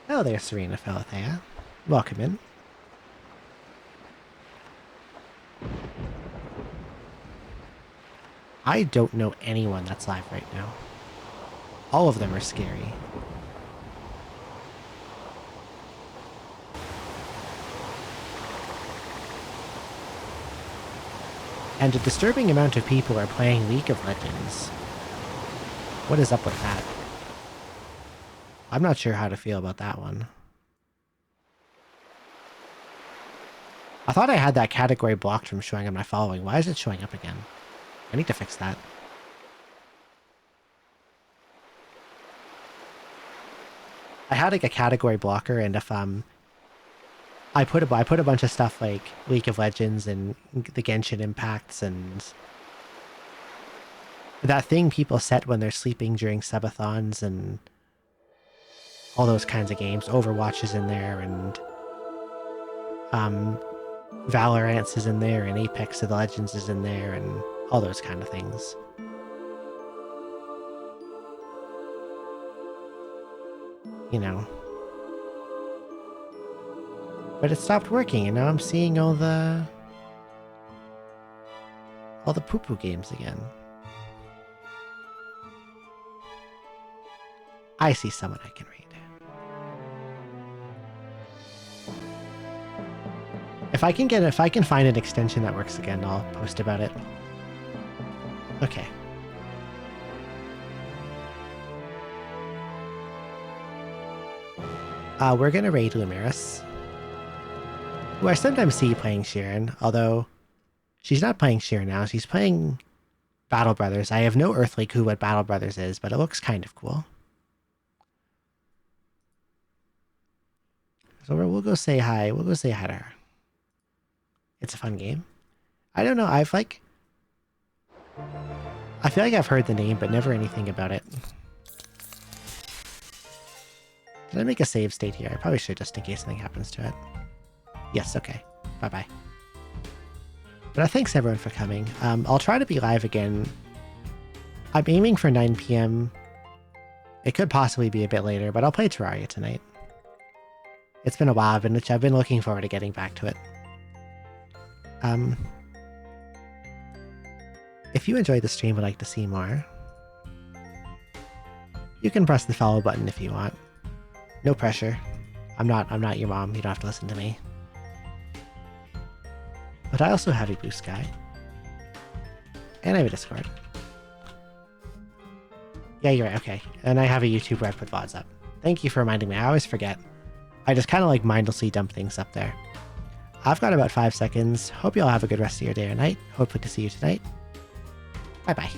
Hello there, Serena Felathea. Welcome in. I don't know anyone that's live right now. All of them are scary. And a disturbing amount of people are playing League of Legends. What is up with that? I'm not sure how to feel about that one. I thought I had that category blocked from showing on my following. Why is it showing up again? I need to fix that. I had like a category blocker, and if I put a bunch of stuff like League of Legends and the Genshin impacts and that thing people set when they're sleeping during subathons and all those kinds of games. Overwatch is in there, and Valorant is in there, and Apex of the Legends is in there, and all those kind of things. You know. But it stopped working, and now I'm seeing all the poo-poo games again. I see someone I can read. If I can find an extension that works again, I'll post about it. Okay. We're gonna raid Lumeris, who I sometimes see playing Shiren, although she's not playing Shiren now. She's playing Battle Brothers. I have no earthly clue what Battle Brothers is, but it looks kind of cool. So we'll go say hi. We'll go say hi to her. It's a fun game. I don't know. I feel like I've heard the name, but never anything about it. Did I make a save state here? I probably should, just in case something happens to it. Yes, okay. Bye-bye. But thanks everyone for coming. I'll try to be live again. I'm aiming for 9 p.m. It could possibly be a bit later, but I'll play Terraria tonight. It's been a while, I've been looking forward to getting back to it. If you enjoyed the stream and would like to see more, you can press the follow button if you want. No pressure. I'm not your mom, you don't have to listen to me. But I also have a Blue Sky. And I have a Discord. Yeah, you're right, okay. And I have a YouTube where I put VODs up. Thank you for reminding me, I always forget. I just kind of like mindlessly dump things up there. I've got about 5 seconds. Hope you all have a good rest of your day or night. Hopefully to see you tonight. Bye-bye.